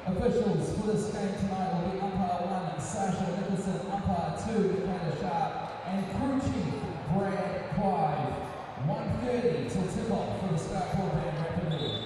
Officials for this game tonight will be umpire 1, Sasha Nicholson, umpire 2, Dakota Sharp, and crew chief Brad Clive. 1:30 till tip-off for the Sky Band Rapid League.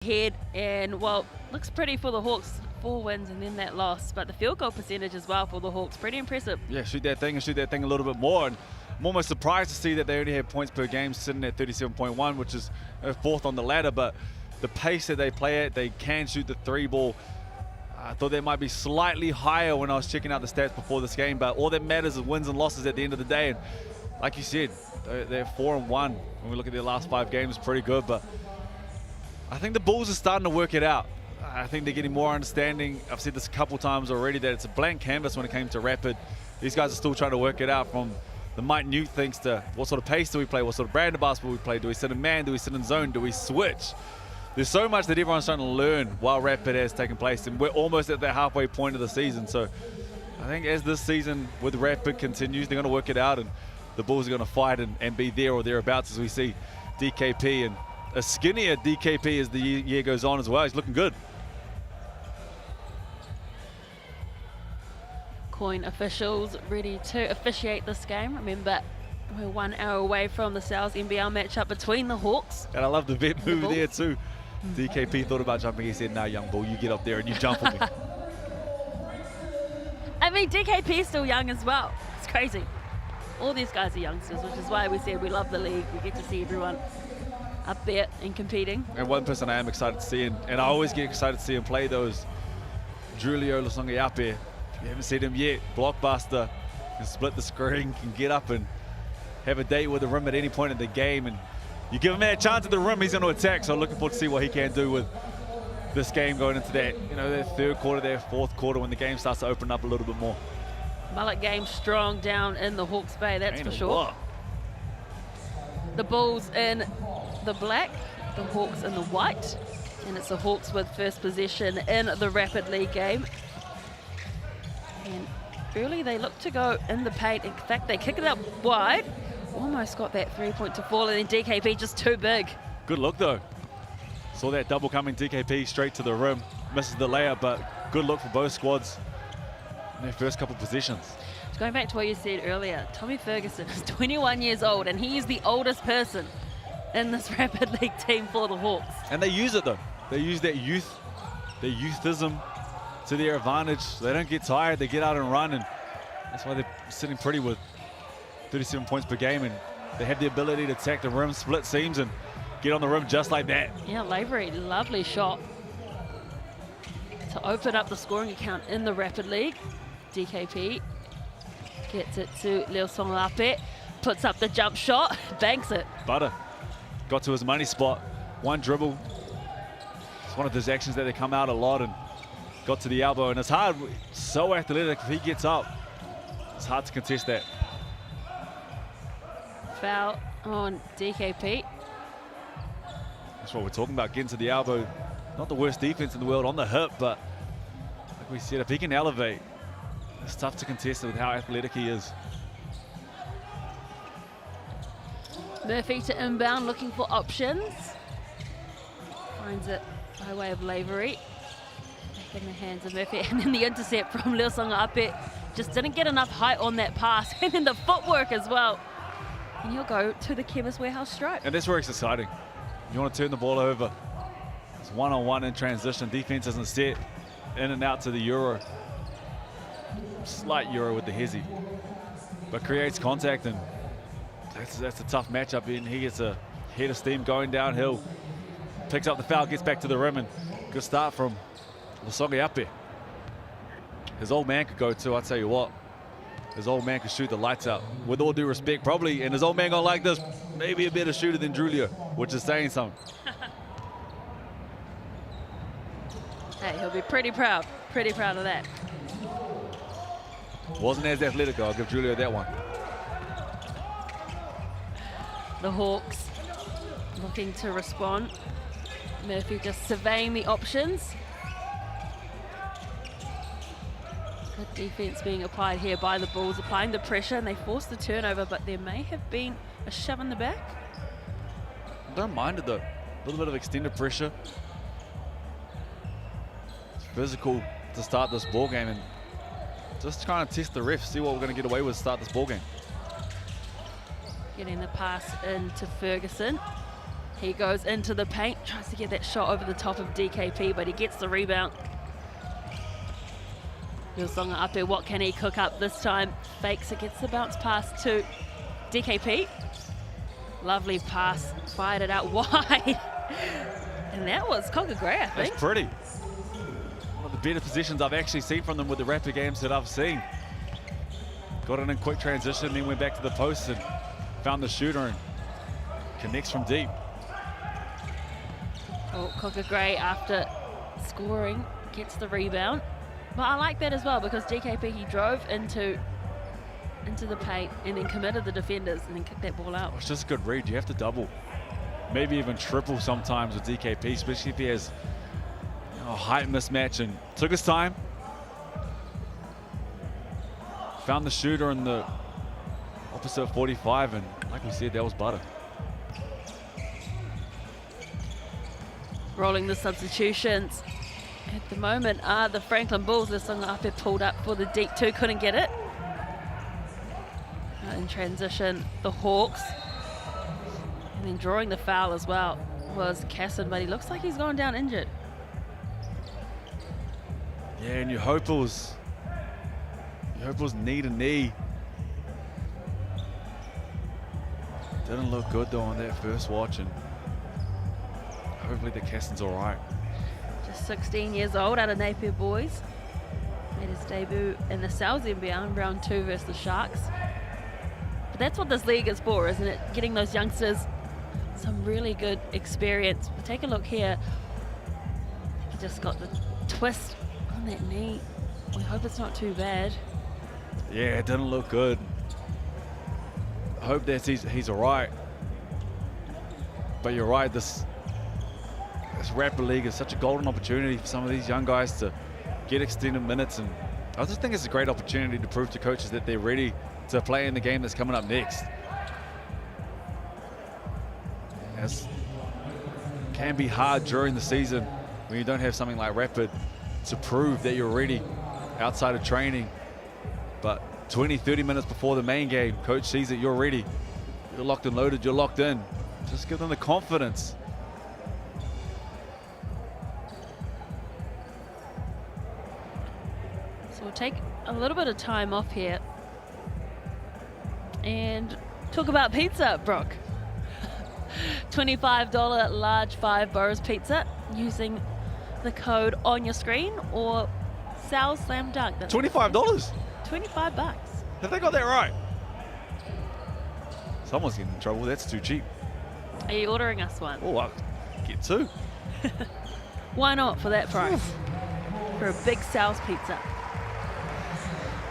Head and well, looks pretty for the Hawks. 4 wins and then that loss, but the field goal percentage as well for the Hawks, pretty impressive. Yeah, shoot that thing and shoot that thing a little bit more. And I'm almost surprised to see that they only have points per game sitting at 37.1, which is 4th on the ladder. But the pace that they play at, they can shoot the 3 ball. I thought they might be slightly higher when I was checking out the stats before this game, but all that matters is wins and losses at the end of the day. And like you said, they're 4-1. When we look at their last 5 games, pretty good. But I think the Bulls are starting to work it out. I think they're getting more understanding. I've said this a couple times already that it's a blank canvas when it came to Rapid. These guys are still trying to work it out, from the minute things to what sort of pace do we play, what sort of brand of basketball we play, do we sit in man, do we sit in zone, do we switch? There's so much that everyone's trying to learn while Rapid has taken place, and we're almost at the halfway point of the season. So I think as this season with Rapid continues, they're going to work it out, and the Bulls are going to fight and be there or thereabouts as we see DKP, and a skinnier DKP as the year goes on as well. He's looking good. Coin officials ready to officiate this game. Remember, we're 1 hour away from the South NBL matchup between the Hawks. And I love the vet move there too. DKP thought about jumping. He said, "Nah, young bull, you get up there and you jump for me." I mean, DKP is still young as well. It's crazy. All these guys are youngsters, which is why we said we love the league. We get to see everyone up there and competing. And one person I am excited to see, and I always get excited to see him play, those Julio Lasongayape. If you haven't seen him yet, blockbuster, can split the screen, can get up and have a date with the rim at any point in the game, and you give him that chance at the rim, he's going to attack. So looking forward to see what he can do with this game going into that, that 3rd quarter, that 4th quarter, when the game starts to open up a little bit more. Mullet game strong down in the Hawke's Bay, that's for sure. The Bulls in the black, the Hawks in the white, and it's the Hawks with first possession in the Rapid League game. And early they look to go in the paint. In fact, they kick it up wide, almost got that 3-point to fall, and then DKP just too big. Good look though. Saw that double coming, DKP straight to the rim, misses the layup, but good look for both squads in their first couple positions. Going back to what you said earlier, Tommy Ferguson is 21 years old, and he is the oldest person in this Rapid League team for the Hawks. And they use it though. They use that youth, their youthism to their advantage. They don't get tired, they get out and run, and that's why they're sitting pretty with 37 points per game, and they have the ability to attack the rim, split seams, and get on the rim just like that. Yeah, Lavery, lovely shot to open up the scoring account in the Rapid League. DKP gets it to Leo Songlape, puts up the jump shot, banks it. Butter got to his money spot, one dribble. It's one of those actions that they come out a lot, and got to the elbow, and it's hard, so athletic. If he gets up, it's hard to contest that. Foul on DKP. That's what we're talking about, getting to the elbow. Not the worst defense in the world on the hip, but like we said, if he can elevate, it's tough to contest with how athletic he is. Murphy to inbound, looking for options. Finds it by way of Lavery. Back in the hands of Murphy, and then the intercept from Leo Songlape. Just didn't get enough height on that pass, and then the footwork as well. And you'll go to the Chemist Warehouse stripe. And that's where it's exciting. You want to turn the ball over. It's one-on-one in transition. Defense isn't set. In and out to the Euro. Slight Euro with the hezzy. But creates contact, and that's a tough matchup. And he gets a head of steam going downhill. Picks up the foul, gets back to the rim, and good start from Lusongi. His old man could go too, I'll tell you what. His old man could shoot the lights out. With all due respect, probably, and his old man gonna like this, maybe a better shooter than Julio, which is saying something. Hey, he'll be pretty proud of that. Wasn't as athletic though, I'll give Julio that one. The Hawks looking to respond. Murphy just surveying the options. Good defense being applied here by the Bulls, applying the pressure, and they force the turnover, but there may have been a shove in the back. I don't mind it though. A little bit of extended pressure. It's physical to start this ball game, and just trying to test the refs, see what we're going to get away with to start this ball game. Getting the pass into Ferguson. He goes into the paint, tries to get that shot over the top of DKP, but he gets the rebound. Songa up there, what can he cook up this time? Fakes it, gets the bounce pass to DKP. Lovely pass, fired it out wide. And that was Cocker Gray, I think. That's pretty. One of the better positions I've actually seen from them with the Rapid games that I've seen. Got it in quick transition, then went back to the post and found the shooter and connects from deep. Oh, Cocker Gray, after scoring, gets the rebound. But I like that as well, because DKP, he drove into the paint and then committed the defenders and then kicked that ball out. It's just a good read. You have to double, maybe even triple sometimes with DKP, especially if he has a height mismatch, and took his time. Found the shooter in the opposite 45, and like we said, that was butter. Rolling the substitutions at the moment are the Franklin Bulls. The song up it pulled up for the deep two, couldn't get it. In transition, the Hawks. And then drawing the foul as well was Casson, but he looks like he's gone down injured. Yeah, and you hope it was knee to knee. Didn't look good though on that first watch, and hopefully the Casson's all right. Just 16 years old, out of Napier Boys. Made his debut in the NZNBL in round 2 versus the Sharks. But that's what this league is for, isn't it? Getting those youngsters some really good experience. But take a look here. He just got the twist on that knee. We hope it's not too bad. Yeah, it didn't look good. I hope that he's all right. But you're right, this Rapid League is such a golden opportunity for some of these young guys to get extended minutes, and I just think it's a great opportunity to prove to coaches that they're ready to play in the game that's coming up next. It can be hard during the season when you don't have something like Rapid to prove that you're ready outside of training, but 20-30 minutes before the main game, coach sees that you're ready, you're locked and loaded, you're locked in. Just give them the confidence. So we'll take a little bit of time off here. And talk about pizza, Brooke. $25 large 5 boroughs pizza using the code on your screen or Sal Slam Dunk. That's $25? 25 bucks. Have they got that right? Someone's getting in trouble. That's too cheap. Are you ordering us one? Oh, I'll get 2. Why not for that price? For a big Sal's pizza.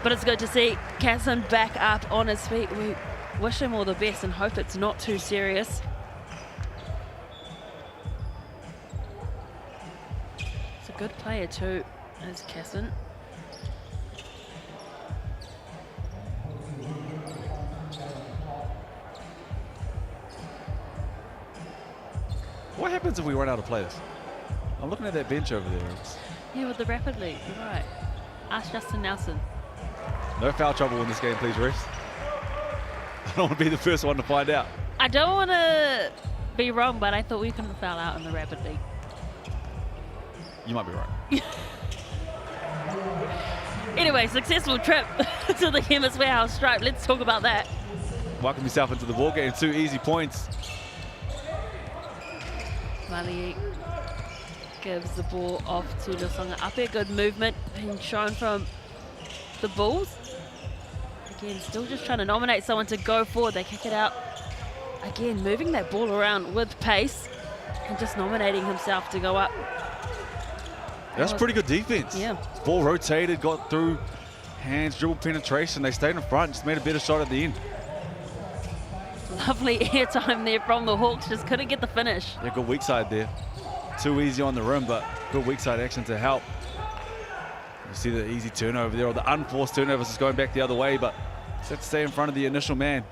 But it's good to see Casson back up on his feet. We wish him all the best and hope it's not too serious. He's a good player too, is Casson. What happens if we run out of players? I'm looking at that bench over there. Yeah, with the Rapid League, you're right. Ask Justin Nelson. No foul trouble in this game, please, refs. I don't want to be the first one to find out. I don't want to be wrong, but I thought we couldn't foul out in the Rapid League. You might be right. Anyway, successful trip to the Chemist Warehouse stripe. Let's talk about that. Welcome yourself into the ball game. 2 easy points. Mali gives the ball off to Lusonga Ape. Good movement being shown from the Bulls. Again, still just trying to nominate someone to go forward. They kick it out. Again, moving that ball around with pace and just nominating himself to go up. That's pretty good defense. Yeah. Ball rotated, got through hands, dribble penetration. They stayed in front, just made a better shot at the end. Lovely airtime there from the Hawks. Just couldn't get the finish. Yeah, good weak side there. Too easy on the rim, but good weak side action to help. You see the easy turnover there, or the unforced turnovers is going back the other way, but just have to stay in front of the initial man.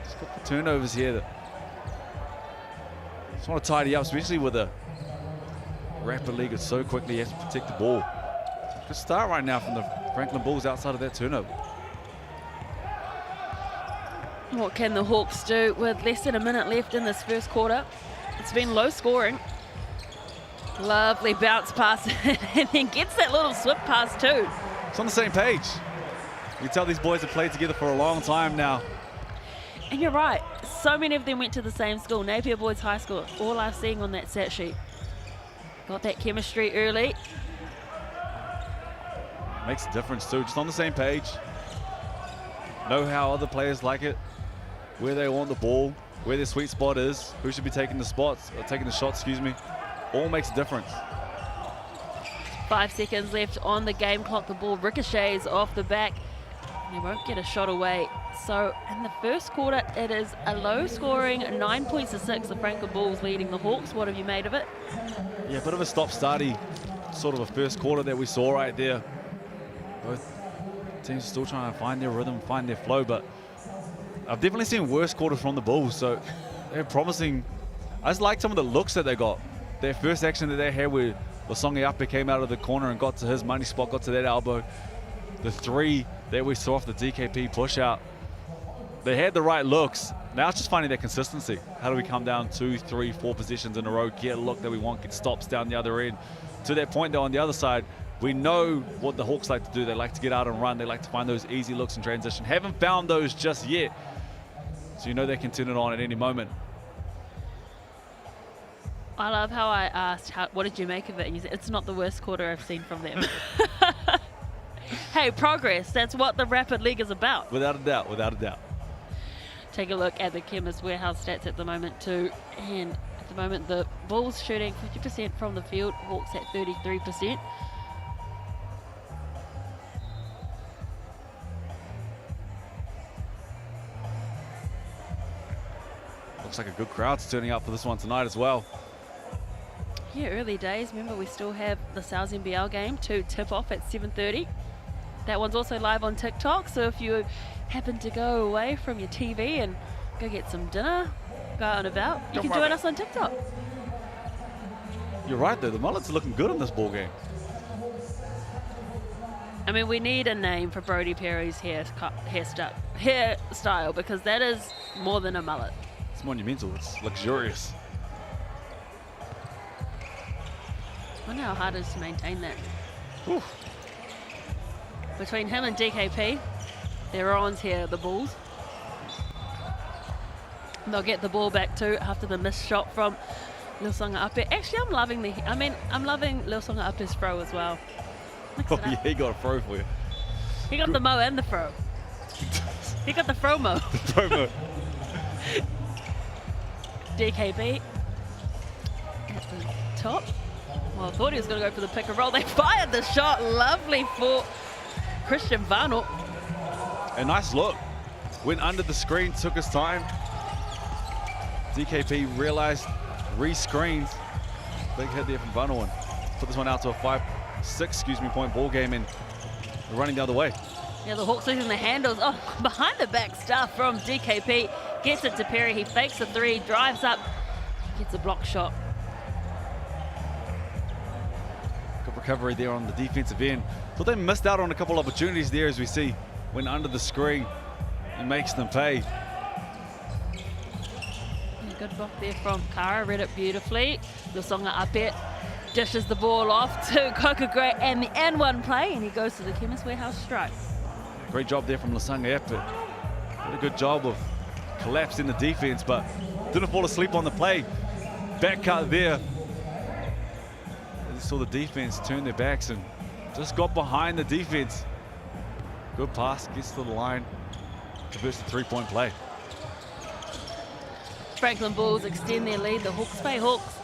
Just got the turnovers here. Just want to tidy up, especially with a Rapid League is so quickly, you have to protect the ball. Good start right now from the Franklin Bulls outside of that turnover. What can the Hawks do with less than a minute left in this first quarter? It's been low scoring. Lovely bounce pass and then gets that little slip pass too. It's on the same page. You can tell these boys have played together for a long time now. And you're right, so many of them went to the same school, Napier Boys High School, all I'm seeing on that stat sheet. Got that chemistry early. Makes a difference too, just on the same page. Know how other players like it, where they want the ball, where their sweet spot is, who should be taking the spots, or taking the shots, excuse me. All makes a difference. 5 seconds left on the game clock. The ball ricochets off the back. They won't get a shot away. So in the first quarter, it is a low scoring 9 points to 6. The Franklin Bulls leading the Hawks. What have you made of it? Yeah, a bit of a stop-starty sort of a first quarter that we saw right there. Both teams are still trying to find their rhythm, find their flow, but I've definitely seen worse quarters from the Bulls, so they're promising. I just like some of the looks that they got. Their first action that they had where Lusonga Ape came out of the corner and got to his money spot, got to that elbow. The 3 that we saw off the DKP push out. They had the right looks. Now it's just finding that consistency. How do we come down 2, 3, 4 positions in a row, get a look that we want, get stops down the other end. To that point though, on the other side, we know what the Hawks like to do. They like to get out and run. They like to find those easy looks in transition. Haven't found those just yet. So you know they can turn it on at any moment. I love how I asked, what did you make of it? And you said, it's not the worst quarter I've seen from them. Hey, progress. That's what the Rapid League is about. Without a doubt, without a doubt. Take a look at the Chemist Warehouse stats at the moment too. And at the moment, the Bulls shooting 50% from the field, Hawks at 33%. Looks like a good crowd's turning up for this one tonight as well. Yeah, early days. Remember, we still have the NZNBL game to tip off at 7:30. That one's also live on TikTok, so if you happen to go away from your TV and go get some dinner, go out and about, you can join us on TikTok. You're right though, the mullets are looking good in this ball game. I mean, we need a name for Brody Perry's hairstyle because that is more than a mullet. It's monumental, it's luxurious. I wonder how hard it is to maintain that. Whew. Between him and DKP, they're ons here, the Bulls. They'll get the ball back too after the missed shot from Leosonga Ape. Actually, I'm loving Leosonga Ape's throw as well. Oh yeah, he got a throw for you. He got the mo and the throw. He got the throw mo. The throw mo. DKB at the top. Well, I thought he was going to go for the pick and roll. They fired the shot. Lovely for Christian Vano. A nice look. Went under the screen, took his time. DKP realized, re-screens. Big hit there from Vano and put this one out to a 5-6 point ball game, and we're running the other way. Yeah, the Hawks losing the handles. Oh, behind the back stuff from DKP. Gets it to Perry. He fakes the three, drives up, gets a block shot. Good recovery there on the defensive end. Thought they missed out on a couple opportunities there, as we see. Went under the screen and makes them pay. Good block there from Kara, read it beautifully. Leosonga Ape dishes the ball off to Coca Gray and the N1 play, and he goes to the Chemist Warehouse strike. Great job there from Leosonga Ape. Did a good job of collapsing the defense, but didn't fall asleep on the play. Back cut there. You saw the defense turn their backs and just got behind the defense. Good pass, gets to the line, converts the three-point play. Franklin Bulls extend their lead. The Hawke's Bay Hawks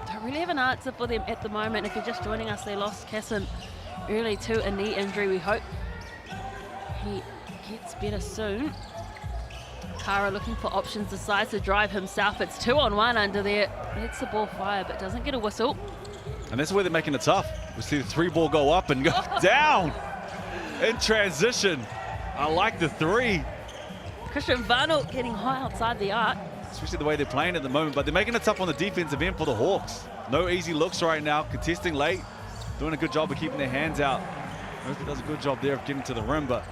don't really have an answer for them at the moment. If you're just joining us, they lost Casson early to a knee injury. We hope he gets better soon. Kara looking for options, decides to drive himself. It's 2-on-1 under there. Lets the ball fire, but doesn't get a whistle. And that's where they're making it tough. We see the three ball go up and go down in transition. I like the three. Christian Vano getting high outside the arc. Especially the way they're playing at the moment, but they're making it tough on the defensive end for the Hawks. No easy looks right now, contesting late, doing a good job of keeping their hands out. Murphy does a good job there of getting to the rim, but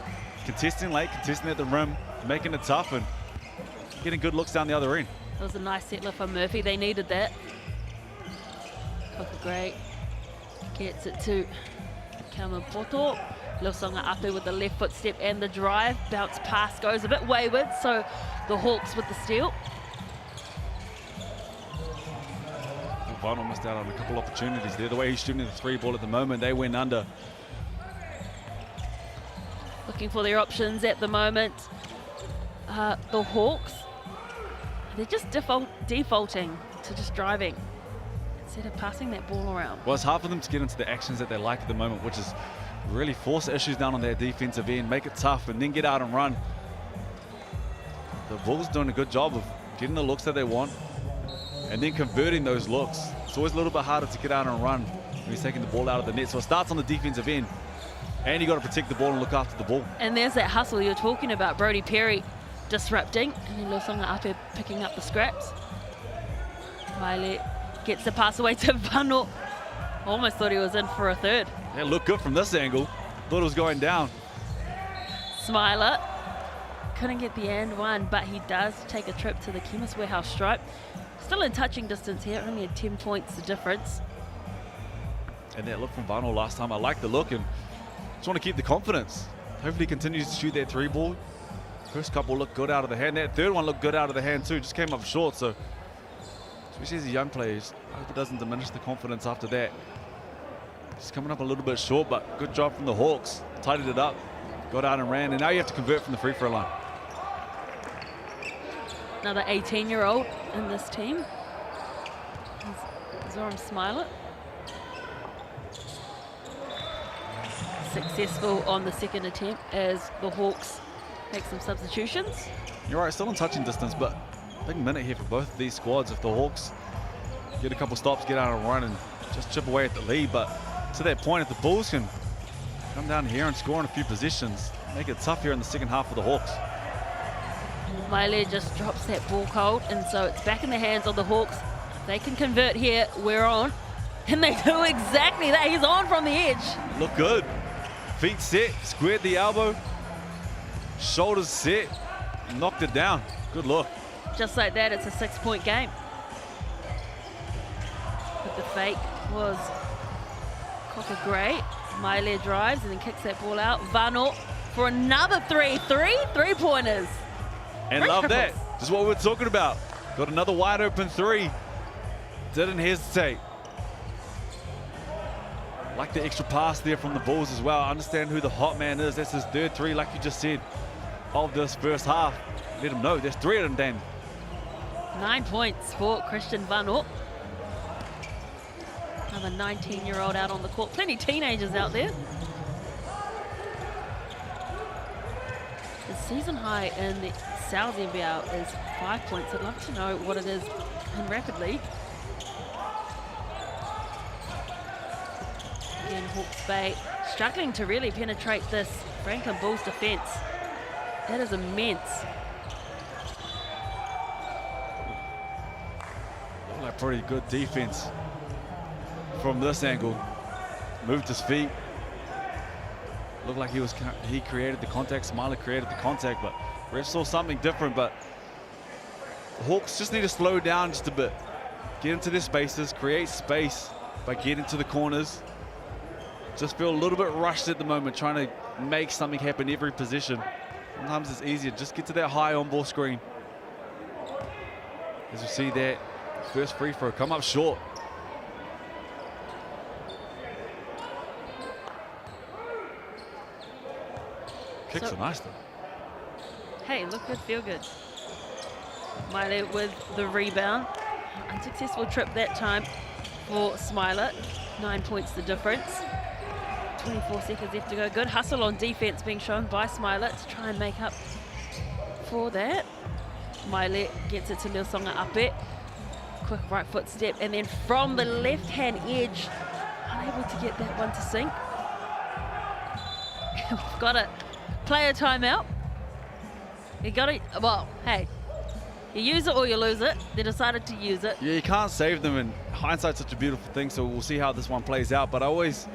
contesting late, contesting at the rim, making it tough and getting good looks down the other end. That was a nice settler for Murphy, they needed that. Coca Gray gets it to Kamapoto. Leosonga Ape with the left foot step and the drive. Bounce pass goes a bit wayward, so the Hawks with the steal. Vano missed out on a couple opportunities there. The way he's shooting the three ball at the moment, they went under. Looking for their options at the moment. The Hawks, they're just defaulting to just driving instead of passing that ball around. Well, it's hard for them to get into the actions that they like at the moment, which is really force issues down on their defensive end, make it tough, and then get out and run. The Bulls doing a good job of getting the looks that they want and then converting those looks. It's always a little bit harder to get out and run when he's taking the ball out of the net. So it starts on the defensive end, and you got to protect the ball and look after the ball. And there's that hustle you're talking about. Brody Perry disrupting, and then Leosonga Ape picking up the scraps. Maile gets the pass away to Vano. Almost thought he was in for a third. Yeah, looked good from this angle. Thought it was going down. Smiler couldn't get the and one, but he does take a trip to the Chemist Warehouse stripe. Still in touching distance here, only at 10 points the difference. And that look from Vano last time, I like the look and just want to keep the confidence. Hopefully he continues to shoot that three ball. First couple looked good out of the hand. That third one looked good out of the hand too, just came up short. So especially as a young player, I hope it doesn't diminish the confidence after that. Just coming up a little bit short, but good job from the Hawks. Tidied it up, got out and ran, and now you have to convert from the free throw line. Another 18-year-old in this team. Zoram Smiler. Successful on the second attempt as the Hawks make some substitutions. You're right, still in touching distance, but big minute here for both of these squads. If the Hawks get a couple stops, get out and run, and just chip away at the lead, but to that point, if the Bulls can come down here and score in a few positions, make it tough here in the second half for the Hawks. Maile just drops that ball cold, and so it's back in the hands of the Hawks. If they can convert here, we're on. And they do exactly that. He's on from the edge. Look good. Feet set, squared the elbow, shoulders set, knocked it down. Good look. Just like that, it's a 6-point game. But the fake was Coca Gray. Maile drives and then kicks that ball out. Vano for another three-pointers. And love that. Just what we're talking about. Got another wide open three. Didn't hesitate. Like the extra pass there from the Bulls as well. Understand who the hot man is. That's his third three, like you just said, of this first half. Let him know. There's 3 of them, Dan. 9 points for Christian Van Oort. Another 19-year-old out on the court. Plenty of teenagers out there. The season high in the South NBL is 5 points. I'd love to know what it is in Rapid League. Again, Hawke's Bay struggling to really penetrate this Franklin Bulls defense. That is immense. Like pretty good defense from this angle. Moved his feet. Looked like he created the contact. Smiley created the contact, but ref saw something different. But the Hawks just need to slow down just a bit. Get into their spaces, create space by getting to the corners. Just feel a little bit rushed at the moment, trying to make something happen every possession. Sometimes it's easier. Just get to that high on-ball screen. As you see that first free throw come up short. Kicks are nice though. Hey, look good, feel good. Smiley with the rebound. Unsuccessful trip that time for Smiler. 9 points the difference. 24 seconds left to go. Good hustle on defense being shown by Smiler to try and make up for that. Smiley gets it to Lilsonga up it. Quick right foot step, and then from the left-hand edge, unable to get that one to sink. We've got a player timeout. You got it. Well, hey, you use it or you lose it. They decided to use it. Yeah, you can't save them, and hindsight's such a beautiful thing, so we'll see how this one plays out. But I always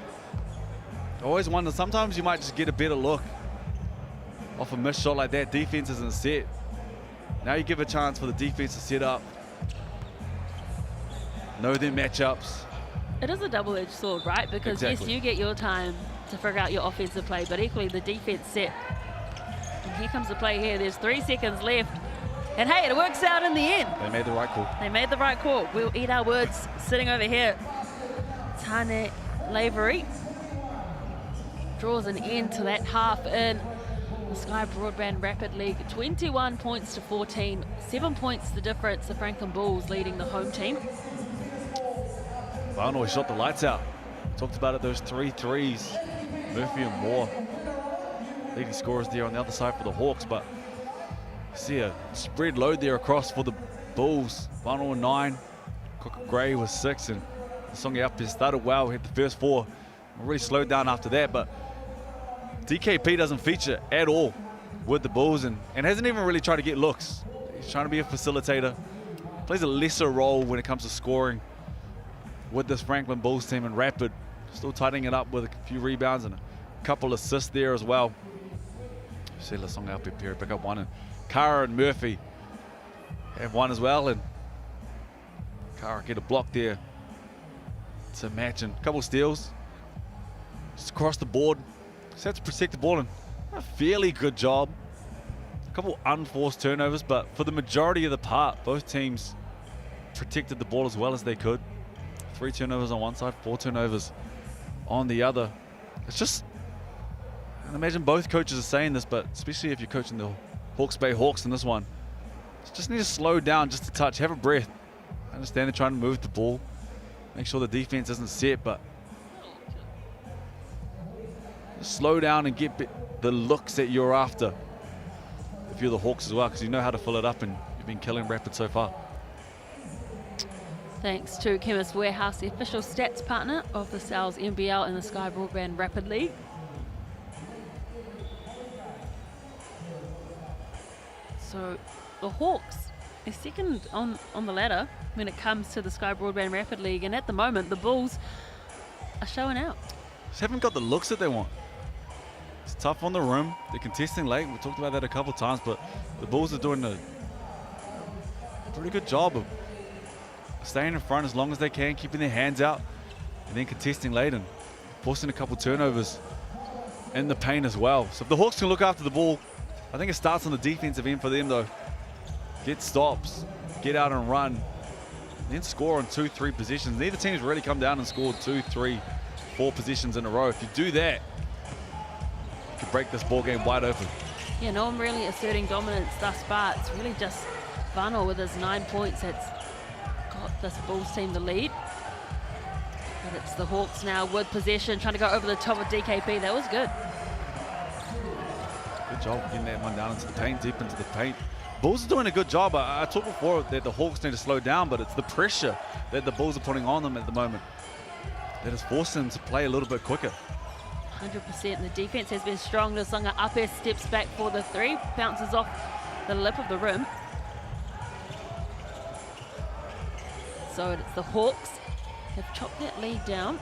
wonder, sometimes you might just get a better look off a missed shot like that. Defense isn't set. Now you give a chance for the defense to set up, know their matchups. It is a double-edged sword, right? Because yes, you get your time to figure out your offensive play, but equally the defense set. And here comes the play here. There's 3 seconds left. And hey, it works out in the end. They made the right call. They made the right call. We'll eat our words sitting over here. Tane Lavery draws an end to that half in the Sky Broadband Rapid League. 21 points to 14. 7 points the difference. The Franklin Bulls leading the home team. Varnoy shot the lights out. Talked about it, those 3 threes. Murphy and Moore leading scorers there on the other side for the Hawks, but you see a spread load there across for the Bulls. Varnoy 9, Cocker Gray was 6, and Songi up started well, hit the first 4. Really slowed down after that, but DKP doesn't feature at all with the Bulls and hasn't even really tried to get looks. He's trying to be a facilitator. Plays a lesser role when it comes to scoring with this Franklin Bulls team, and Rapid still tightening it up with a few rebounds and a couple assists there as well. See Lasonga up here, pick up one, and Kara and Murphy have one as well, and Kara get a block there to match, and a couple steals just across the board. Just have to protect the ball, and a fairly good job. A couple unforced turnovers, but for the majority of the part, both teams protected the ball as well as they could. 3 turnovers on one side, 4 turnovers on the other. It's just, I imagine both coaches are saying this, but especially if you're coaching the Hawke's Bay Hawks in this one, just need to slow down just a touch, have a breath. I understand they're trying to move the ball, make sure the defense isn't set, but just slow down and get the looks that you're after if you're the Hawks as well, because you know how to fill it up, and you've been killing Rapid so far. Thanks to Chemist Warehouse, the official stats partner of the Sal's NBL and the Sky Broadband Rapid League. So the Hawks are second on the ladder when it comes to the Sky Broadband Rapid League, and at the moment the Bulls are showing out. Just haven't got the looks that they want. It's tough on the rim. They're contesting late. We talked about that a couple of times, but the Bulls are doing a pretty good job of staying in front as long as they can, keeping their hands out, and then contesting late and forcing a couple turnovers in the paint as well. So if the Hawks can look after the ball, I think it starts on the defensive end for them though. get stops, get out and run, then score on 2-3 positions. Neither team's really come down and scored 2, 3, 4 positions in a row. If you do that, you can break this ball game wide open. Yeah, no one really asserting dominance thus far. It's really just Vano with his 9 points that's got this Bulls team the lead. But it's the Hawks now with possession, trying to go over the top of DKP. That was good. Good job getting that one down into the paint, deep into the paint. Bulls are doing a good job. I talked before that the Hawks need to slow down, but it's the pressure that the Bulls are putting on them at the moment that is forcing them to play a little bit quicker. 100%. The defense has been strong. Lusanga up air, steps back for the three, bounces off the lip of the rim. So it's the Hawks have chopped that lead down.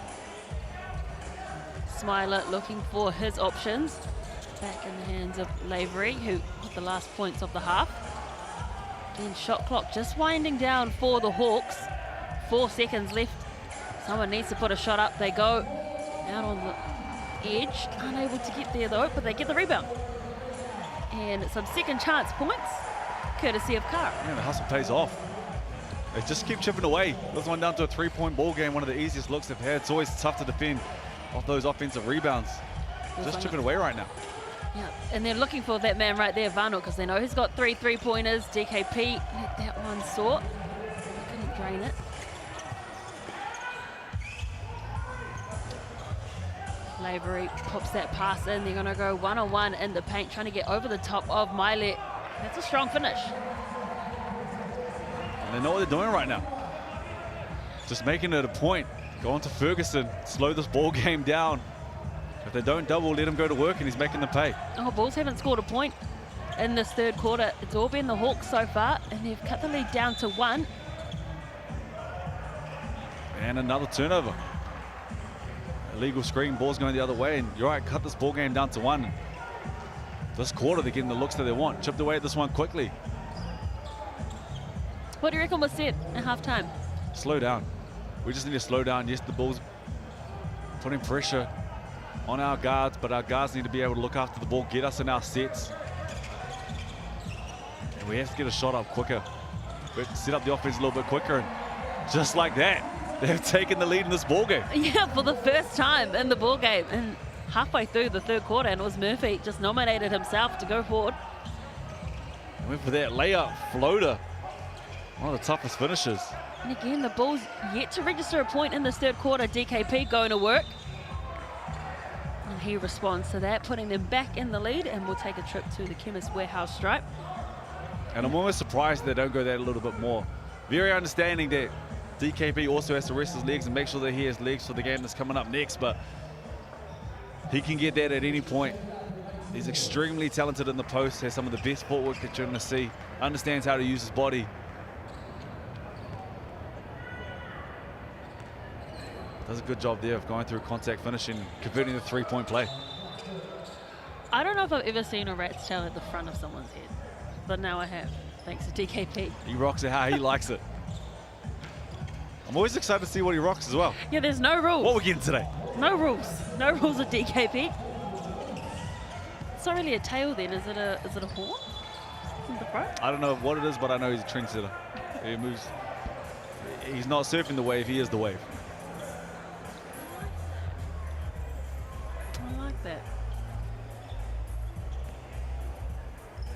Smiler looking for his options. Back in the hands of Lavery, who got the last points of the half. Again, shot clock just winding down for the Hawks. 4 seconds left. Someone needs to put a shot up. They go out on the edge, unable to get there though, but they get the rebound. And some second chance points, courtesy of Carr. Yeah, the hustle pays off. They just keep chipping away. This one down to a 3-point ball game, one of the easiest looks they've had. It's always tough to defend off those offensive rebounds. Just chipping away right now. Yeah, and they're looking for that man right there, Vano, because they know he's got 3 3-pointers. DKP let that one soar. Couldn't drain it. Lavery pops that pass in. They're going to go one-on-one in the paint, trying to get over the top of Milet. That's a strong finish. And they know what they're doing right now. Just making it a point. Going to Ferguson, slow this ball game down. If they don't double, let him go to work, and he's making them pay. Oh, Bulls haven't scored a point in this third quarter. It's all been the Hawks so far, and they've cut the lead down to 1. And another turnover. Illegal screen, ball's going the other way, and you're right, cut this ball game down to 1. This quarter, they're getting the looks that they want. Chipped away at this one quickly. What do you reckon was said at halftime? Slow down. We just need to slow down. Yes, the Bulls putting pressure on our guards, but our guards need to be able to look after the ball, get us in our sets. And we have to get a shot up quicker. We have to set up the offense a little bit quicker, and just like that, they've taken the lead in this ball game. Yeah, for the first time in the ball game, and halfway through the third quarter, and it was Murphy just nominated himself to go forward. And went for that layup floater. One of the toughest finishes. And again, the Bulls yet to register a point in this third quarter. DKP going to work. And he responds to that, putting them back in the lead, and we'll take a trip to the Chemist Warehouse stripe. And I'm almost surprised they don't go that a little bit more. Very understanding that DKP also has to rest his legs and make sure that he has legs for the game that's coming up next, but he can get that at any point. He's extremely talented in the post, has some of the best footwork that you're going to see, understands how to use his body. Does a good job there of going through contact finishing, converting the 3-point play. I don't know if I've ever seen a rat's tail at the front of someone's head, but now I have, thanks to DKP. He rocks it how he likes it. I'm always excited to see what he rocks as well. Yeah, there's no rules. What are we getting today? No rules. No rules with DKP. It's not really a tail then, is it a horn in the front? I don't know what it is, but I know he's a trendsetter. He moves. He's not surfing the wave, he is the wave. I like that.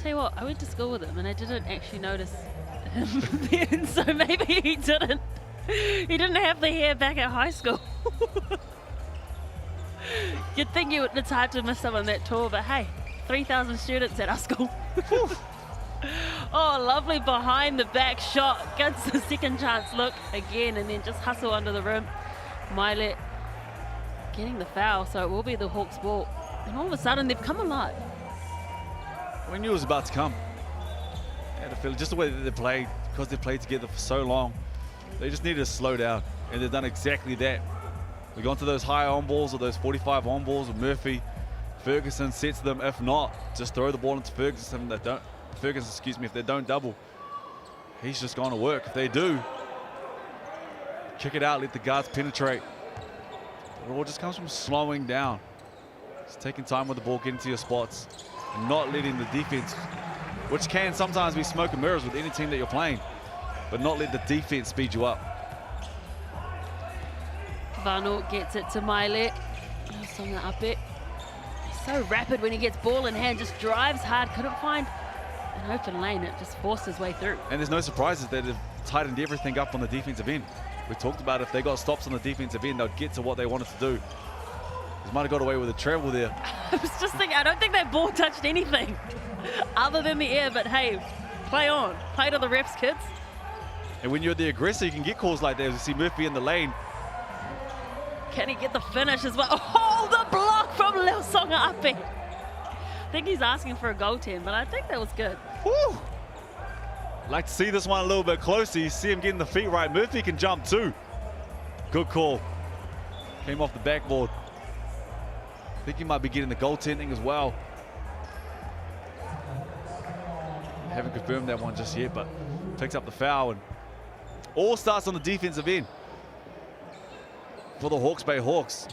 Tell you what, I went to school with him and I didn't actually notice him then, so maybe he didn't. He didn't have the hair back at high school. You'd think it's hard to miss someone that tall, but hey, 3,000 students at our school. Oh, lovely behind the back shot. Gets the second chance look again, and then just hustle under the rim. Milet getting the foul, so it will be the Hawks' ball. And all of a sudden, they've come alive. We knew it was about to come. I had a feeling just the way that they played, because they played together for so long, they just needed to slow down, and they've done exactly that. We've gone to those high on balls or those 45 on balls with Murphy. Ferguson sets them. If not, just throw the ball into Ferguson. If they don't double, he's just going to work. If they do, kick it out, let the guards penetrate. It all just comes from slowing down. Just taking time with the ball, getting to your spots, and not letting the defense which can sometimes be smoke and mirrors with any team that you're playing, but not let the defense speed you up. Vanu gets it to Maile. Songa Ape. He's so rapid when he gets ball in hand, just drives hard, couldn't find an open lane. It just forced his way through. And there's no surprises that they've tightened everything up on the defensive end. We talked about if they got stops on the defensive end, they'd get to what they wanted to do. They might have got away with a travel there. I was just thinking, I don't think that ball touched anything other than the air, but hey, play on. Play to the refs, kids. And when you're the aggressor, you can get calls like that. As you see Murphy in the lane. Can he get the finish as well? Oh, the block from Leo Songa Ape. I think he's asking for a goaltend, but I think that was good. Woo! Like to see this one a little bit closer. You see him getting the feet right. Murphy can jump too. Good call. Came off the backboard. I think he might be getting the goaltending as well. Haven't confirmed that one just yet, but picks up the foul, and all starts on the defensive end for the Hawke's Bay Hawks.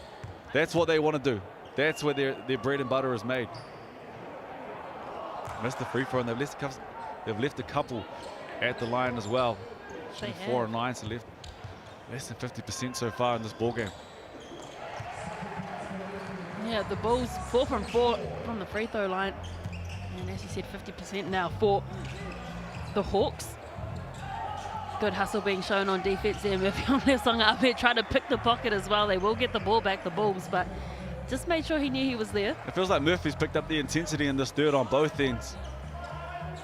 That's what they want to do. That's where their bread and butter is made. Missed the free throw, and they've left a couple at the line as well. 4 and 9, so left less than 50% so far in this ball game. Yeah, the Bulls 4 from 4 from the free throw line. And as you said, 50% now for the Hawks. Good hustle being shown on defense there. Murphy on left song up here, trying to pick the pocket as well. They will get the ball back, the Bulls, but just made sure he knew he was there. It feels like Murphy's picked up the intensity in this third on both ends.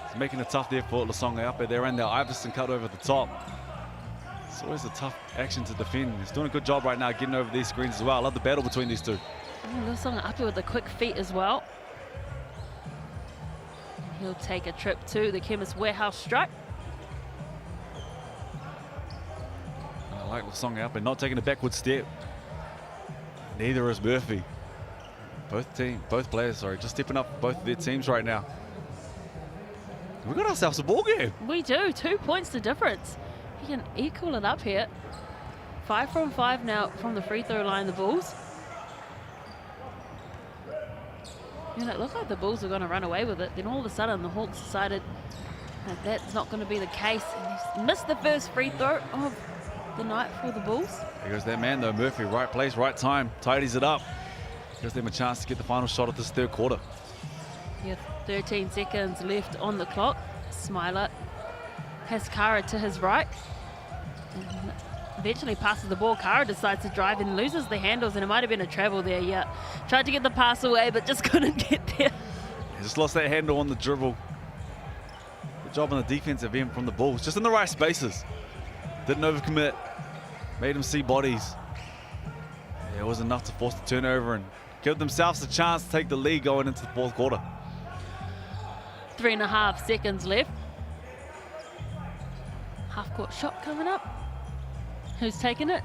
It's making it tough there for Lasonga up there. They're in their Iverson cut over the top. It's always a tough action to defend. He's doing a good job right now getting over these screens as well. I love the battle between these two. Lasonga up here with the quick feet as well. He'll take a trip to the Chemist Warehouse stripe. I like Lasonga up and not taking a backward step. Neither is Murphy. Both players, just stepping up both of their teams right now. We got ourselves a ball game. We do, 2 points to difference. He can equal it up here. 5 from 5 now from the free throw line, the Bulls. And it looked like the Bulls were going to run away with it. Then all of a sudden the Hawks decided that that's not going to be the case. And he's missed the first free throw of the night for the Bulls. There goes that man though, Murphy. Right place, right time. Tidies it up. Gives them a chance to get the final shot of this third quarter. Yeah, 13 seconds left on the clock. Smiler has Kara to his right. And eventually passes the ball. Kara decides to drive and loses the handles, and it might have been a travel there, yeah. Tried to get the pass away, but just couldn't get there. He just lost that handle on the dribble. Good job on the defensive end from the Bulls. Just in the right spaces. Didn't overcommit. Made them see bodies. Yeah, it was enough to force the turnover and give themselves a chance to take the lead going into the fourth quarter. 3.5 seconds left. Half-court shot coming up. Who's taking it?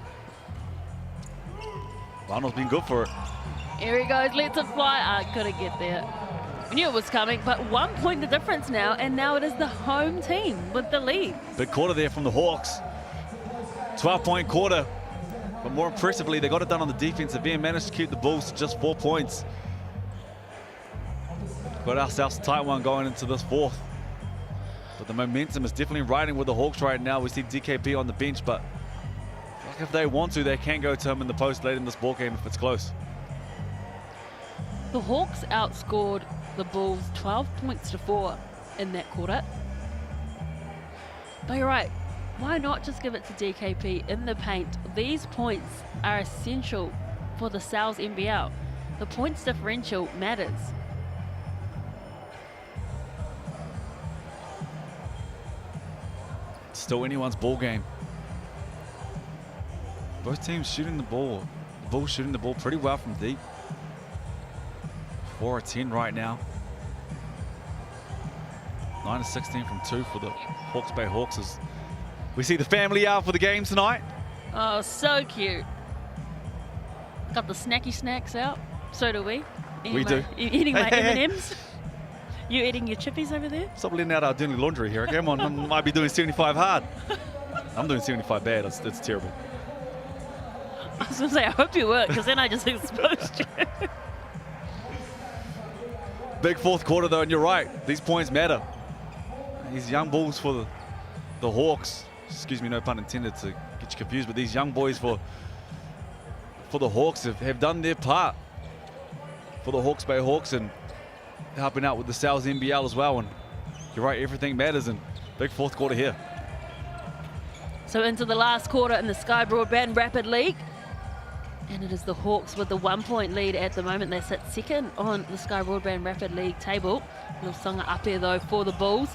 Arnold's been good for it. Here he goes, lets it fly. Couldn't get there. We knew it was coming, but 1 point the difference now, and now it is the home team with the lead. Big quarter there from the Hawks. 12-point quarter. But more impressively, they got it done on the defensive end, managed to keep the Bulls to just 4 points. Got ourselves a tight one going into this fourth. But the momentum is definitely riding with the Hawks right now. We see DKP on the bench, but if they want to, they can go to him in the post late in this ball game if it's close. The Hawks outscored the Bulls 12 points to 4 in that quarter. But you're right, why not just give it to DKP in the paint? These points are essential for the Sal's NBL. The points differential matters. It's still anyone's ball game. Both teams shooting the ball. The Bulls shooting the ball pretty well from deep. 4 of 10 right now. 9 of 16 from 2 for the Hawke's Bay Hawks as we see the family out for the game tonight. Oh, so cute. Got the snacky snacks out. So do we. We do. Eating my M&Ms. You eating your chippies over there? Stop letting out our dirty laundry here. Come on, I might be doing 75 hard. I'm doing 75 bad. It's terrible. I was going to say, I hope you weren't, because then I just exposed you. Big fourth quarter though, and you're right. These points matter. these young bulls for the Hawks, excuse me, no pun intended to get you confused, but these young boys for the Hawks have done their part for the Hawke's Bay Hawks and helping out with the Sal's NBL as well. And you're right, everything matters, and big fourth quarter here. So into the last quarter in the Sky Broadband Rapid League. And it is the Hawks with the 1-point lead at the moment. They sit second on the Sky Broadband Rapid League table. Lusonga up here though for the Bulls.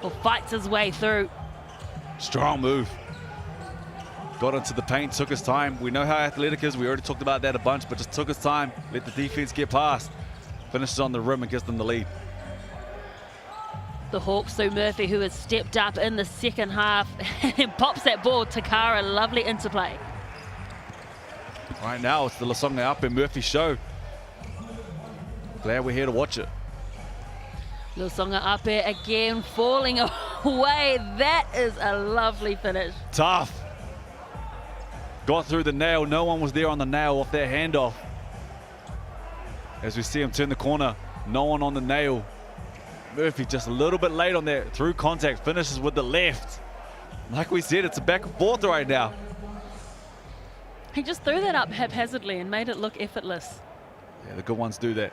Well, fights his way through. Strong move. Got into the paint, took his time. We know how athletic is. We already talked about that a bunch, but just took his time. Let the defense get past. Finishes on the rim and gives them the lead. The Hawks, Sue Murphy, who has stepped up in the second half and pops that ball. Takara, lovely interplay. Right now, it's the Lusonga up and Murphy show. Glad we're here to watch it. Lusonga up here again, falling away. That is a lovely finish. Tough. Got through the nail. No one was there on the nail off that handoff. As we see him turn the corner, no one on the nail. Murphy just a little bit late on that through contact, finishes with the left. Like we said, it's a back and forth right now. He just threw that up haphazardly and made it look effortless. Yeah, the good ones do that.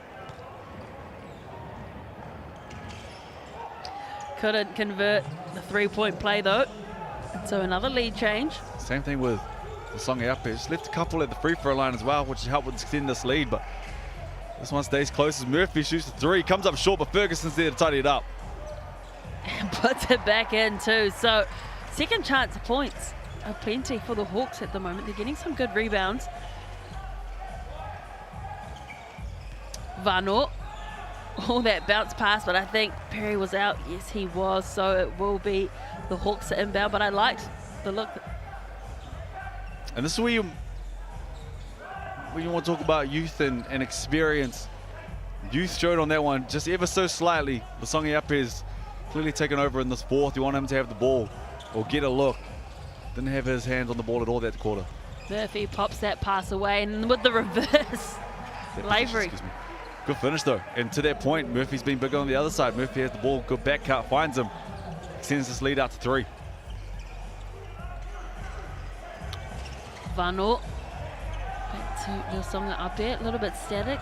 Couldn't convert the three-point play though. So another lead change. Same thing with the Lusonga up here. Just left a couple at the free throw line as well, which helped extend this lead, but this one stays close as Murphy shoots the three. Comes up short, but Ferguson's there to tidy it up. And puts it back in too. So second chance of points are plenty for the Hawks at the moment. They're getting some good rebounds. Vano. All that bounce pass, but I think Perry was out. Yes, he was. So it will be the Hawks inbound, but I liked the look. And this is where you want to talk about youth and experience. Youth showed on that one just ever so slightly. Lusonga up is clearly taken over in this fourth. You want him to have the ball or get a look. Didn't have his hands on the ball at all that quarter. Murphy pops that pass away, and with the reverse, Lavery. Good finish though. And to that point, Murphy's been bigger on the other side. Murphy has the ball, good back cut, finds him, sends this lead out to three. Vano. Back to Lusonga up here, a little bit static.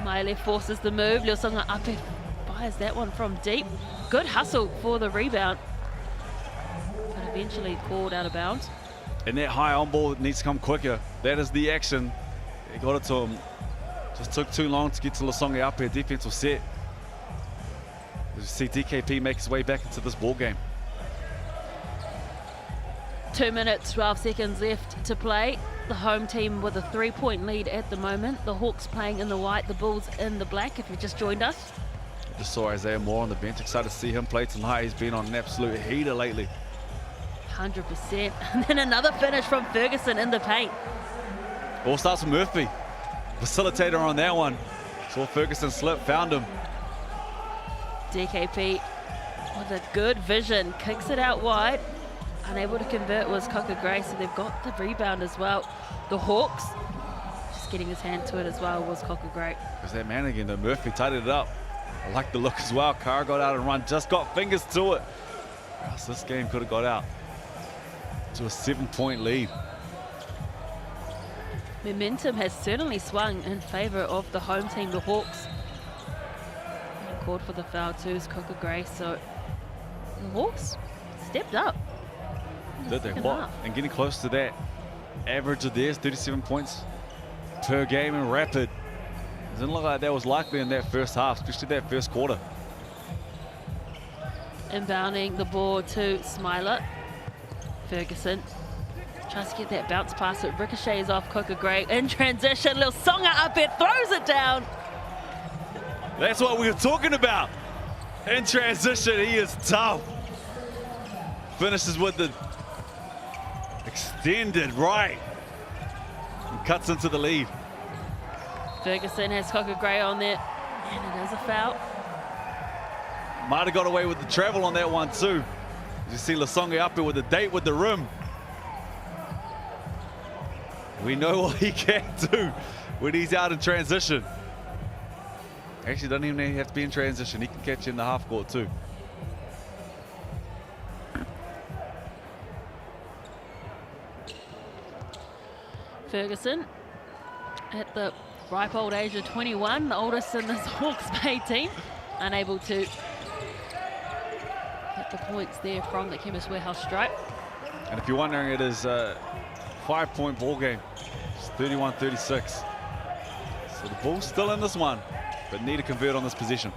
Maile forces the move. Lusonga up here fires that one from deep. Good hustle for the rebound, but eventually called out of bounds. And that high on ball needs to come quicker. That is the action. He got it to him. Just took too long to get to Lusonga up here. Defense was set. As you see DKP make his way back into this ball game. 2 minutes, 12 seconds left to play. The home team with a 3-point lead at the moment. The Hawks playing in the white, the Bulls in the black, if you just joined us. Just saw Isaiah Moore on the bench. Excited to see him play tonight. He's been on an absolute heater lately. 100%. And then another finish from Ferguson in the paint. All starts with Murphy. Facilitator on that one. Saw Ferguson slip, found him. DKP with a good vision, kicks it out wide. Unable to convert was Cocker Gray, so they've got the rebound as well. The Hawks, just getting his hand to it as well, was Cocker Gray. There's that man again though. Murphy tidied it up. I like the look as well. Kara got out and run, just got fingers to it. Or else this game could have got out to a 7-point lead. Momentum has certainly swung in favour of the home team, the Hawks. And called for the foul too is Cocker Gray, so the Hawks stepped up. Did they? What? And getting close to that average of theirs, 37 points per game in rapid. Didn't look like that was likely in that first half, especially that first quarter. Inbounding the ball to Smiler. Ferguson tries to get that bounce pass. It ricochets off Cocker Gray. In transition, Lusonga up it, throws it down. That's what we were talking about. In transition, he is tough. Finishes with the extended right. And cuts into the lead. Ferguson has Cocker Gray on there, and it is a foul. Might have got away with the travel on that one too. As you see Lusonga up here with a date with the rim. We know what he can do when he's out in transition. Actually, doesn't even have to be in transition. He can catch you in the half court too. Ferguson at the ripe old age of 21, the oldest in this Hawke's Bay team, unable to get the points there from the Chemist Warehouse stripe. And if you're wondering, it is a 5-point ball game. It's 31-36. So the Bulls still in this one, but need to convert on this possession.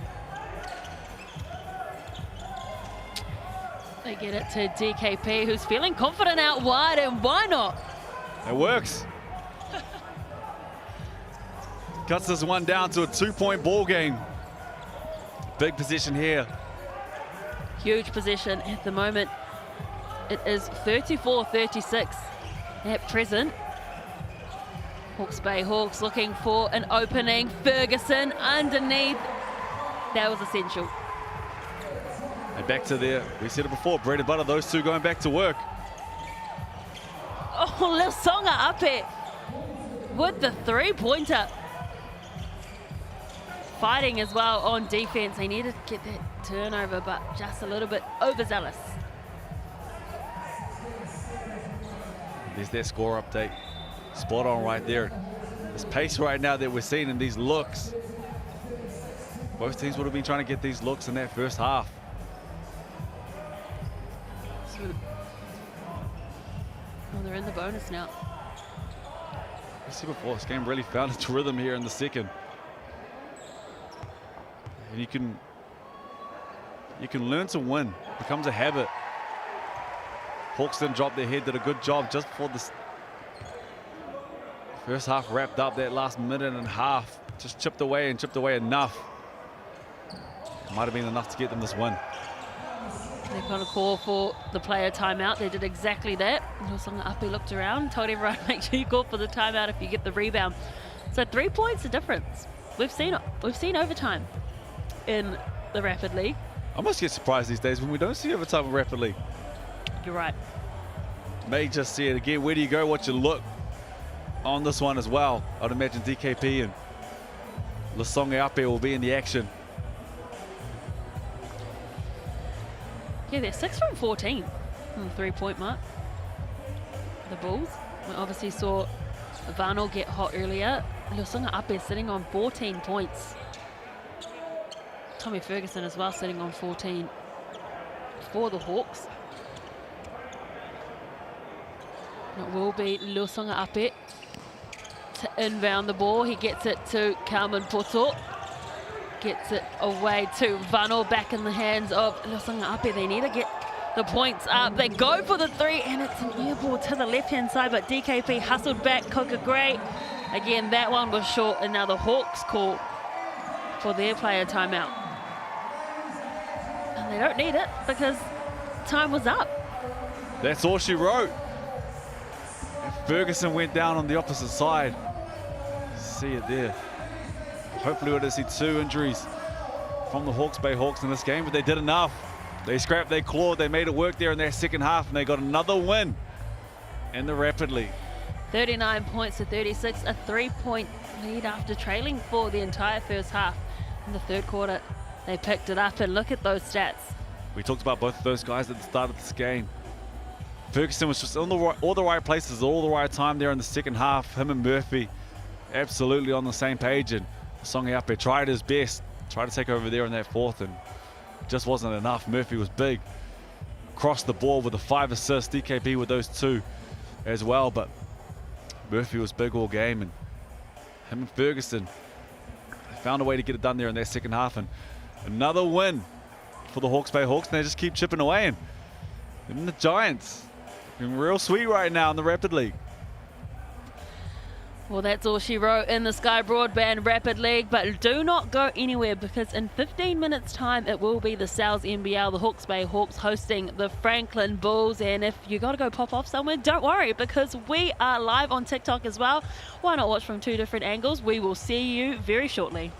They get it to DKP, who's feeling confident out wide, and why not? It works. Cuts this one down to a 2-point ball game. Big position here. Huge position at the moment. It is 34-36 at present. Hawke's Bay Hawks looking for an opening. Ferguson underneath. That was essential. And back to there. We said it before, bread and butter, those two going back to work. Oh, Lusonga up it with the three-pointer. Fighting as well on defense. They needed to get that turnover, but just a little bit overzealous. There's their score update. Spot on right there. This pace right now that we're seeing in these looks. Both teams would have been trying to get these looks in that first half. Oh, they're in the bonus now. You see before, this game really found its rhythm here in the second. And you can learn to win. It becomes a habit. Hawks didn't drop their head, did a good job just before this first half wrapped up. That last minute and a half just chipped away enough. It might have been enough to get them this win. They're going to call for the player timeout. They did exactly that. Lusonga Api looked around, told everyone, make sure you call for the timeout if you get the rebound. So 3 points a difference. We've seen overtime in the Rapid League. I must get surprised these days when we don't see overtime in Rapid League. You're right. May just see it again. Where do you go? What's your look on this one as well? I'd imagine DKP and Lusonga Api will be in the action. Yeah, they're 6 from 14 from the 3-point mark. The Bulls. We obviously saw Vano get hot earlier. Lusonga Api sitting on 14 points. Tommy Ferguson as well sitting on 14 for the Hawks. It will be Lusonga Api to inbound the ball. He gets it to Carmen Poto. Gets it away to Vano, back in the hands of Lusonga Api. They need to get the points up. They go for the three, and it's an air ball to the left-hand side, but DKP hustled back. Coca Gray. Again, that one was short, and now the Hawks call for their player timeout. And they don't need it because time was up. That's all she wrote. Ferguson went down on the opposite side. See it there. Hopefully we're going to see 2 injuries from the Hawke's Bay Hawks in this game, but they did enough. They scrapped, they clawed, they made it work there in their second half, and they got another win in the Rapid League. 39 points to 36, a 3-point lead after trailing for the entire first half. In the third quarter, they picked it up, and look at those stats. We talked about both of those guys at the start of this game. Ferguson was just in all the right places, all the right time there in the second half. Him and Murphy absolutely on the same page, and Lusonga Api tried his best, tried to take over there in that fourth, and just wasn't enough. Murphy was big, crossed the ball with the 5 assists, DKP with those 2 as well, but Murphy was big all game, and him and Ferguson found a way to get it done there in that second half, and another win for the Hawke's Bay Hawks, and they just keep chipping away, and the Giants looking real sweet right now in the Rapid League. Well, that's all she wrote in the Sky Broadband Rapid League, but do not go anywhere because in 15 minutes time it will be the Sal's NBL, the Hawke's Bay Hawks hosting the Franklin Bulls, and if you got to go pop off somewhere, don't worry because we are live on TikTok as well. Why not watch from 2 different angles? We will see you very shortly.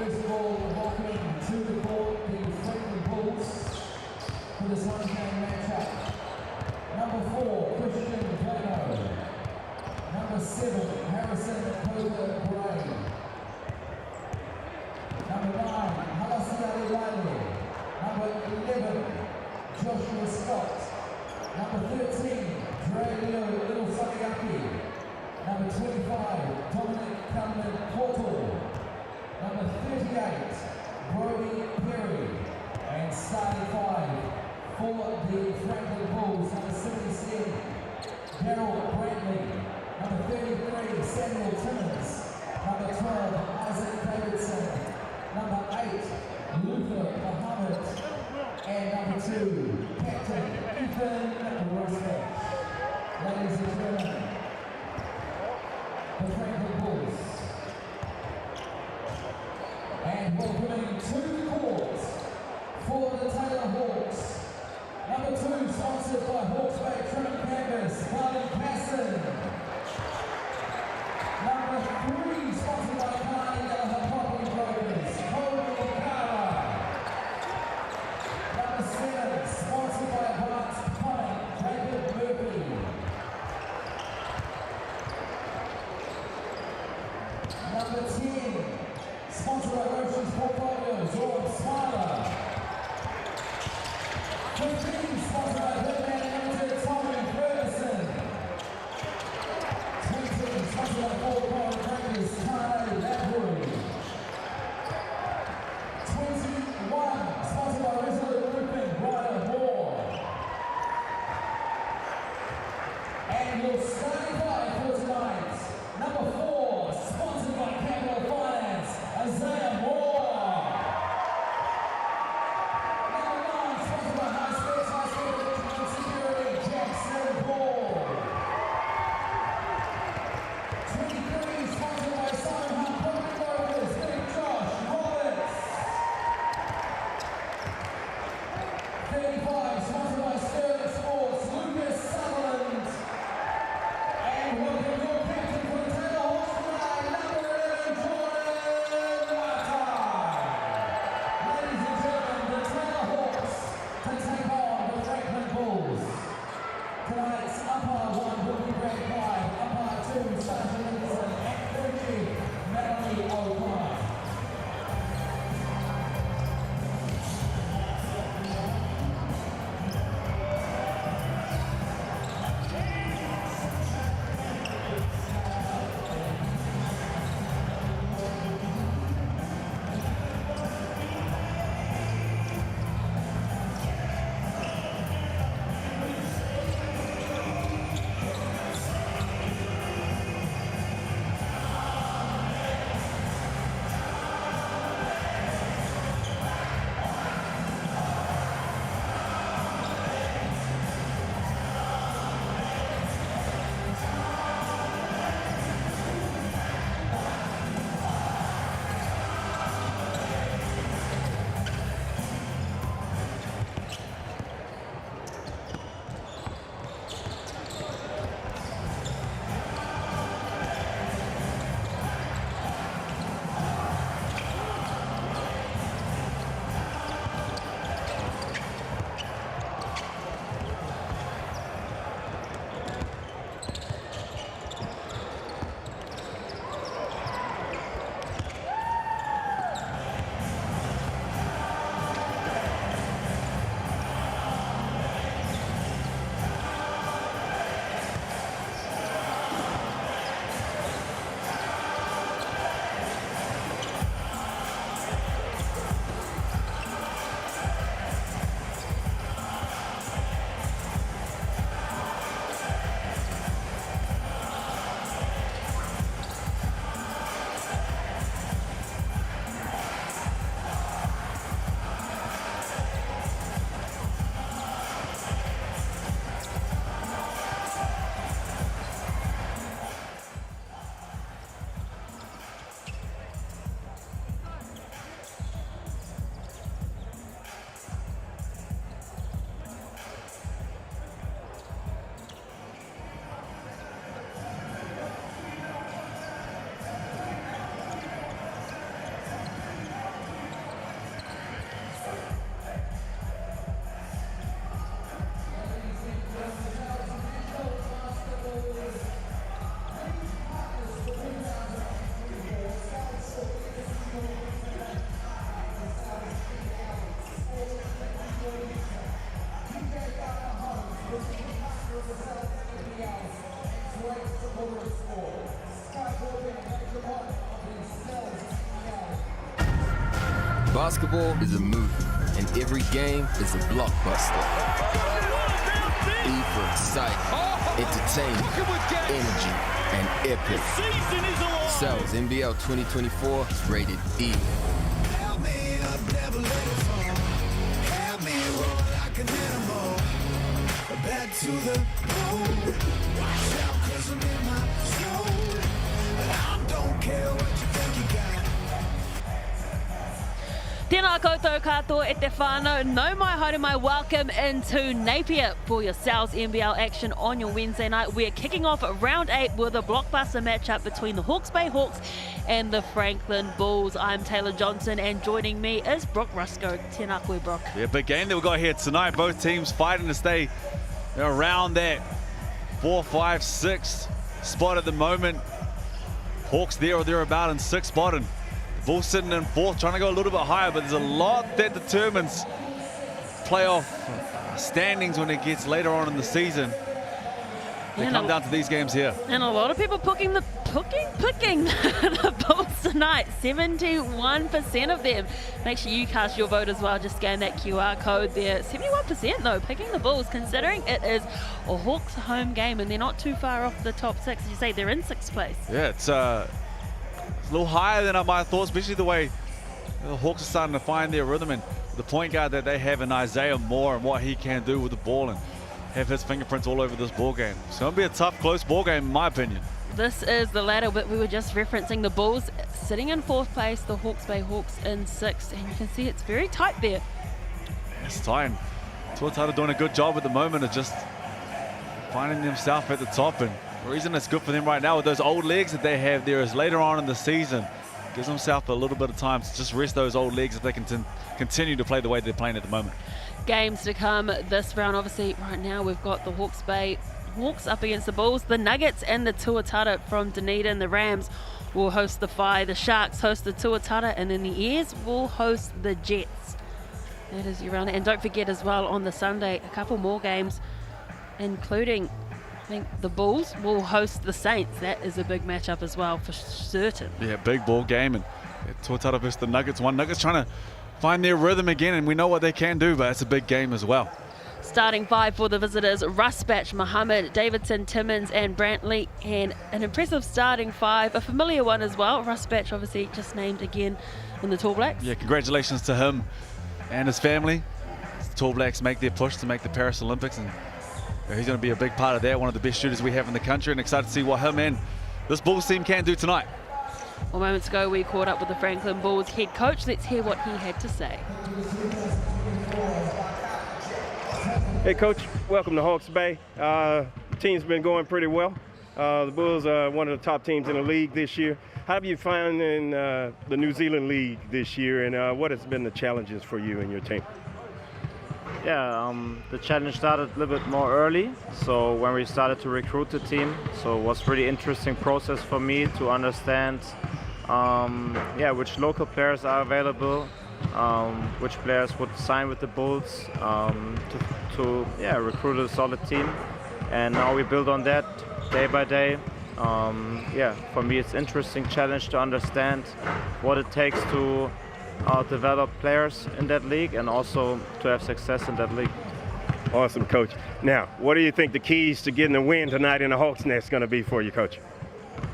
first of all, welcoming to the court the Friendly Bulls for this home game matchup. Number 4, Christian Plano. Number 7, Harrison Coker Gray. Number 9, Halasiari Riley. Number 11, Joshua Scott. Number 13, Dre Leo Little Saniaki. Number 25, Dominic Cumberland Portal. Number 38, Brody Perry. And starting 5 for the Franklin Bulls, number 77, Daryl Brantley. Number 33, Samuel Timmons. Number 12, Isaac Davidson. Number 8, Luther Muhammad. And number 2, Captain Ethan Rosbach. Ladies and gentlemen, the Franklin Bulls. And welcoming to the court for the Taylor Hawks. Number 2, sponsored by Hawke's Bay Trim Canvas, Carly Casson. Number 3, sponsored by Carly Gallagher Property Brokers, Cody Okara. Number 7, sponsored by Bart's Comic, Jacob Murphy. Number 10, sponsored by Roche's Portfolio, George Smiler. 15, sponsored by Birdman Limited, Tommy Ferguson. 20, sponsored by Four Corner Crackers, Tane Lapuri. 21, sponsored by Resolute Roofing, Ryder Moore. And your starting 5 for tonight, number 4, sponsored by Capital Finance, Isaiah Moore. Number 9, sponsored by High Specs High Basketball is a movie, and every game is a blockbuster. E for excitement, entertainment, energy, and epic. Cells NBL 2024 is rated E. Back to the moon. Watch out, 'cause I'm in my zone. I don't care what you think you got. Tēnā koutou katoa e te whānau. Nau mai haere mai, welcome into Napier for your Sal's NBL action on your Wednesday night. We're kicking off round 8 with a blockbuster matchup between the Hawke's Bay Hawks and the Franklin Bulls. I'm Taylor Johnson, and joining me is Brock Rusco. Tēnā koe, Brock. Yeah, big game that we got here tonight. Both teams fighting to stay around that 4, 5, 6 spot at the moment. Hawks there or thereabout in 6th spot, and Bulls sitting in 4th, trying to go a little bit higher, but there's a lot that determines playoff standings when it gets later on in the season. They come down to these games here. And a lot of people picking the Bulls tonight. 71% of them. Make sure you cast your vote as well. Just scan that QR code there. 71% though, picking the Bulls, considering it is a Hawks home game and they're not too far off the top 6. As you say, they're in 6th place. Yeah, it's a little higher than I might have thought, especially the way the Hawks are starting to find their rhythm, and the point guard that they have in Isaiah Moore and what he can do with the ball and have his fingerprints all over this ball game. It's going to be a tough, close ball game in my opinion. This is the ladder that we were just referencing. The Bulls sitting in 4th place, the Hawke's Bay Hawks in 6th, and you can see it's very tight there. It's tight. Tuatara doing a good job at the moment of just finding themselves at the top, and the reason it's good for them right now with those old legs that they have there is later on in the season gives themselves a little bit of time to just rest those old legs if they can continue to play the way they're playing at the moment. Games to come this round. Obviously, right now we've got the Hawke's Bay Hawks up against the Bulls. The Nuggets and the Tuatara from Dunedin. The Rams will host the Phi. The Sharks host the Tuatara, and then the Airs will host the Jets. That is your round. And don't forget as well, on the Sunday, a couple more games, including, I think, the Bulls will host the Saints. That is a big matchup as well, for certain. Yeah, big ball game, and Tuatara versus the Nuggets. Nuggets trying to find their rhythm again, and we know what they can do, but it's a big game as well. Starting 5 for the visitors: Rusbatch, Muhammad, Davidson, Timmins and Brantley. And an impressive starting 5, a familiar one as well. Rusbatch obviously just named again in the Tall Blacks. Yeah, congratulations to him and his family. The Tall Blacks make their push to make the Paris Olympics, and he's going to be a big part of that. One of the best shooters we have in the country, and excited to see what him and this Bulls team can do tonight. Well, moments ago we caught up with the Franklin Bulls head coach. Let's hear what he had to say. Hey Coach, welcome to Hawke's Bay. The team's been going pretty well. The Bulls are one of the top teams in the league this year. How have you found in the New Zealand League this year, and what has been the challenges for you and your team? Yeah, the challenge started a little bit more early, so when we started to recruit the team, so it was a really interesting process for me to understand which local players are available, which players would sign with the Bulls to recruit a solid team, and now we build on that day by day. For me it's an interesting challenge to understand what it takes to develop players in that league and also to have success in that league. Awesome, Coach. Now, what do you think the keys to getting a win tonight in the Hawks' Nest going to be for you, Coach?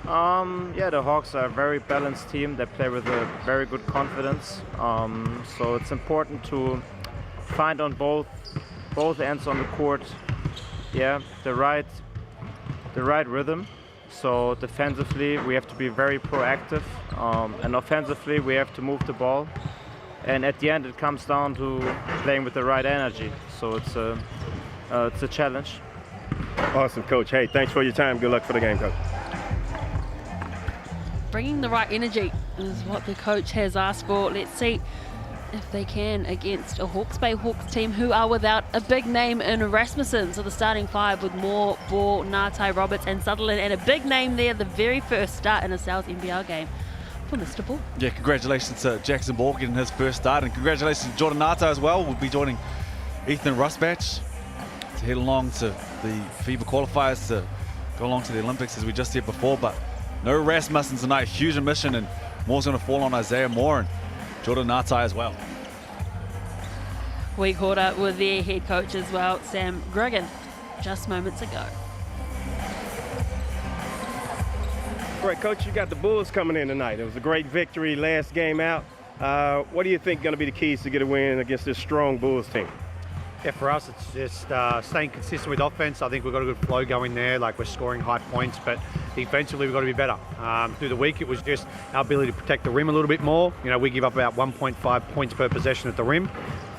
The Hawks are a very balanced team. They play with a very good confidence. So it's important to find on both ends on the court, the right rhythm. So defensively, we have to be very proactive, and offensively, we have to move the ball. And at the end, it comes down to playing with the right energy. So it's a challenge. Awesome, Coach. Hey, thanks for your time. Good luck for the game, Coach. Bringing the right energy is what the coach has asked for. Let's see if they can against a Hawke's Bay Hawks team who are without a big name in Rasmussen. So the starting 5 with Moore, Ball, Ngatai, Roberts and Sutherland, and a big name there, the very first start in a Sal's NBL game for Mr. Ball. Yeah, congratulations to Jackson Ball getting his first start, and congratulations to Jordan Ngatai as well. We'll be joining Ethan Rusbatch to head along to the FIBA qualifiers to go along to the Olympics, as we just said before, but no Rasmussen tonight. Huge omission, and more's going to fall on Isaiah Moore. And Jordan Natai as well. We caught up with their head coach as well, Sam Griggan, just moments ago. All right, Coach, you got the Bulls coming in tonight. It was a great victory last game out. What do you think going to be the keys to get a win against this strong Bulls team? Yeah, for us, it's just staying consistent with offense. I think we've got a good flow going there, like we're scoring high points, but defensively we've got to be better. Through the week, it was just our ability to protect the rim a little bit more. You know, we give up about 1.5 points per possession at the rim.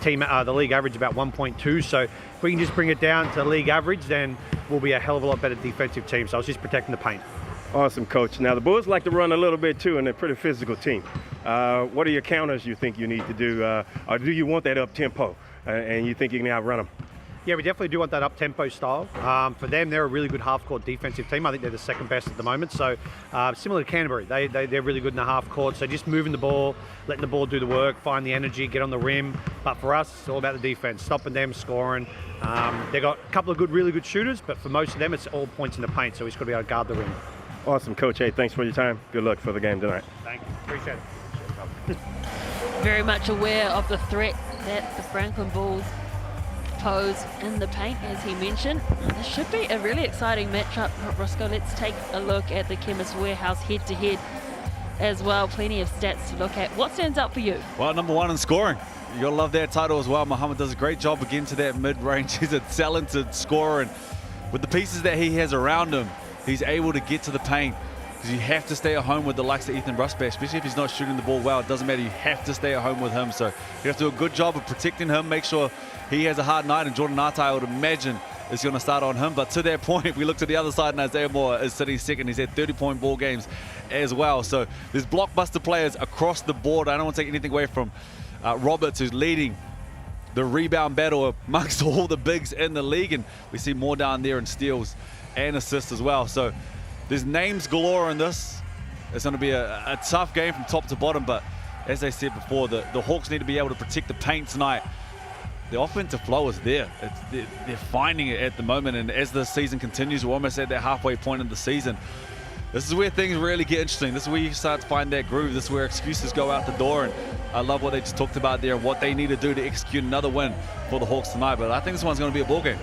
The league average about 1.2, so if we can just bring it down to league average, then we'll be a hell of a lot better defensive team. So I was just protecting the paint. Awesome, Coach. Now, the Bulls like to run a little bit, too, and they're a pretty physical team. What are your counters you think you need to do, or do you want that up-tempo, and you think you can outrun them? Yeah, we definitely do want that up-tempo style. For them, they're a really good half-court defensive team. I think they're the second best at the moment. So similar to Canterbury, they're really good in the half-court. So just moving the ball, letting the ball do the work, find the energy, get on the rim. But for us, it's all about the defense, stopping them, scoring. They've got a couple of really good shooters, but for most of them, it's all points in the paint. So we've just got to be able to guard the rim. Awesome, Coach. Hey, thanks for your time. Good luck for the game tonight. Thank you. Appreciate it. Very much aware of the threat that the Franklin Bulls pose in the paint, as he mentioned. This should be a really exciting matchup, Roscoe. Let's take a look at the Chemist Warehouse head-to-head as well. Plenty of stats to look at. What stands out for you? Well, number one in scoring. You gotta love that title as well. Muhammad does a great job again to that mid-range. He's a talented scorer, and with the pieces that he has around him, he's able to get to the paint, because you have to stay at home with the likes of Ethan Rusback, especially if he's not shooting the ball well. It doesn't matter. You have to stay at home with him. So you have to do a good job of protecting him, make sure he has a hard night. And Jordan Natai, I would imagine, is going to start on him. But to that point, we look to the other side, and Isaiah Moore is sitting second. He's had 30-point ball games as well. So there's blockbuster players across the board. I don't want to take anything away from Roberts, who's leading the rebound battle amongst all the bigs in the league. And we see more down there in steals and assists as well. So there's names galore in this. It's going to be a tough game from top to bottom, but as I said before, the Hawks need to be able to protect the paint tonight. The offensive flow is there. They're finding it at the moment, and as the season continues, we're almost at that halfway point of the season. This is where things really get interesting. This is where you start to find that groove. This is where excuses go out the door, and I love what they just talked about there and what they need to do to execute another win for the Hawks tonight. But I think this one's going to be a ball game.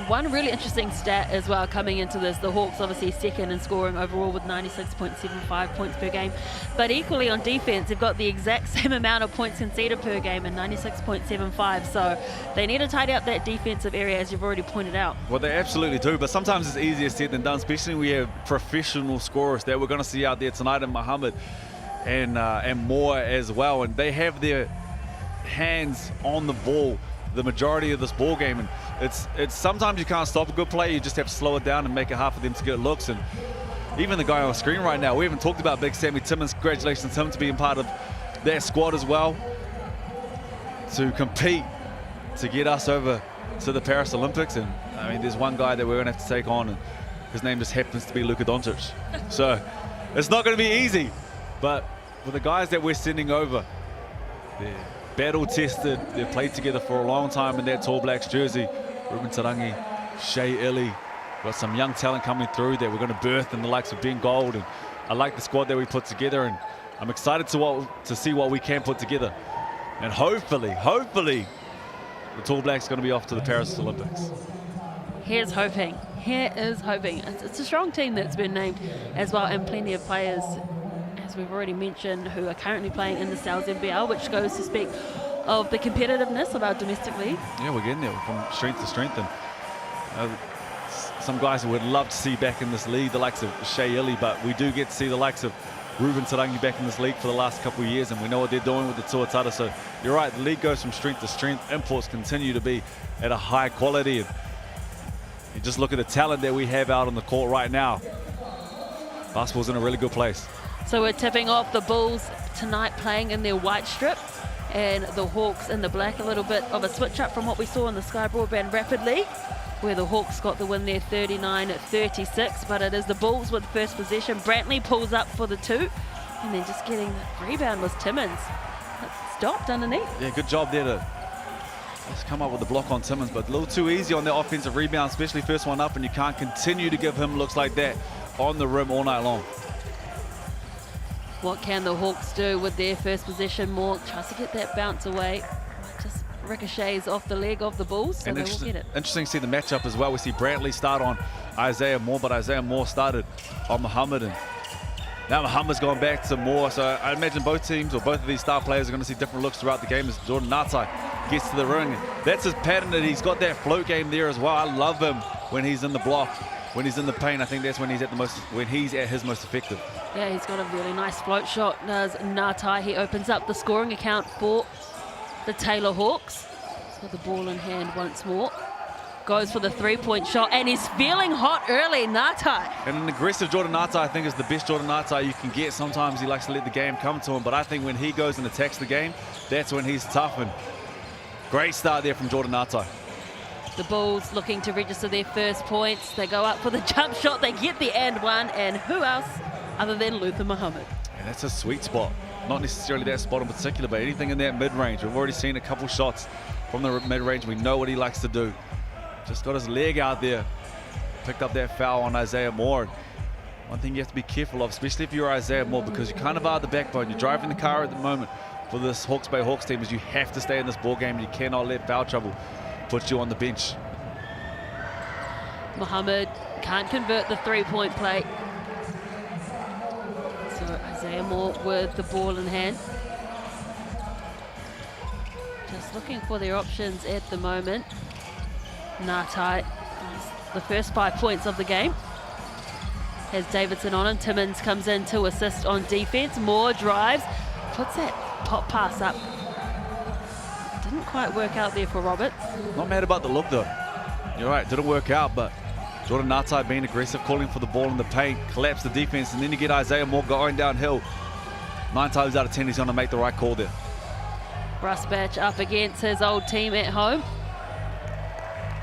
One really interesting stat as well coming into this. The Hawks obviously second in scoring overall with 96.75 points per game. But equally on defense, they've got the exact same amount of points conceded per game at 96.75. So they need to tidy up that defensive area, as you've already pointed out. Well, they absolutely do. But sometimes it's easier said than done, especially when we have professional scorers that we're going to see out there tonight, in Muhammad and Moore as well. And they have their hands on the ball the majority of this ball game, and it's sometimes you can't stop a good play. You just have to slow it down and make it hard for them to get looks. And even the guy on the screen right now, we haven't talked about Big Sammy Timmins. Congratulations to him to being part of that squad as well, to compete to get us over to the Paris Olympics. And I mean, there's one guy that we're going to have to take on, and his name just happens to be Luka Doncic. So it's not going to be easy, but with the guys that we're sending over, they're battle tested. They've played together for a long time in that Tall Blacks jersey. Ruben Tarangi, Shea Illy, got some young talent coming through that we're going to birth in the likes of Ben Gold. And I like the squad that we put together, and I'm excited to see what we can put together. And hopefully, the Tall Blacks are going to be off to the Paris Olympics. Here's hoping. It's a strong team that's been named as well, and plenty of players, as we've already mentioned, who are currently playing in the NZNBL, which goes to speak of the competitiveness of our domestic league. Yeah, we're getting there from strength to strength, and some guys would love to see back in this league, the likes of Shea Illy, but we do get to see the likes of Ruben Tarangi back in this league for the last couple of years, and we know what they're doing with the Tuatara. So you're right, the league goes from strength to strength. Imports continue to be at a high quality, and you just look at the talent that we have out on the court right now. Basketball's in a really good place. So we're tipping off the Bulls tonight playing in their white strip, and the Hawks in the black. A little bit of a switch up from what we saw in the Sky Broadband Rapid League, where the Hawks got the win there 39-36, but it is the Bulls with first possession. Brantley pulls up for the two, and then just getting the rebound was Timmins. Stopped underneath. Yeah, good job there to just come up with the block on Timmins, but a little too easy on that offensive rebound, especially first one up, and you can't continue to give him looks like that on the rim all night long. What can the Hawks do with their first possession? Moore tries to get that bounce away. Just ricochets off the leg of the Bulls, so they will get it. Interesting to see the matchup as well. We see Brantley start on Isaiah Moore, but Isaiah Moore started on Muhammad. And now Muhammad's gone back to Moore. So I imagine both teams, or both of these star players, are going to see different looks throughout the game as Jordan Natai gets to the ring. That's his pattern, that he's got that float game there as well. I love him when he's in the block. When he's in the paint, I think that's when he's at his most effective. Yeah, he's got a really nice float shot, does Natai. He opens up the scoring account for the Taylor Hawks. He's got the ball in hand once more. Goes for the three-point shot, and he's feeling hot early, Natai. And an aggressive Jordan Natai, I think, is the best Jordan Natai you can get. Sometimes he likes to let the game come to him, but I think when he goes and attacks the game, that's when he's tough. And great start there from Jordan Natai. The Bulls looking to register their first points. They go up for the jump shot. They get the and one. And who else other than Luther Muhammad? And that's a sweet spot. Not necessarily that spot in particular, but anything in that mid-range. We've already seen a couple shots from the mid-range. We know what he likes to do. Just got his leg out there. Picked up that foul on Isaiah Moore. One thing you have to be careful of, especially if you're Isaiah Moore, because you kind of are the backbone. You're driving the car at the moment for this Hawke's Bay Hawks team, is you have to stay in this ball game. You cannot let foul trouble put you on the bench. Muhammad can't convert the three-point play. So Isaiah Moore with the ball in hand. Just looking for their options at the moment. Natai, the first 5 points of the game. Has Davidson on him. Timmins comes in to assist on defense. Moore drives, puts that pop pass up. Didn't quite work out there for Roberts. Not mad about the look though. You're right, didn't work out, but Jordan Natai being aggressive, calling for the ball in the paint, collapse the defense, and then you get Isaiah Moore going downhill. 9 times out of 10, he's going to make the right call there. Russ Batch up against his old team at home.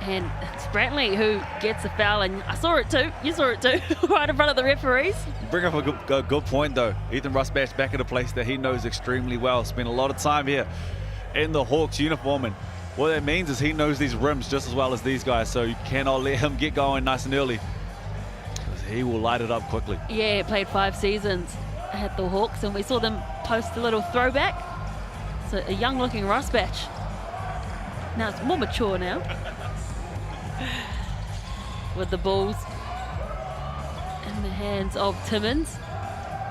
And it's Brantley who gets a foul, and I saw it too, you saw it too, right in front of the referees. You bring up a good point though. Ethan Russ Batch back at a place that he knows extremely well. Spent a lot of time here in the Hawks uniform, and what that means is he knows these rims just as well as these guys, so you cannot let him get going nice and early, because he will light it up quickly. Yeah, he played 5 seasons at the Hawks, and we saw them post a little throwback. So a young looking Russ Batch. Now it's more mature now. With the Bulls in the hands of Timmins.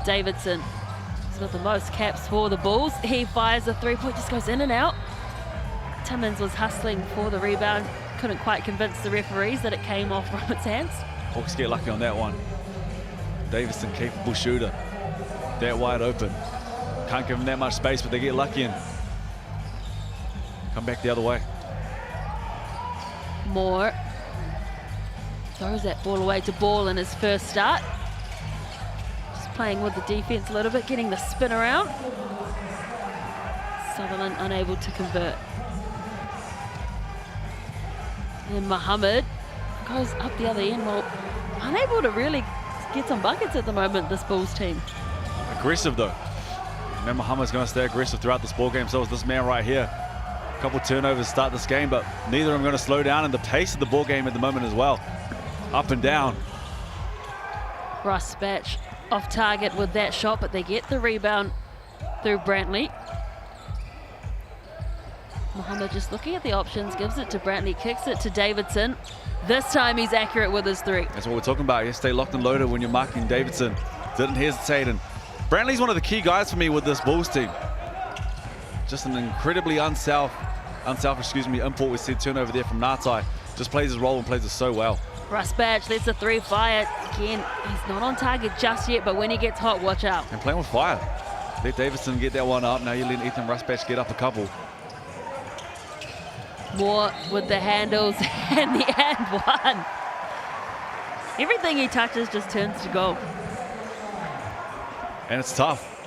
Davidson has got the most caps for the Bulls. He fires a three-point, just goes in and out. Timmins was hustling for the rebound. Couldn't quite convince the referees that it came off Roberts' hands. Hawks get lucky on that one. Davidson, capable shooter. That wide open. Can't give him that much space, but they get lucky and come back the other way. Moore throws that ball away to Ball in his first start. Just playing with the defense a little bit, getting the spin around. Sutherland unable to convert. And Muhammad goes up the other end. Well, unable to really get some buckets at the moment, this Bulls team. Aggressive though. And Muhammad's going to stay aggressive throughout this ball game. So is this man right here. A couple turnovers to start this game, but neither of them going to slow down, and the pace of the ball game at the moment as well. Up and down. Russ Batch off target with that shot, but they get the rebound through Brantley. Muhammad just looking at the options, gives it to Brantley, kicks it to Davidson. This time he's accurate with his three. That's what we're talking about. You stay locked and loaded when you're marking Davidson. Didn't hesitate, and Brantley's one of the key guys for me with this Bulls team. Just an incredibly unselfish import. We see turnover there from Natai. Just plays his role and plays it so well. Russ Batch lets the three fire. Again, he's not on target just yet, but when he gets hot, watch out. And playing with fire. Let Davidson get that one up. Now you let Ethan Russ Batch get up a couple. Moore with the handles and the and one. Everything he touches just turns to gold. And it's tough.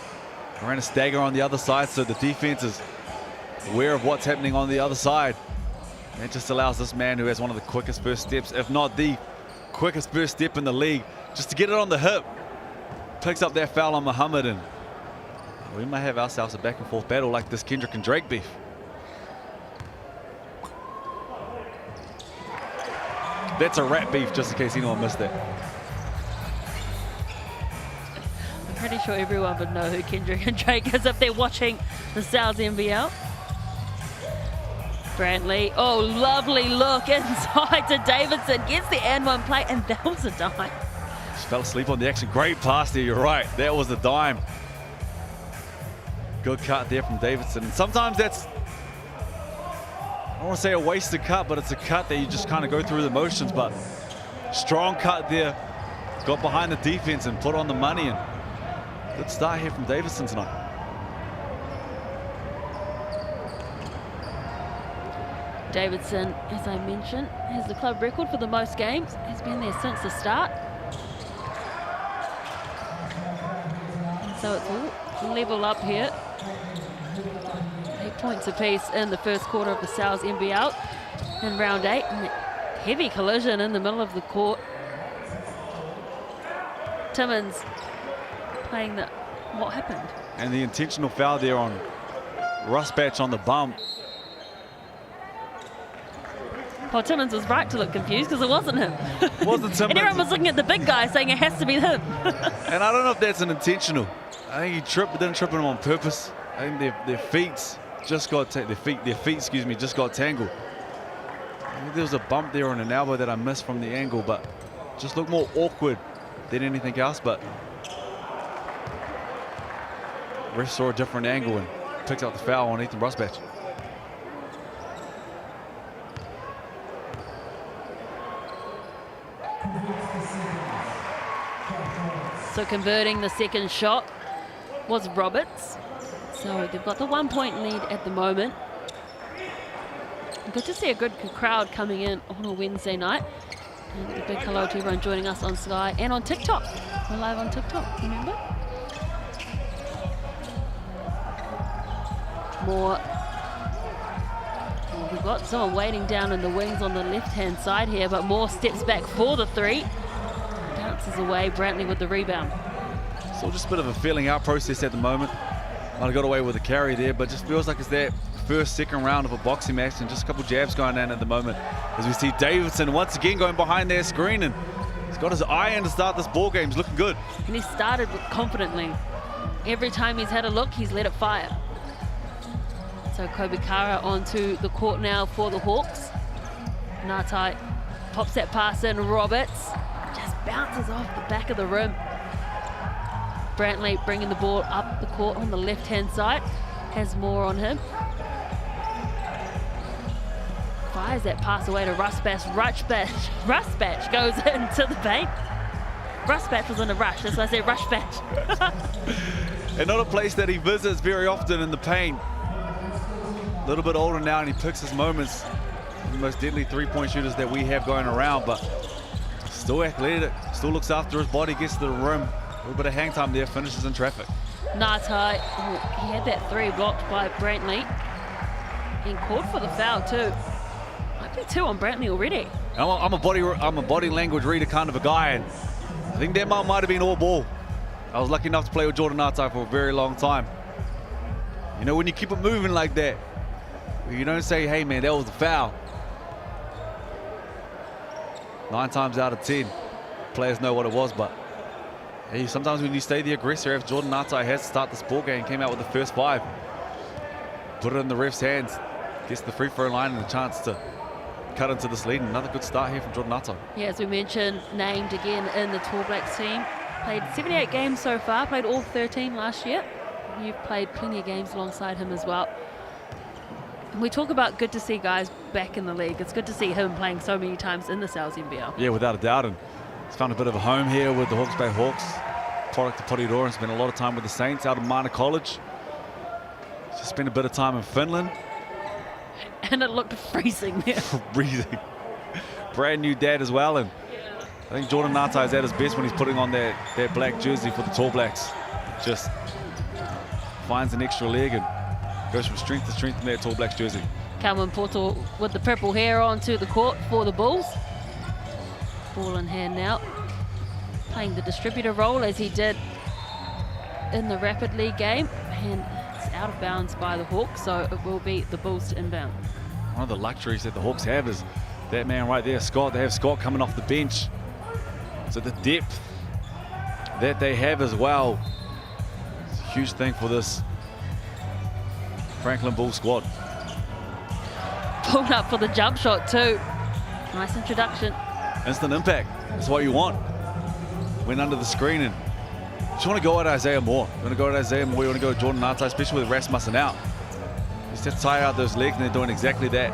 We're in a stagger on the other side, so the defense is aware of what's happening on the other side. And it just allows this man who has one of the quickest first steps, if not the quickest first step in the league, just to get it on the hip. Picks up that foul on Muhammad, and we may have ourselves a back and forth battle like this Kendrick and Drake beef. That's a rap beef, just in case anyone missed that. Pretty sure everyone would know who Kendrick and Drake is if they're watching the Sal's NBL. Brantley, oh, lovely look inside to Davidson, gets the and one play, and that was a dime. Just fell asleep on the action. Great pass there, you're right. That was a dime. Good cut there from Davidson. And sometimes that's, I don't want to say a wasted cut, but it's a cut that you just kind of go through the motions, but strong cut there. Got behind the defense and put on the money, and good start here from Davidson tonight. Davidson, as I mentioned, has the club record for the most games. He's been there since the start. So it's all level up here. 8 points apiece in the first quarter of the Sal's NBL in round 8. And heavy collision in the middle of the court. Timmins playing the, what happened? And the intentional foul there on Rusbatch on the bump. Well, Timmins was right to look confused because it wasn't him. It wasn't Timmins. And everyone was looking at the big guy saying it has to be him. And I don't know if that's an intentional. I think he tripped, but didn't trip him on purpose. I think their feet just got just got tangled. I think there was a bump there on an elbow that I missed from the angle, but just looked more awkward than anything else. But ref saw a different angle and picked up the foul on Ethan Rusbatch. So converting the second shot was Roberts. So they've got the 1 point lead at the moment. Good to see a good crowd coming in on a Wednesday night. And a big hello to everyone joining us on Sky and on TikTok. We're live on TikTok, remember? More. Well, we've got someone waiting down in the wings on the left-hand side here, but Moore steps back for the three. Bounces away, Brantley with the rebound. So just a bit of a feeling out process at the moment. Might have got away with a carry there, but just feels like it's that first, second round of a boxing match, and just a couple jabs going down at the moment. As we see Davidson once again going behind their screen, and he's got his eye in to start this ball game. He's looking good. And he started confidently. Every time he's had a look, he's let it fire. So Kobe Kara onto the court now for the Hawks. Ngatai pops that pass in. Roberts just bounces off the back of the rim. Brantley bringing the ball up the court on the left-hand side. Has more on him. Fires that pass away to Rusbatch. Rusbatch goes into the paint. Rusbatch was in a rush. That's why I said Rushbatch. And not a place that he visits very often in the paint. A little bit older now, and he picks his moments. The most deadly three-point shooters that we have going around, but still athletic, still looks after his body, gets to the rim. A little bit of hang time there, finishes in traffic. Ngatai, he had that three blocked by Brantley. Being called for the foul too. Might be two on Brantley already. I'm a body language reader kind of a guy, and I think that might have been all ball. I was lucky enough to play with Jordan Ngatai for a very long time. You know, when you keep it moving like that, you don't say, hey man, that was a foul. 9 times out of 10, players know what it was, but hey, sometimes when you stay the aggressor, if Jordan Ngatai has to start this ball game, came out with the first 5, put it in the ref's hands, gets the free throw line and a chance to cut into this lead. Another good start here from Jordan Ngatai. Yeah, as we mentioned, named again in the Tall Blacks team. Played 78 games so far, played all 13 last year. You've played plenty of games alongside him as well. We talk about good to see guys back in the league. It's good to see him playing so many times in the Sal's NBL. Yeah, without a doubt. And he's found a bit of a home here with the Hawke's Bay Hawks. Product of Porirua, and spent a lot of time with the Saints out of minor college. Just spent a bit of time in Finland. And it looked freezing there. Freezing. Brand new dad as well. And I think Jordan Ngatai is at his best when he's putting on that black jersey for the Tall Blacks. Just finds an extra leg and goes from strength to strength in that Tall Blacks jersey. Calvin Portal with the purple hair onto the court for the Bulls. Ball in hand now. Playing the distributor role as he did in the Rapid League game. And it's out of bounds by the Hawks, so it will be the Bulls to inbound. One of the luxuries that the Hawks have is that man right there, Scott. They have Scott coming off the bench. So the depth that they have as well huge thing for this Franklin Bull squad. Pulled up for the jump shot too. Nice introduction. Instant impact. That's what you want. Went under the screen and just want to go at Isaiah Moore. You want to go at Isaiah Moore, you want to go at Jordan Nata, especially with Rasmussen out. You just have to tire out those legs and they're doing exactly that.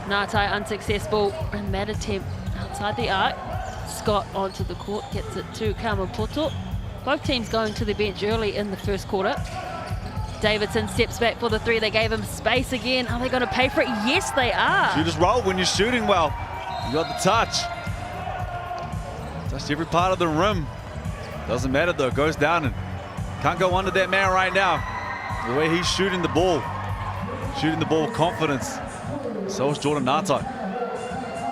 Ngatai unsuccessful and mad attempt outside the arc. Scott onto the court, gets it to Kamapoto. Both teams going to the bench early in the first quarter. Davidson steps back for the three. They gave him space again. Are they going to pay for it? Yes, they are. You just roll when you're shooting well. You got the touch. Touched every part of the rim. Doesn't matter though, goes down and can't go under that man right now. The way he's shooting the ball with confidence. So is Jordan Nata.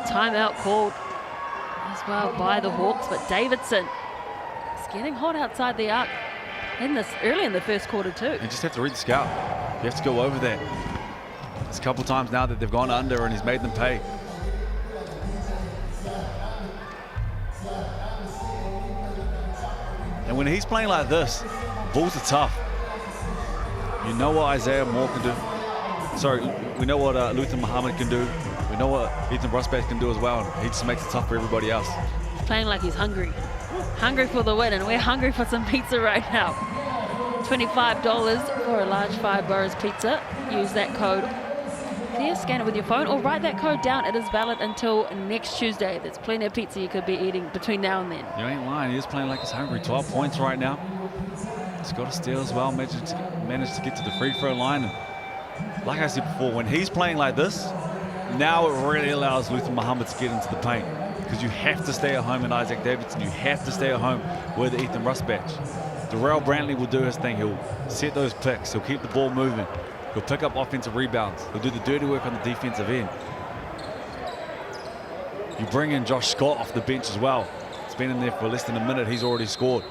Timeout called as well by the Hawks, but Davidson is getting hot outside the arc early in the first quarter too. You just have to read the scout. You have to go over that. There's a couple times now that they've gone under and he's made them pay. And when he's playing like this, Bulls are tough. You know what Isaiah Moore can do. Sorry, we know what Luther Muhammad can do. We know what Ethan Rusback can do as well. And he just makes it tough for everybody else. He's playing like he's hungry. Hungry for the win, and we're hungry for some pizza right now. $25 for a large 5 boroughs pizza. Use that code. Here, scan it with your phone or write that code down. It is valid until next Tuesday. There's plenty of pizza you could be eating between now and then. You ain't lying. He is playing like he's hungry. 12 points right now. He's got a steal as well. Managed to get to the free throw line. And like I said before, when he's playing like this, now it really allows Luther Muhammad to get into the paint. Because you have to stay at home in Isaac Davidson. You have to stay at home with Ethan Rusback. Darrell Brantley will do his thing. He'll set those picks. He'll keep the ball moving. He'll pick up offensive rebounds. He'll do the dirty work on the defensive end. You bring in Josh Scott off the bench as well. He's been in there for less than a minute. He's already scored.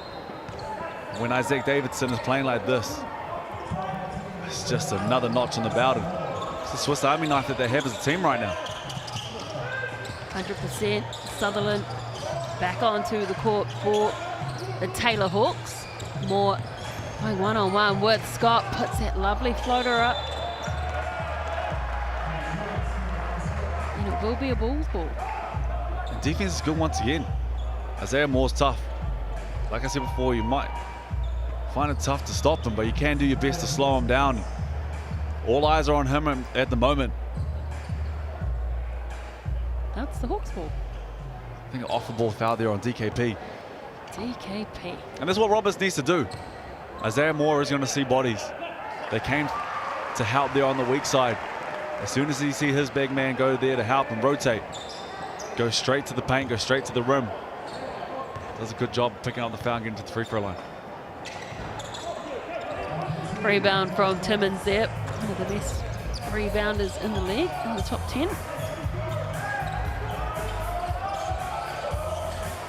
When Isaac Davidson is playing like this, it's just another notch on the belt. It's the Swiss Army knife that they have as a team right now. 100%. Sutherland back onto the court for the Taylor Hawks. Moore going one-on-one with Scott, puts that lovely floater up. And it will be a Bulls ball. The defense is good once again. Isaiah Moore's tough. Like I said before, you might find it tough to stop him, but you can do your best to slow him down. All eyes are on him at the moment. That's the Hawks ball. I think an off-the-ball foul there on DKP. DKP. And that's what Roberts needs to do. Isaiah Moore is going to see bodies. They came to help there on the weak side. As soon as you see his big man go there to help and rotate, go straight to the paint, go straight to the rim. Does a good job picking up the foul and getting to the free throw line. Rebound from Timmins there. One of the best rebounders in the league, in the top 10.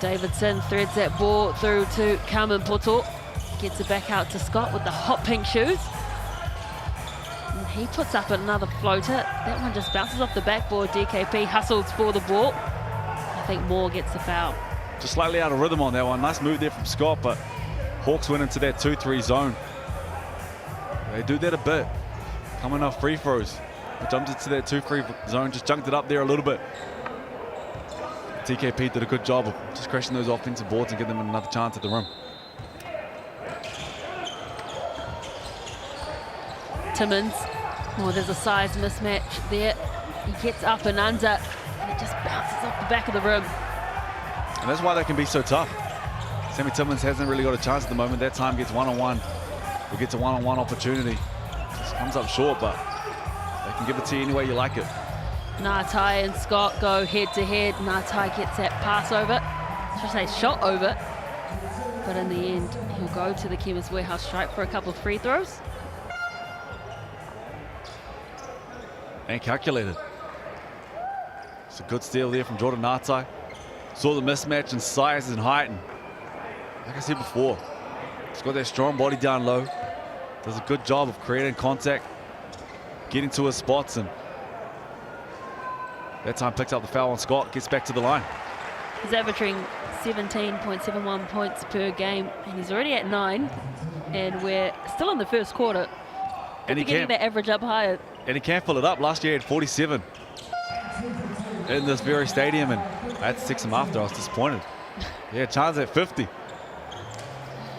Davidson threads that ball through to Carmen Poto. Gets it back out to Scott with the hot pink shoes. And he puts up another floater. That one just bounces off the backboard. DKP hustles for the ball. I think Moore gets the foul. Just slightly out of rhythm on that one. Nice move there from Scott, but Hawks went into that 2-3 zone. They do that a bit. Coming off free throws. They jumped into that 2-3 zone, just junked it up there a little bit. TKP did a good job of just crashing those offensive boards and giving them another chance at the rim. Timmins. Oh, there's a size mismatch there. He gets up and under, and it just bounces off the back of the rim. And that's why they can be so tough. Sammy Timmins hasn't really got a chance at the moment. That time gets one-on-one. Or gets a one-on-one opportunity. Just comes up short, but they can give it to you any way you like it. Ngatai and Scott go head-to-head. Ngatai gets that pass over. I should say shot over. But in the end, he'll go to the Chemist Warehouse stripe for a couple of free throws. And calculated. It's a good steal there from Jordan Ngatai. Saw the mismatch in size and height. And like I said before, he's got that strong body down low. Does a good job of creating contact, getting to his spots, and that time picks up the foul on Scott, gets back to the line. He's averaging 17.71 points per game, and he's already at 9. And we're still in the first quarter. And he getting can, that average up higher. and he can't fill it up. Last year he had 47 in this very stadium, and I had to text him after. I was disappointed. He had chance at 50.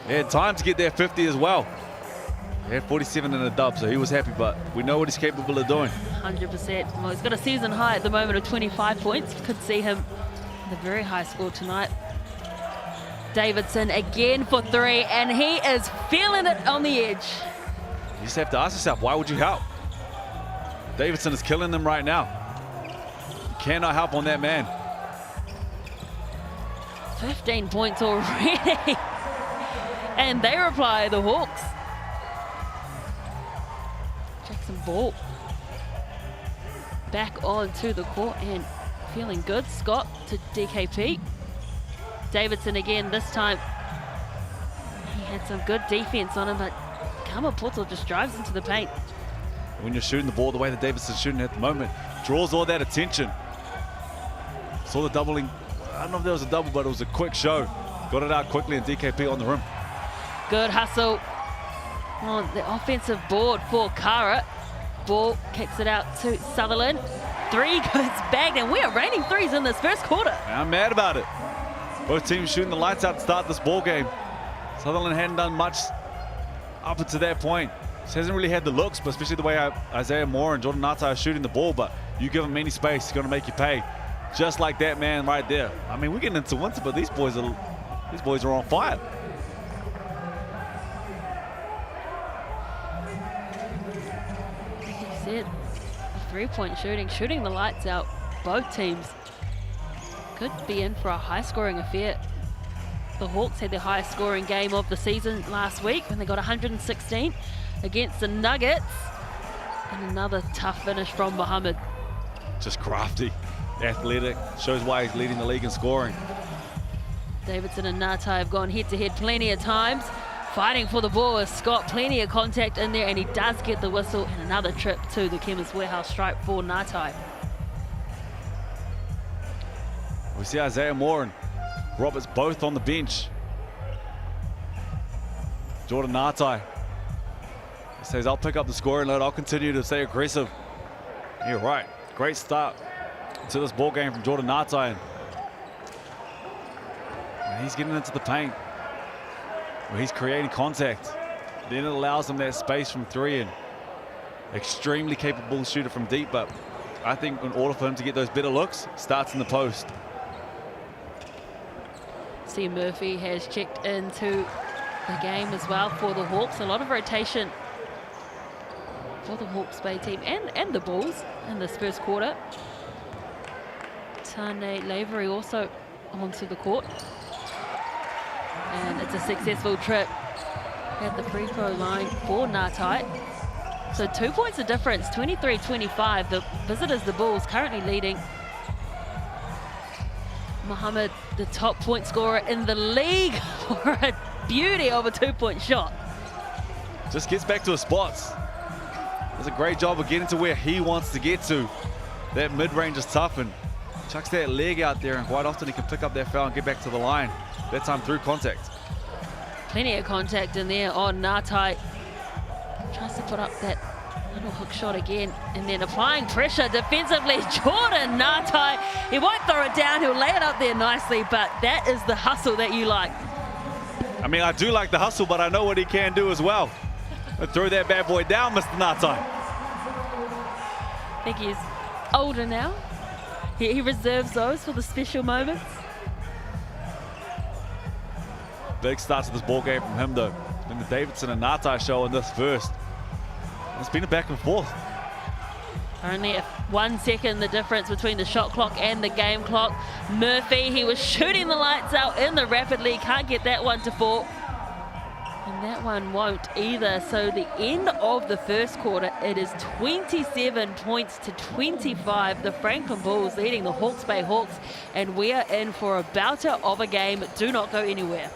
He had time to get there 50 as well. He had 47 in a dub, so he was happy, but we know what he's capable of doing. 100%. Well, he's got a season high at the moment of 25 points. Could see him with a very high score tonight. Davidson again for three, and he is feeling it on the edge. You just have to ask yourself, why would you help? Davidson is killing them right now. You cannot help on that man. 15 points already. And they reply, the Hawks. Jackson Ball back onto the court and feeling good. Scott to DKP. Davidson again this time. He had some good defense on him, but Kamapoto just drives into the paint. When you're shooting the ball the way that Davidson's shooting at the moment, draws all that attention. Saw the doubling. I don't know if there was a double, but it was a quick show. Got it out quickly, and DKP on the rim. Good hustle on the offensive board for Kara. Ball kicks it out to Sutherland. Three goes bagged, and we are raining threes in this first quarter. And I'm mad about it. Both teams shooting the lights out to start this ball game. Sutherland hadn't done much up until that point. Just hasn't really had the looks, but especially the way Isaiah Moore and Jordan Nata are shooting the ball, but you give them any space, he's going to make you pay. Just like that man right there. I mean, we're getting into winter, but these boys are on fire. Like you said, three-point shooting the lights out. Both teams could be in for a high-scoring affair. The Hawks had their highest scoring game of the season last week when they got 116 against the Nuggets. And another tough finish from Muhammad. Just crafty, athletic, shows why he's leading the league in scoring. Davidson and Nata have gone head-to-head plenty of times. Fighting for the ball with Scott, plenty of contact in there, and he does get the whistle, and another trip to the Chemist Warehouse stripe for Natai. We see Isaiah Moore and Roberts both on the bench. Jordan Natai says, I'll pick up the scoring load, I'll continue to stay aggressive. You're right, great start to this ball game from Jordan Natai. And he's getting into the paint, where he's creating contact. Then it allows him that space from three, and extremely capable shooter from deep, but I think in order for him to get those better looks, starts in the post. See, Murphy has checked into the game as well for the Hawks. A lot of rotation for the Hawke's Bay team and the Bulls in this first quarter. Tane Lavery also onto the court. And it's a successful trip at the free throw line for Natai. So 2 points of difference, 23-25. The visitors, the Bulls, currently leading. Muhammad, the top point scorer in the league, for a beauty of a 2-point shot. Just gets back to his spots. Does a great job of getting to where he wants to get to. That mid-range is tough, and chucks that leg out there, and quite often he can pick up that foul and get back to the line. That time through contact. Plenty of contact in there on Natai. Tries to put up that little hook shot again, and then applying pressure defensively. Jordan Natai, he won't throw it down, he'll lay it up there nicely, but that is the hustle that you like. I mean, I do like the hustle, but I know what he can do as well. Throw that bad boy down, Mr. Natai. I think he's older now. He reserves those for the special moments. Big start to this ball game from him, though. In the Davidson and Natai show in this first. It's been a back and forth. Only 1 second the difference between the shot clock and the game clock. Murphy, he was shooting the lights out in the rapid league. Can't get that one to fall. And that one won't either. So the end of the first quarter, it is 27 points to 25. The Franklin Bulls leading the Hawke's Bay Hawks. And we are in for a belter of a game. Do not go anywhere.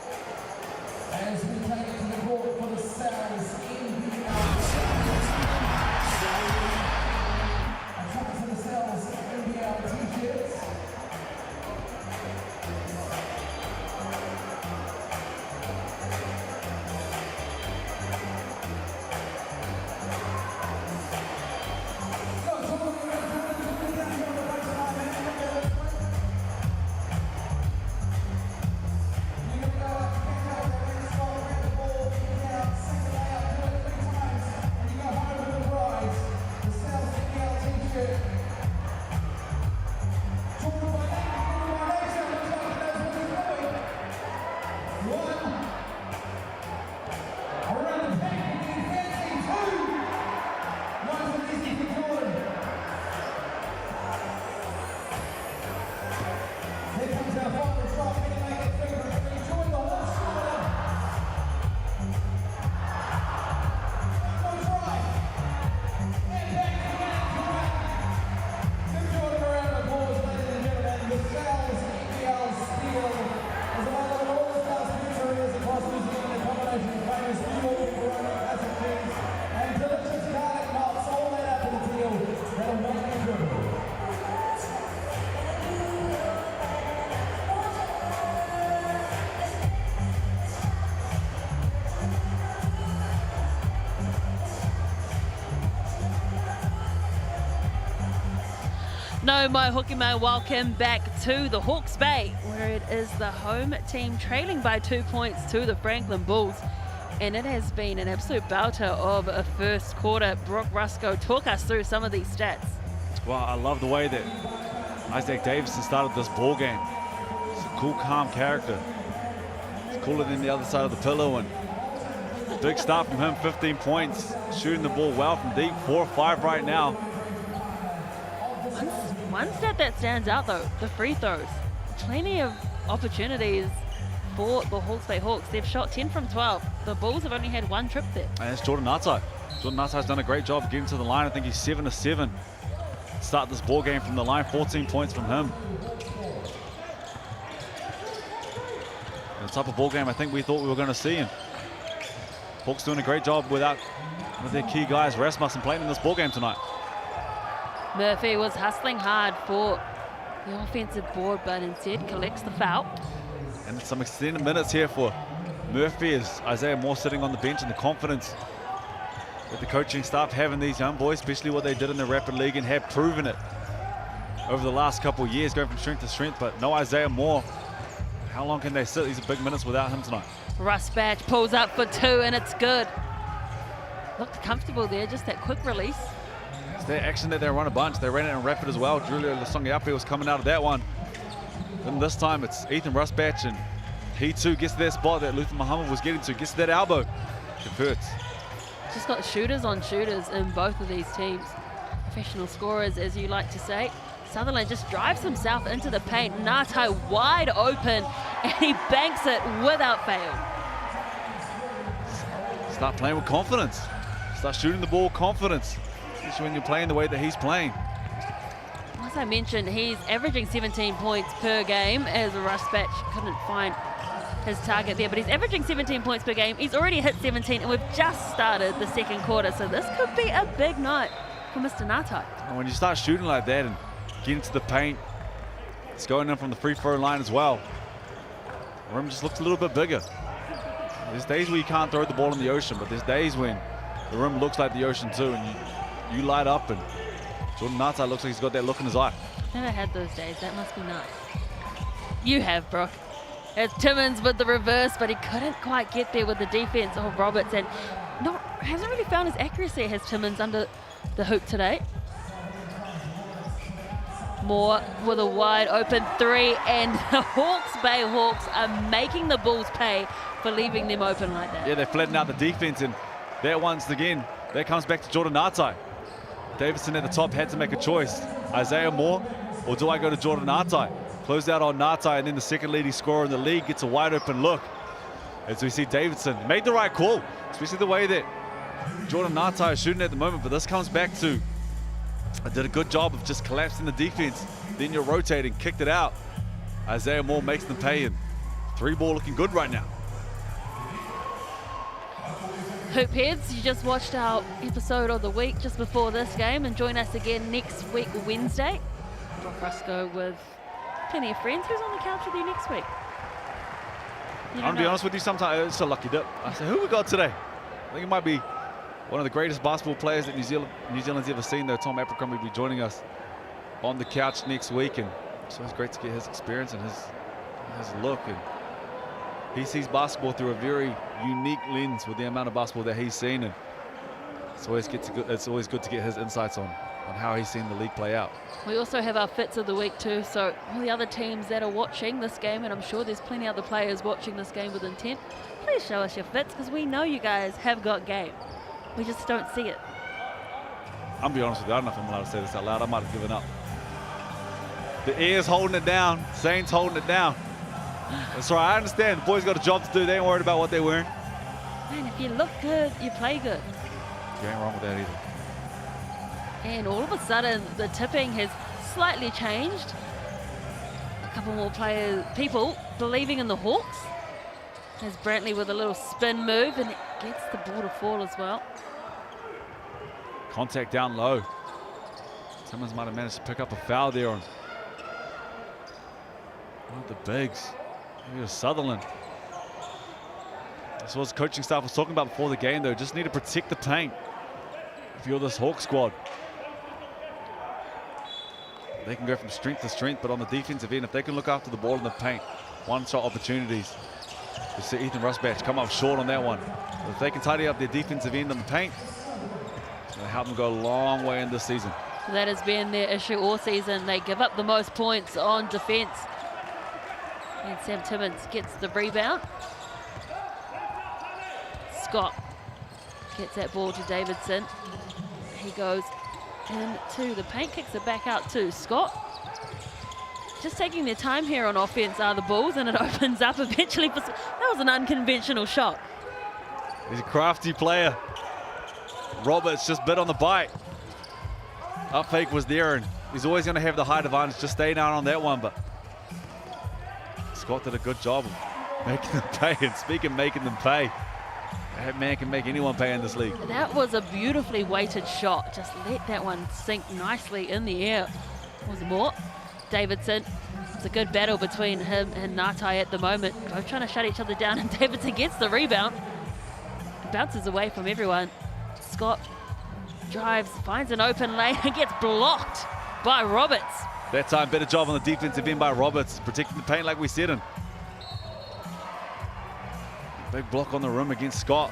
As we take it to the court for the Sal's NBL. To the Sal's NBL t-shirts. No Mai Hokimai, welcome back to the Hawke's Bay, where it is the home team trailing by 2 points to the Franklin Bulls. And it has been an absolute belter of a first quarter. Brock Rusco, talk us through some of these stats. Well, I love the way that Isaac Davison started this ball game. He's a cool, calm character. He's cooler than the other side of the pillow, and big start from him, 15 points, shooting the ball well from deep, 4 or 5 right now. One stat that stands out though, the free throws. Plenty of opportunities for the Hawke's Bay Hawks. They've shot 10 from 12. The Bulls have only had 1 trip there. And it's Jordan Natai. Jordan Natai's done a great job getting to the line. I think he's 7 of 7. Start this ball game from the line, 14 points from him. And the type of ball game I think we thought we were going to see him. Hawks doing a great job with their key guys, Rasmussen, playing in this ball game tonight. Murphy was hustling hard for the offensive board, but instead collects the foul. And some extended minutes here for Murphy as Isaiah Moore sitting on the bench, and the confidence that the coaching staff have in these young boys, especially what they did in the Rapid League and have proven it over the last couple of years, going from strength to strength. But no Isaiah Moore. How long can they sit? These are big minutes without him tonight. Russ Batch pulls up for 2 and it's good. Looked comfortable there, just that quick release. It's their action that they run a bunch. They ran it in Rapid as well. Julio Lasongiapi was coming out of that one. Then this time it's Ethan Rusbatch, and he too gets to that spot that Luther Muhammad was getting to, gets to that elbow. Converts. Just got shooters on shooters in both of these teams. Professional scorers, as you like to say. Sutherland just drives himself into the paint. Natai wide open, and he banks it without fail. Start playing with confidence. Start shooting the ball with confidence, especially when you're playing the way that he's playing. As I mentioned, he's averaging 17 points per game, as Rusbatch couldn't find his target there, but he's averaging 17 points per game. He's already hit 17, and we've just started the second quarter, so this could be a big night for Mr. Natai. And when you start shooting like that and get into the paint, it's going in from the free throw line as well. The rim just looks a little bit bigger. There's days where you can't throw the ball in the ocean, but there's days when the rim looks like the ocean too, and you light up, and Jordan Natai looks like he's got that look in his eye. Never had those days. That must be nice. You have, Brock. It's Timmins with the reverse, but he couldn't quite get there with the defense of Roberts, and hasn't really found his accuracy, has Timmins, under the hoop today. Moore with a wide open 3, and the Hawke's Bay Hawks are making the Bulls pay for leaving them open like that. Yeah, they're flattening out the defense, and that once again, that comes back to Jordan Natai. Davison at the top had to make a choice. Isaiah Moore, or do I go to Jordan Natai? Closed out on Natai, and then the second leading scorer in the league gets a wide open look. As we see Davidson made the right call, especially the way that Jordan Natai is shooting at the moment, but this comes back to, I did a good job of just collapsing the defense. Then you're rotating, kicked it out. Isaiah Moore makes them pay, and 3 ball looking good right now. Hoop heads, you just watched our episode of the week just before this game, and join us again next week, Wednesday. Brock Rusco with plenty of friends. Who's on the couch with you next week? I'm going to be honest with you, sometimes it's a lucky dip. I say, who we got today? I think it might be one of the greatest basketball players that New Zealand's ever seen, though. Tom Abercrombie will be joining us on the couch next week, and so it's great to get his experience and his look. And he sees basketball through a very unique lens with the amount of basketball that he's seen, and it's always good to get his insights on how he's seen the league play out. We also have our fits of the week too, so all the other teams that are watching this game, and I'm sure there's plenty other players watching this game with intent, please show us your fits, because we know you guys have got game. We just don't see it. I'm be honest with you, I don't know if I'm allowed to say this out loud. I might have given up. The air's holding it down. Saints holding it down. That's right, I understand. The boys got a job to do. They ain't worried about what they're wearing. Man, if you look good, you play good. You ain't wrong with that either. And all of a sudden, the tipping has slightly changed. A couple more people believing in the Hawks. There's Brantley with a little spin move, and it gets the ball to fall as well. Contact down low. Timmins might have managed to pick up a foul there on one of the bigs. Maybe it was Sutherland. That's what the coaching staff was talking about before the game, though. Just need to protect the paint if you're this Hawk squad. they can go from strength to strength, but on the defensive end, if they can look after the ball in the paint, one-shot opportunities. You see Ethan Rusbatch come up short on that one. But if they can tidy up their defensive end on the paint, it's going to help them go a long way in this season. That has been their issue all season. They give up the most points on defense. And Sam Timmins gets the rebound. Scott gets that ball to Davidson. He goes into the paint, kicks it back out to Scott. Just taking their time here on offense are the Bulls, and it opens up eventually. That was an unconventional shot. He's a crafty player. Roberts just bit on the bite. Up fake was there, and he's always going to have the height advantage. Just stay down on that one, but Scott did a good job of making them pay. And speaking of making them pay, that man can make anyone pay in this league. That was a beautifully weighted shot. Just let that one sink nicely in the air. Was more. Davidson. It's a good battle between him and Ngatai at the moment. Both trying to shut each other down, and Davidson gets the rebound. Bounces away from everyone. Scott drives, finds an open lane, and gets blocked by Roberts. That time, better job on the defensive end by Roberts, protecting the paint like we said. And big block on the rim against Scott.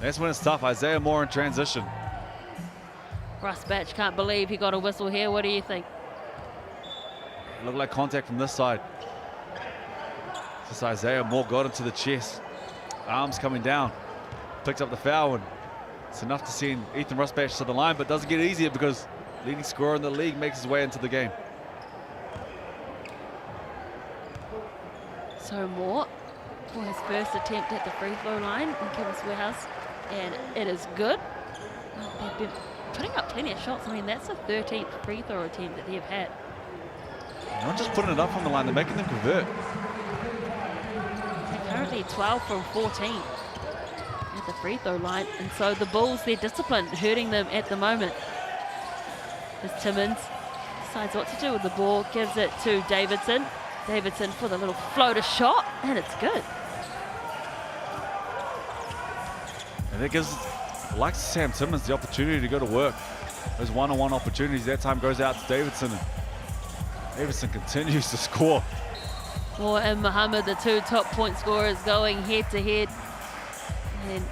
That's when it's tough. Isaiah Moore in transition. Rusbatch can't believe he got a whistle here. What do you think? Looked like contact from this side. Just Isaiah Moore got into the chest. Arms coming down. Picks up the foul, and it's enough to send Ethan Rusbatch to the line, but doesn't get easier because leading scorer in the league makes his way into the game. So Moore for his first attempt at the free throw line in Chemist Warehouse, and it is good. They've been putting up plenty of shots. I mean, that's the 13th free throw attempt that they've had. They're not just putting it up from the line, they're making them convert. They're currently 12 from 14 at the free throw line, and so the Bulls, their discipline hurting them at the moment. As Timmins decides what to do with the ball, gives it to Davidson. Davidson for the little floater shot, and it's good. And that gives, like Sam Timmins, the opportunity to go to work. Those one-on-one opportunities, that time goes out to Davidson. And Davidson continues to score. Moore and Muhammad, the two top point scorers, going head to head. And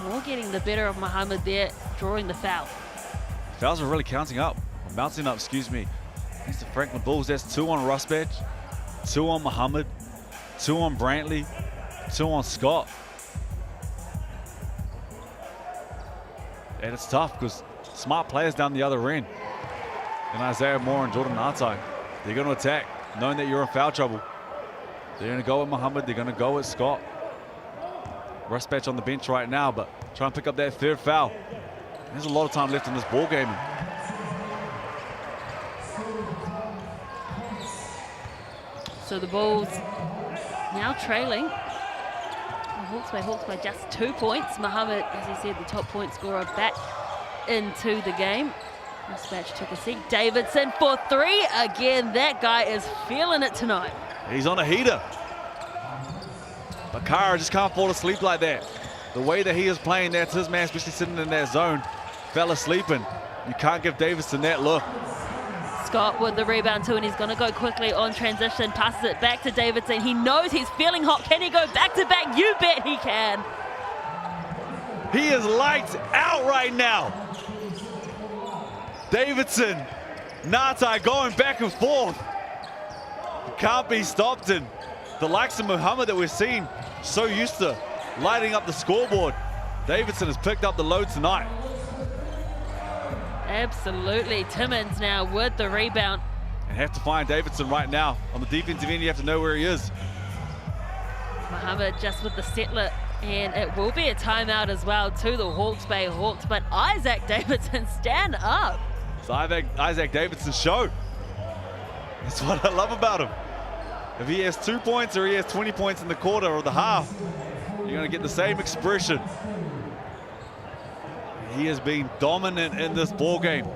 Moore getting the better of Muhammad there, drawing the foul. Fouls are really counting up, or bouncing up, excuse me. Against the Franklin Bulls, that's 2 on Rusbatch, 2 on Muhammad, 2 on Brantley, 2 on Scott. And it's tough because smart players down the other end. And Isaiah Moore and Jordan Ngatai, they're going to attack, knowing that you're in foul trouble. They're going to go with Muhammad, they're going to go with Scott. Rusbatch on the bench right now, but trying to pick up that third foul. There's a lot of time left in this ball game. So the Bulls now trailing. Hawke's by just 2 points. Muhammad, as he said, the top point scorer, back into the game. Rusbatch took a seat. Davidson for 3. Again, that guy is feeling it tonight. He's on a heater. Bakara just can't fall asleep like that. The way that he is playing, that's his man, especially sitting in that zone. Fell asleep, and you can't give Davidson that look. Scott with the rebound too, and he's going to go quickly on transition. Passes it back to Davidson. He knows he's feeling hot. Can he go back to back? You bet he can. He is lights out right now. Davidson, Ngatai going back and forth. Can't be stopped, and the likes of Muhammad that we're seeing, so used to lighting up the scoreboard. Davidson has picked up the load tonight. Absolutely. Timmins now with the rebound. And have to find Davidson right now. On the defensive end, you have to know where he is. Muhammad just with the settler, and it will be a timeout as well to the Hawke's Bay Hawks, but Isaac Davidson, stand up. It's Isaac Davidson's show. That's what I love about him. If he has 2 points or he has 20 points in the quarter or the half, you're going to get the same expression. He has been dominant in this ball game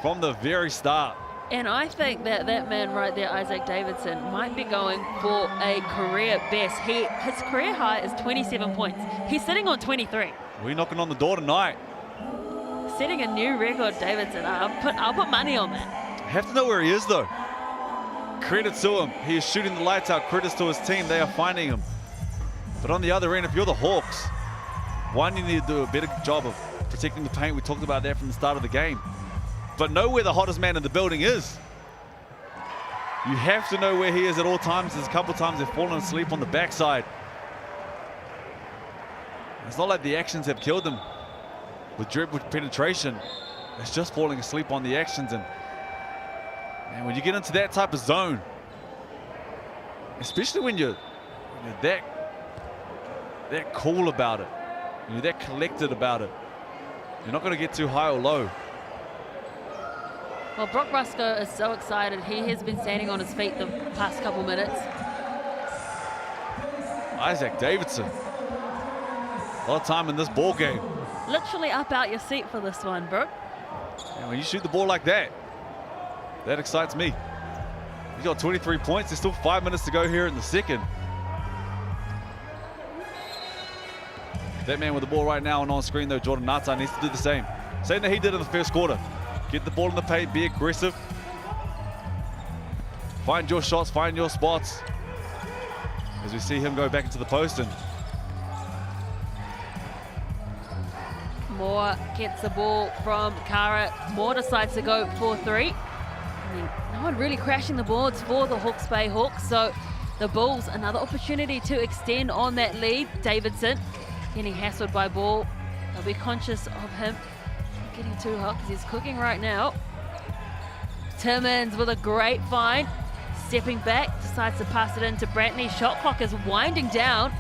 from the very start. And I think that that man right there, Isaac Davidson, might be going for a career best. His career high is 27 points. He's sitting on 23. We're knocking on the door tonight. Setting a new record, Davidson. I'll put money on that. have to know where he is, though. Credit to him. He is shooting the lights out. Credits to his team. They are finding him. But on the other end, if you're the Hawks, one, you need to do a better job of protecting the paint. We talked about that from the start of the game. But know where the hottest man in the building is. You have to know where he is at all times. There's a couple times they've fallen asleep on the backside. It's not like the actions have killed them with dribble penetration. It's just falling asleep on the actions. And when you get into that type of zone, especially when you're that cool about it, you're that collected about it, you're not going to get too high or low. Well, Brock Rusko is so excited. He has been standing on his feet the past couple minutes. Isaac Davidson. A lot of time in this ball game. Literally up out your seat for this one, Brooke. And when you shoot the ball like that, that excites me. He's got 23 points. There's still 5 minutes to go here in the second. That man with the ball right now and on screen, though, Jordan Nata, needs to do the same. Same that he did in the first quarter. Get the ball in the paint, be aggressive. Find your shots, find your spots. As we see him go back into the post. And Moore gets the ball from Kara. Moore decides to go for three. I mean, no one really crashing the boards for the Hawke's Bay Hawks. So the Bulls, another opportunity to extend on that lead. Davidson getting hassled by Ball. They'll be conscious of him getting too hot because he's cooking right now. Timmins with a great find. Stepping back, decides to pass it into Brantley. Shot clock is winding down.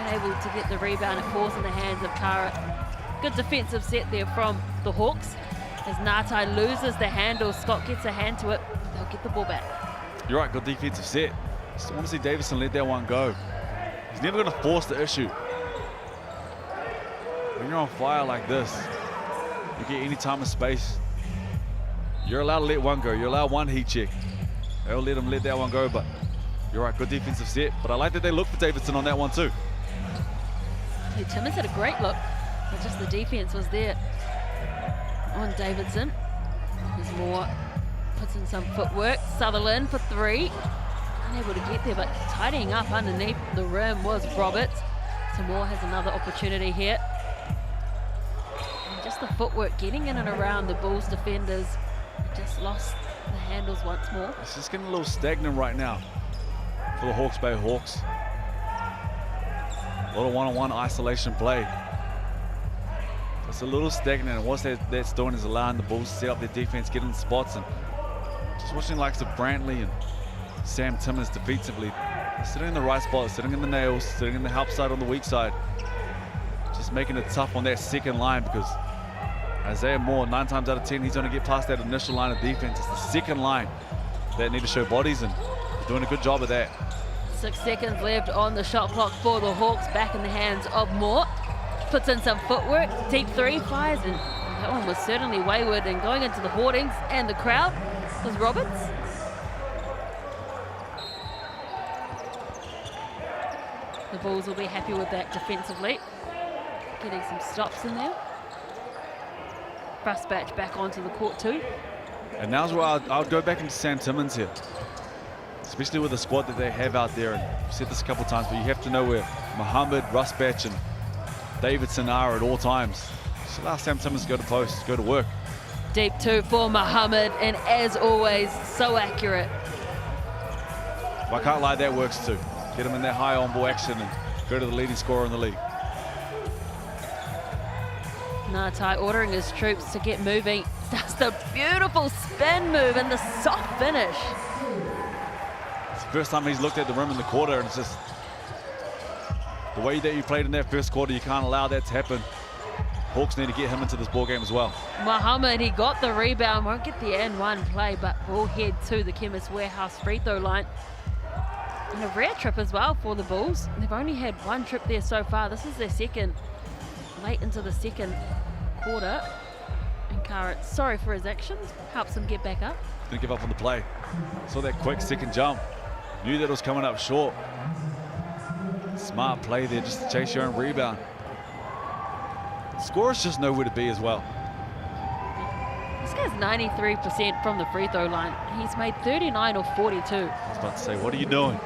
Unable to get the rebound. It falls in the hands of Kara. Good defensive set there from the Hawks. As Natai loses the handle, Scott gets a hand to it. They'll get the ball back. you're right, good defensive set. Just want to see Davison let that one go. He's never going to force the issue. When you're on fire like this, you get any time and space, you're allowed to let one go. You're allowed one heat check. They'll let him let that one go, but you're right, good defensive set. But I like that they look for Davidson on that one too. Yeah, Timmins had a great look, but just the defense was there on Davidson. There's more, puts in some footwork. Sutherland for three. Unable to get there, but tidying up underneath the rim was Roberts. So Moore has another opportunity here. And just the footwork, getting in and around the Bulls defenders. Just lost the handles once more. It's just getting a little stagnant right now for the Hawke's Bay Hawks. A lot of one-on-one isolation play. It's a little stagnant, and what that's doing is allowing the Bulls to set up their defense, get in spots, and just watching the likes of Brantley and Sam Timmins defensively. Sitting in the right spot, sitting in the nails, sitting in the help side on the weak side. Just making it tough on that second line, because Isaiah Moore, 9 times out of 10, he's going to get past that initial line of defense. It's the second line that need to show bodies, and they're doing a good job of that. 6 seconds left on the shot clock for the Hawks, back in the hands of Moore. Puts in some footwork, deep three, fires, and that one was certainly wayward, and going into the hoardings and the crowd was Roberts. The Bulls will be happy with that defensively. Getting some stops in there. Frustbatch back onto the court too. And now's where I'll go back into Sam Timmins here. Especially with the squad that they have out there. And I've said this a couple of times, but you have to know where Muhammad, Frustbatch, and Davidson are at all times. Just allow Sam Timmins to go to post, go to work. Deep two for Muhammad, and as always, so accurate. But I can't lie, that works too. Get him in that high on-ball action and go to the leading scorer in the league. Natai ordering his troops to get moving. Does the beautiful spin move and the soft finish. It's the first time he's looked at the rim in the quarter, and it's just the way that you played in that first quarter, you can't allow that to happen. Hawks need to get him into this ball game as well. Muhammad, he got the rebound, won't get the N1 play, but will head to the Chemist Warehouse free throw line. And a rare trip as well for the Bulls. They've only had one trip there so far. This is their second, late into the second quarter. And Kara, sorry for his actions, helps him get back up. Didn't give up on the play. Saw that quick second jump. Knew that it was coming up short. Smart play there just to chase your own rebound. Scorers just know where to be as well. This guy's 93% from the free throw line. He's made 39 or 42. I was about to say, what are you doing?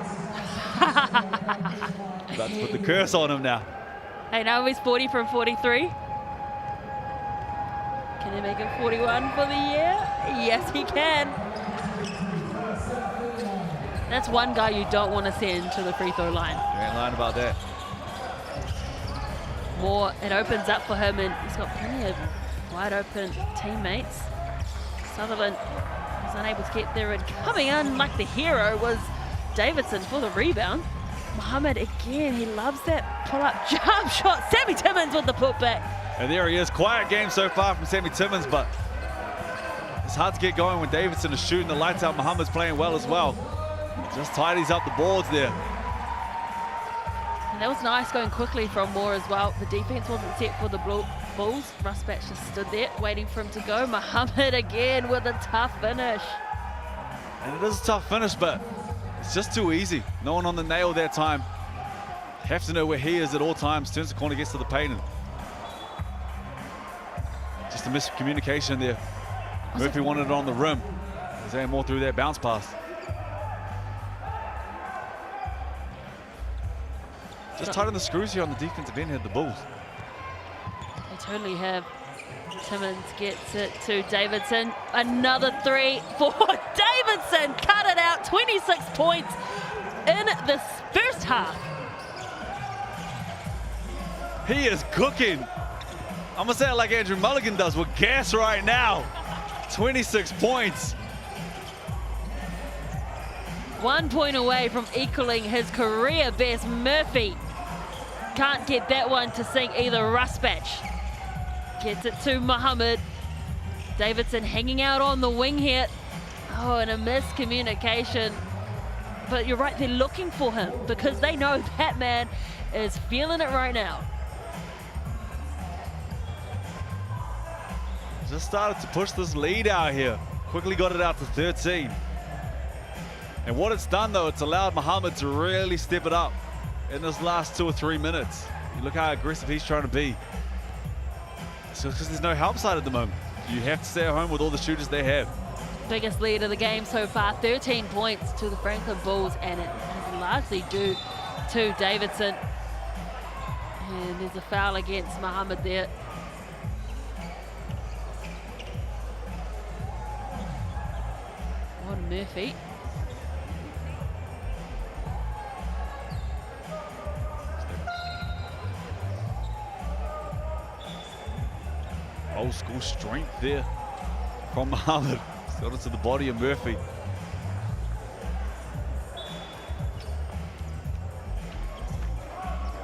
About to put the curse on him now. Hey, now he's 40 from 43. Can he make it 41 for the year? Yes, he can. That's one guy you don't want to send to the free throw line. You ain't lying about that. More, it opens up for him, and he's got plenty of wide open teammates. Sutherland was unable to get there, and coming in like the hero was Davidson for the rebound. Mohammed again, he loves that pull-up jump shot. Sammy Timmins with the putback. And there he is. Quiet game so far from Sammy Timmins, but it's hard to get going when Davidson is shooting the lights out. Mohammed's playing well as well. Just tidies up the boards there. And that was nice going quickly from Moore as well. The defense wasn't set for the Bulls. Rusbatch just stood there waiting for him to go. Mohammed again with a tough finish. And it is a tough finish, but it's just too easy. No one on the nail that time. Have to know where he is at all times. Turns the corner, gets to the paint. And just a miscommunication there. Murphy wanted it on the rim. Isaiah Moore threw that bounce pass. Just tighten the screws here on the defensive end here, the Bulls. They totally have. Timmins gets it to Davidson. Another three for Davidson. Cut it out. 26 points in the first half. He is cooking. I'm gonna say it like Andrew Mulligan does with gas right now. 26 points. 1 point away from equaling his career best. Murphy can't get that one to sink either. Rusbatch gets it to Mohammed. Davidson hanging out on the wing here. Oh, and a miscommunication. But you're right, they're looking for him because they know that man is feeling it right now. Just started to push this lead out here. Quickly got it out to 13. And what it's done though, it's allowed Mohammed to really step it up in this last 2 or 3 minutes. You look how aggressive he's trying to be. So because there's no help side at the moment. You have to stay at home with all the shooters they have. Biggest lead of the game so far, 13 points to the Franklin Bulls, and it is largely due to Davidson. And there's a foul against Mohammed there. On Murphy. Old school strength there from Mohammed. Got it to the body of Murphy.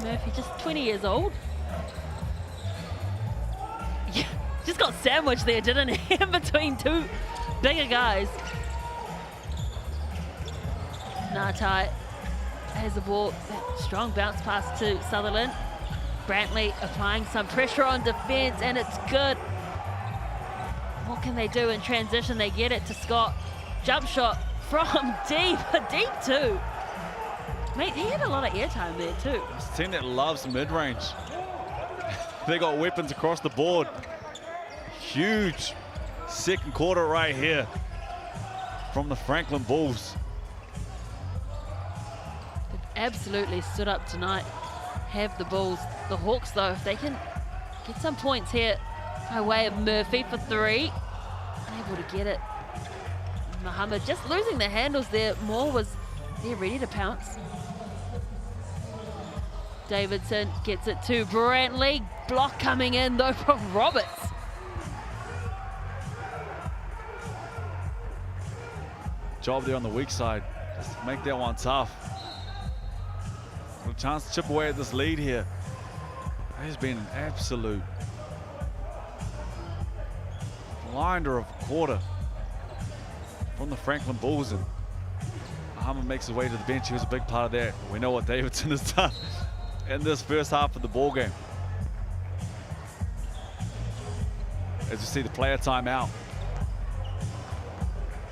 Murphy just 20 years old. Yeah, just got sandwiched there, didn't he? In between two bigger guys. Natai has the ball. Strong bounce pass to Sutherland. Brantley applying some pressure on defense, and it's good. What can they do in transition? They get it to Scott. Jump shot from deep, deep too. Mate, he had a lot of airtime there too. It's a team that loves mid-range. They got weapons across the board. Huge second quarter right here from the Franklin Bulls. They've absolutely stood up tonight. Have the Bulls. The Hawks though, if they can get some points here by way of Murphy for three, unable to get it. Mohammed just losing the handles there. Moore was there ready to pounce. Davidson gets it to Brantley. Block coming in though from Roberts. Job there on the weak side. Just make that one tough. A chance to chip away at this lead here. It has been an absolute blinder of a quarter from the Franklin Bulls, and Mohammed makes his way to the bench. He was a big part of that. We know what Davidson has done in this first half of the ball game. As you see the player timeout.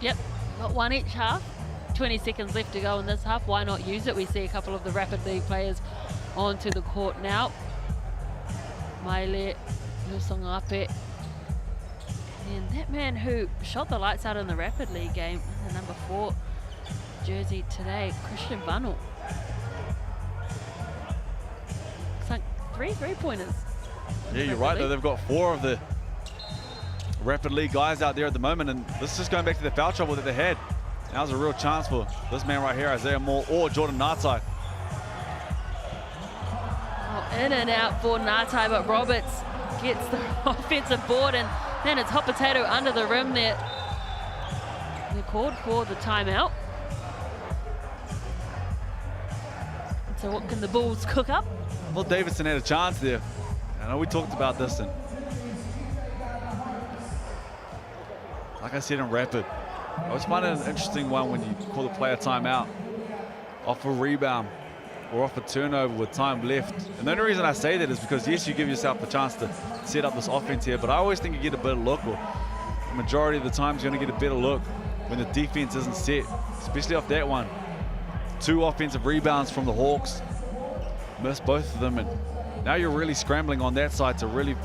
Yep, got one each half. 20 seconds left to go in this half. Why not use it? We see a couple of the Rapid League players onto the court now. Maile, Lusongape, And that man who shot the lights out in the Rapid League game, the number 4 jersey today, Christian Bunnell. Sunk 3 3-pointers. Yeah, you're right, though. They've got 4 of the Rapid League guys out there at the moment, and this is just going back to the foul trouble that they had. Now's a real chance for this man right here, Isaiah Moore or Jordan Nartai. Oh, in and out for Nartai, but Roberts gets the offensive board, and then it's hot potato under the rim there. They're called for the timeout. So what can the Bulls cook up? Well, Davidson had a chance there. I know we talked about this, and like I said in Rapid, I always find it an interesting one when you call the player timeout off a rebound or off a turnover with time left. And the only reason I say that is because, yes, you give yourself a chance to set up this offense here, but I always think you get a better look, or the majority of the time you're going to get a better look when the defense isn't set, especially off that one. 2 offensive rebounds from the Hawks, missed both of them, and now you're really scrambling on that side to really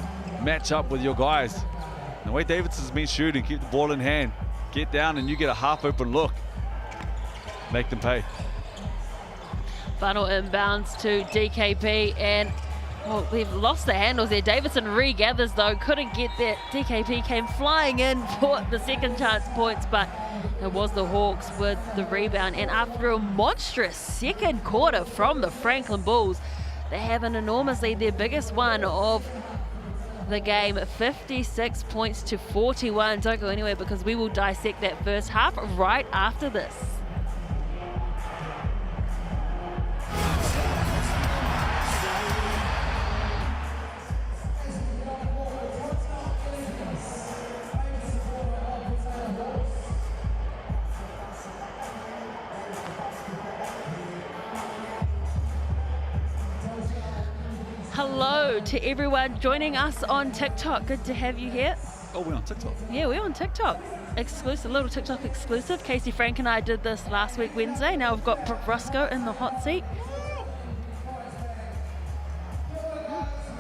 match up with your guys. And the way Davidson's been shooting, keep the ball in hand, get down, and you get a half open look. Make them pay. Funnel inbounds to DKP, and well, we've lost the handles there. Davidson regathers though, couldn't get that. DKP came flying in for the second chance points, but it was the Hawks with the rebound. And after a monstrous second quarter from the Franklin Bulls, they have an enormous lead, their biggest one of the game, 56 points to 41. Don't go anywhere because we will dissect that first half right after this. Hello to everyone joining us on TikTok. Good to have you here. Oh, we're on TikTok. Yeah, we're on TikTok. Exclusive, little TikTok exclusive. Casey Frank and I did this last week Wednesday. Now we've got Brooke Roscoe in the hot seat.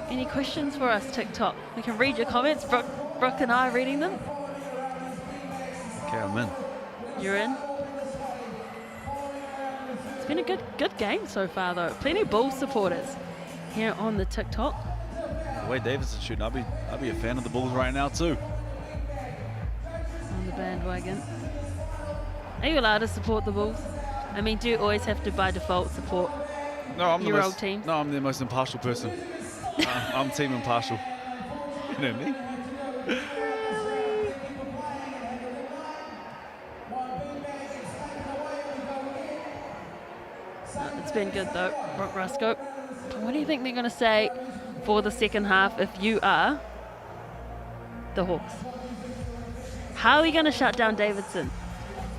Any questions for us, TikTok? We can read your comments. Brooke and I are reading them. Okay, I'm in. You're in. It's been a good game so far, though. Plenty of Bulls supporters here on the TikTok. The way Davidson's shooting, I'd be a fan of the Bulls right now too. On the bandwagon. Are you allowed to support the Bulls? I mean, do you always have to by default support your old team? No, I'm the most impartial person. I'm team impartial. You know me? It's been good though, Brooke Roscoe. What do you think they're going to say for the second half if you are the Hawks? How are we going to shut down Davidson?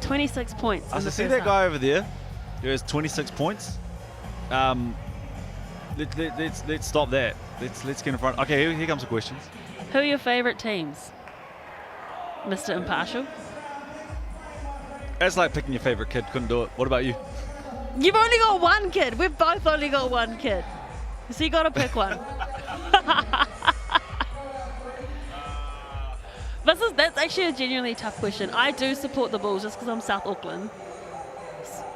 26 points. I see that guy over there who has 26 points. Let's stop that. Let's get in front. Okay, here comes the questions. Who are your favourite teams? Mr. Impartial? That's like picking your favourite kid. Couldn't do it. What about you? You've only got one kid. We've both only got one kid. So you got to pick one. That's actually a genuinely tough question. I do support the Bulls just because I'm South Auckland.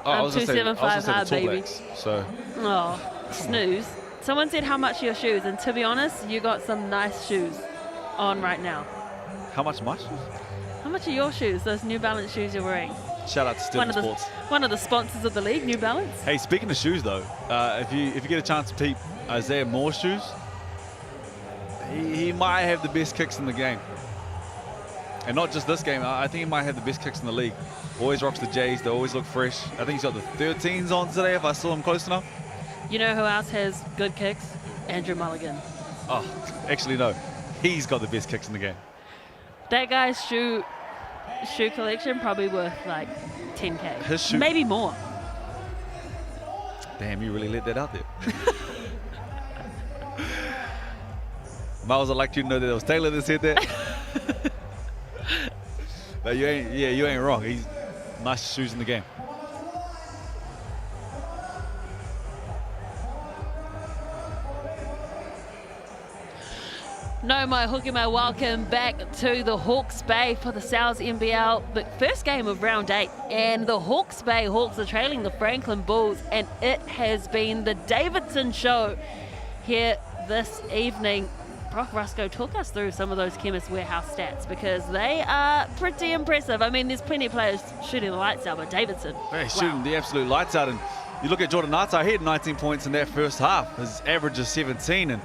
I'm 275 hard, baby. Blacks, so. Oh, snooze. Someone said how much are your shoes, and to be honest, you got some nice shoes on right now. How much my shoes? How much are your shoes, those New Balance shoes you're wearing? Shout out to Stilton Sports. One of the sponsors of the league, New Balance. Hey, speaking of shoes though, if you get a chance to peep Isaiah Moore's shoes, he might have the best kicks in the game. And not just this game, I think he might have the best kicks in the league. Always rocks the J's, they always look fresh. I think he's got the 13s on today if I saw him close enough. You know who else has good kicks? Andrew Mulligan. Oh, actually no. He's got the best kicks in the game. That guy's shoe collection probably worth like 10K. His shoe. Maybe more. Damn, you really let that out there. Miles, I'd like you to know that it was Taylor that said that. But you ain't wrong. He's nice shoes in the game. No mai hoki mai, welcome back to the Hawke's Bay for the South NBL, the first game of round 8, and the Hawke's Bay Hawks are trailing the Franklin Bulls, and it has been the Davidson show here this evening. Brock Rusco, talk us through some of those Chemist Warehouse stats, because they are pretty impressive. I mean, there's plenty of players shooting the lights out, but Davidson, Yeah, he's shooting the absolute lights out, and you look at Jordan Nata, he had 19 points in that first half. His average is 17, and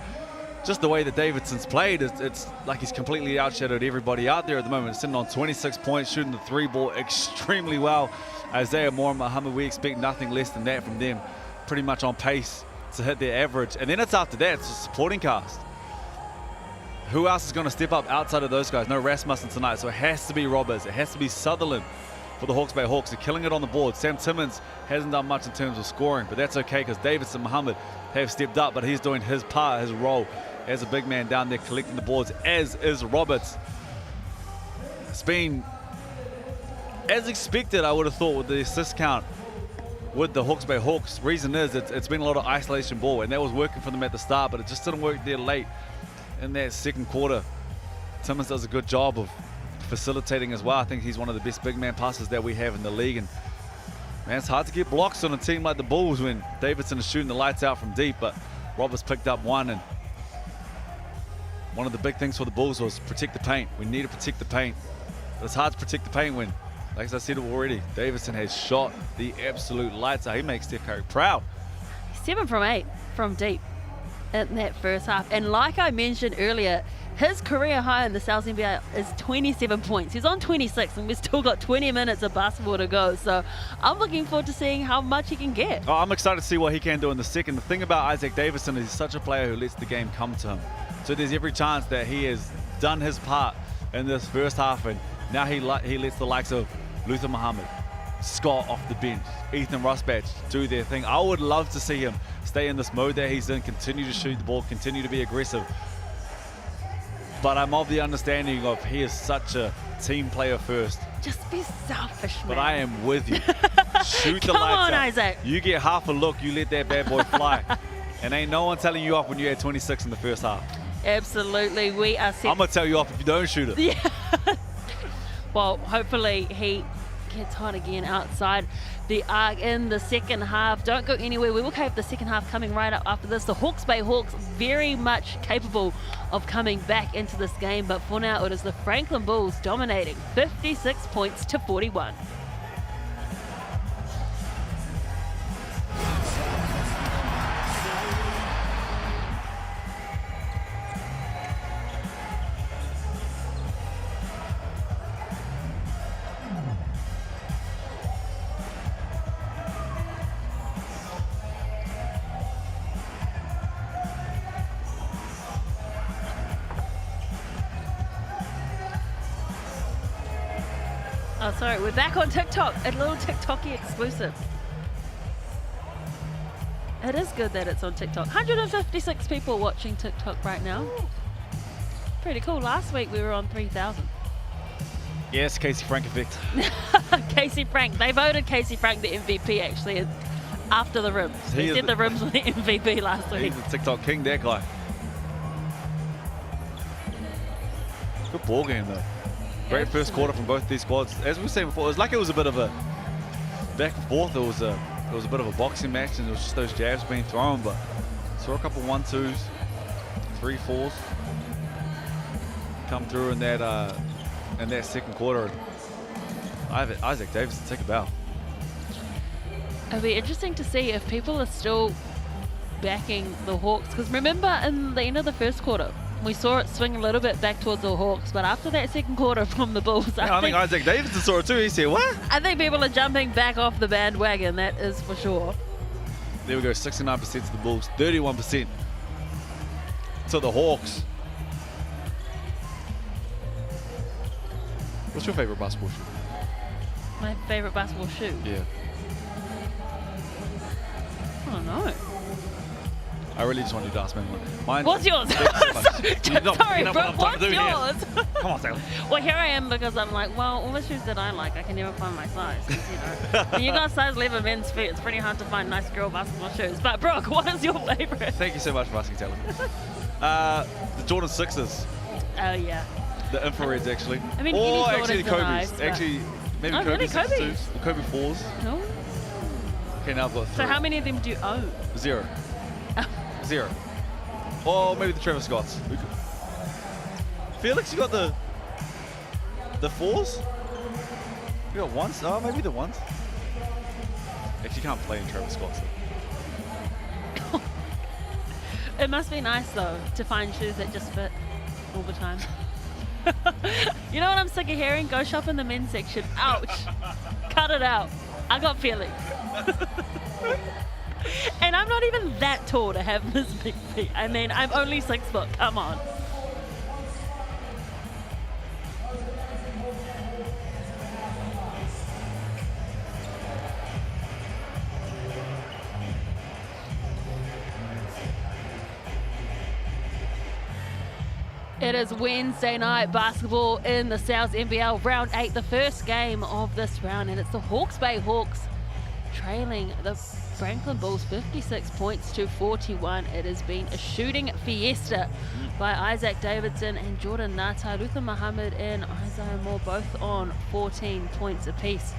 just the way that Davidson's played, it's like he's completely outshadowed everybody out there at the moment. Sitting on 26 points, shooting the 3-ball extremely well. Isaiah Moore and Muhammad, we expect nothing less than that from them. Pretty much on pace to hit their average. And then it's after that, it's a supporting cast. Who else is going to step up outside of those guys? No Rasmussen tonight, so it has to be Roberts. It has to be Sutherland for the Hawke's Bay Hawks. They're killing it on the board. Sam Timmons hasn't done much in terms of scoring, but that's okay because Davis and Muhammad have stepped up, but he's doing his part, his role as a big man down there collecting the boards, as is Roberts. It's been as expected, I would have thought, with the assist count with the Hawke's Bay Hawks. Reason is it's been a lot of isolation ball, and that was working for them at the start, but it just didn't work there late in that second quarter. Timmons does a good job of facilitating as well. I think he's one of the best big man passes that we have in the league, and man, it's hard to get blocks on a team like the Bulls when Davidson is shooting the lights out from deep, but Roberts picked up one, and one of the big things for the Bulls was protect the paint. We need to protect the paint. But it's hard to protect the paint when, like as I said already, Davidson has shot the absolute lights out. He makes Steph Curry proud. 7 from 8 from deep in that first half. And like I mentioned earlier, his career high in the South NBL is 27 points. He's on 26, and we've still got 20 minutes of basketball to go. So I'm looking forward to seeing how much he can get. Oh, I'm excited to see what he can do in the second. The thing about Isaac Davidson is he's such a player who lets the game come to him. So there's every chance that he has done his part in this first half, and now he lets the likes of Luther Muhammad, Scott off the bench, Ethan Rusbatch do their thing. I would love to see him stay in this mode that he's in, continue to shoot the ball, continue to be aggressive. But I'm of the understanding of he is such a team player first. Just be selfish, man. But I am with you. Shoot the Come lights on, out. Isaac. You get half a look, you let that bad boy fly. And ain't no one telling you off when you had 26 in the first half. Absolutely. We are set. I'm going to tell you off if you don't shoot it. Yeah. Well, hopefully he gets hot again outside the arc in the second half. Don't go anywhere. We will have the second half coming right up after this. The Hawke's Bay Hawks very much capable of coming back into this game, but for now it is the Franklin Bulls dominating 56 points to 41. Oh, sorry, we're back on TikTok, a little TikTok-y exclusive. It is good that it's on TikTok. 156 people watching TikTok right now. Pretty cool. Last week we were on 3,000. Yes, Casey Frank effect. Casey Frank. They voted Casey Frank the MVP actually after the rims. They said the rims were the MVP last week. He's the TikTok king, that guy. Good ball game though. Great first quarter from both these squads. As we were saying before, it was like it was a bit of a back and forth. It was a bit of a boxing match, and it was just those jabs being thrown. But saw a couple 1-2s, 3-4s come through in that second quarter. Isaac Davis take a bow. It'll be interesting to see if people are still backing the Hawks, because remember in the end of the first quarter we saw it swing a little bit back towards the Hawks, but after that second quarter from the Bulls, I think Isaac Davidson saw it too. He said, what? I think people are jumping back off the bandwagon, that is for sure. There we go, 69% to the Bulls, 31% to the Hawks. What's your favorite basketball shoe? My favorite basketball shoe? Yeah. I don't know. I really just want you to ask me one. What's yours? Sorry, bro, what's yours? Come on, Taylor. Well, here I am because I'm like, well, all the shoes that I like, I can never find my size. You know, when you got size 11 men's feet, it's pretty hard to find nice girl basketball shoes. But Brooke, what is your favorite? Thank you so much for asking, Taylor. The Jordan 6s. Oh, yeah. The infrareds, actually. I mean, or any actually Jordans are Kobe's. nice, but- Actually, maybe Oh, Kobe really? 6s. Kobe's? Or Kobe 4s. No? Okay, now I've got 3. So how many of them do you own? 0. 0. Or maybe the Travis Scotts. Felix, you got the 4s? You got 1s? Oh, maybe the 1s. If you can't play in Travis Scott's. It must be nice, though, to find shoes that just fit all the time. You know what I'm sick of hearing? Go shop in the men's section. Ouch. Cut it out. I got feelings. And I'm not even that tall to have this big feet. I mean, I'm only 6 foot. Come on. It is Wednesday night basketball in the South NBL round 8, the first game of this round, and it's the Hawke's Bay Hawks trailing the Franklin Bulls 56 points to 41. It has been a shooting fiesta by Isaac Davidson and Jordan Ngatai. Luther Muhammad and Isaiah Moore both on 14 points apiece,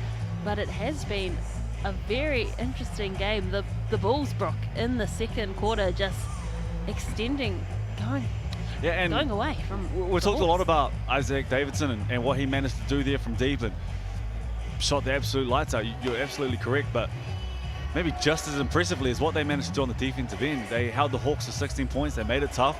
but it has been a very interesting game. The Bulls, Brock, in the second quarter just extending, going away from. We talked a lot about Isaac Davidson and what he managed to do there from deep and shot the absolute lights out. You're absolutely correct, but maybe just as impressively as what they managed to do on the defensive end. They held the Hawks to 16 points. They made it tough.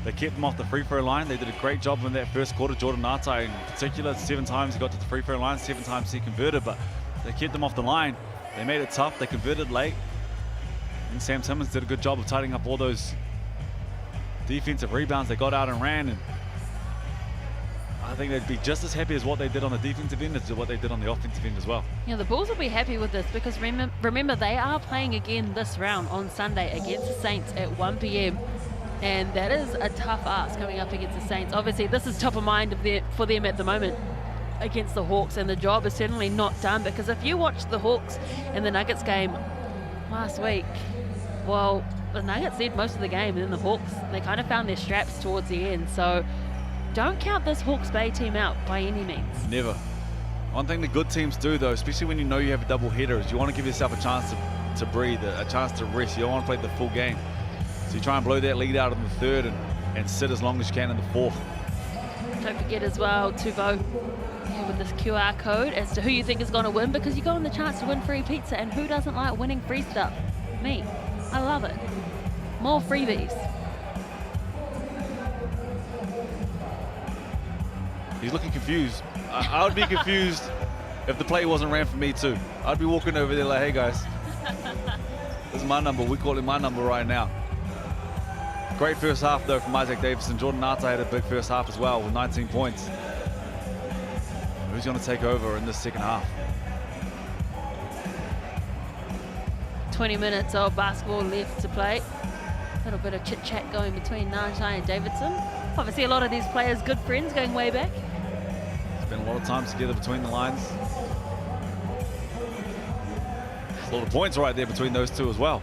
They kept them off the free throw line. They did a great job in that first quarter. Jordan Ngatai in particular, 7 times he got to the free throw line, 7 times he converted, but they kept them off the line. They made it tough. They converted late. And Sam Timmons did a good job of tidying up all those defensive rebounds. They got out and ran, and I think they'd be just as happy as what they did on the defensive end as what they did on the offensive end as well. Yeah, the Bulls will be happy with this because remember they are playing again this round on Sunday against the Saints at 1 p.m. and that is a tough ask coming up against the Saints. Obviously, this is top of mind for them at the moment against the Hawks, and the job is certainly not done, because if you watched the Hawks and the Nuggets game last week, well, the Nuggets led most of the game, and then the Hawks, they kind of found their straps towards the end. So don't count this Hawke's Bay team out by any means. Never. One thing the good teams do, though, especially when you know you have a double header, is you want to give yourself a chance to breathe, a chance to rest. You don't want to play the full game. So you try and blow that lead out in the third and sit as long as you can in the fourth. Don't forget as well to vote with this QR code as to who you think is going to win, because you go on the chance to win free pizza, and who doesn't like winning free stuff? Me. I love it. More freebies. He's looking confused. I would be confused if the play wasn't ran for me too. I'd be walking over there like, hey guys, this is my number. We call it my number right now. Great first half though from Isaac Davidson. Jordan Ngatai had a big first half as well with 19 points. Who's going to take over in this second half? 20 minutes of basketball left to play. A little bit of chit-chat going between Ngatai and Davidson. Obviously a lot of these players good friends going way back. Spent a lot of time together between the lines. There's a lot of points right there between those two as well.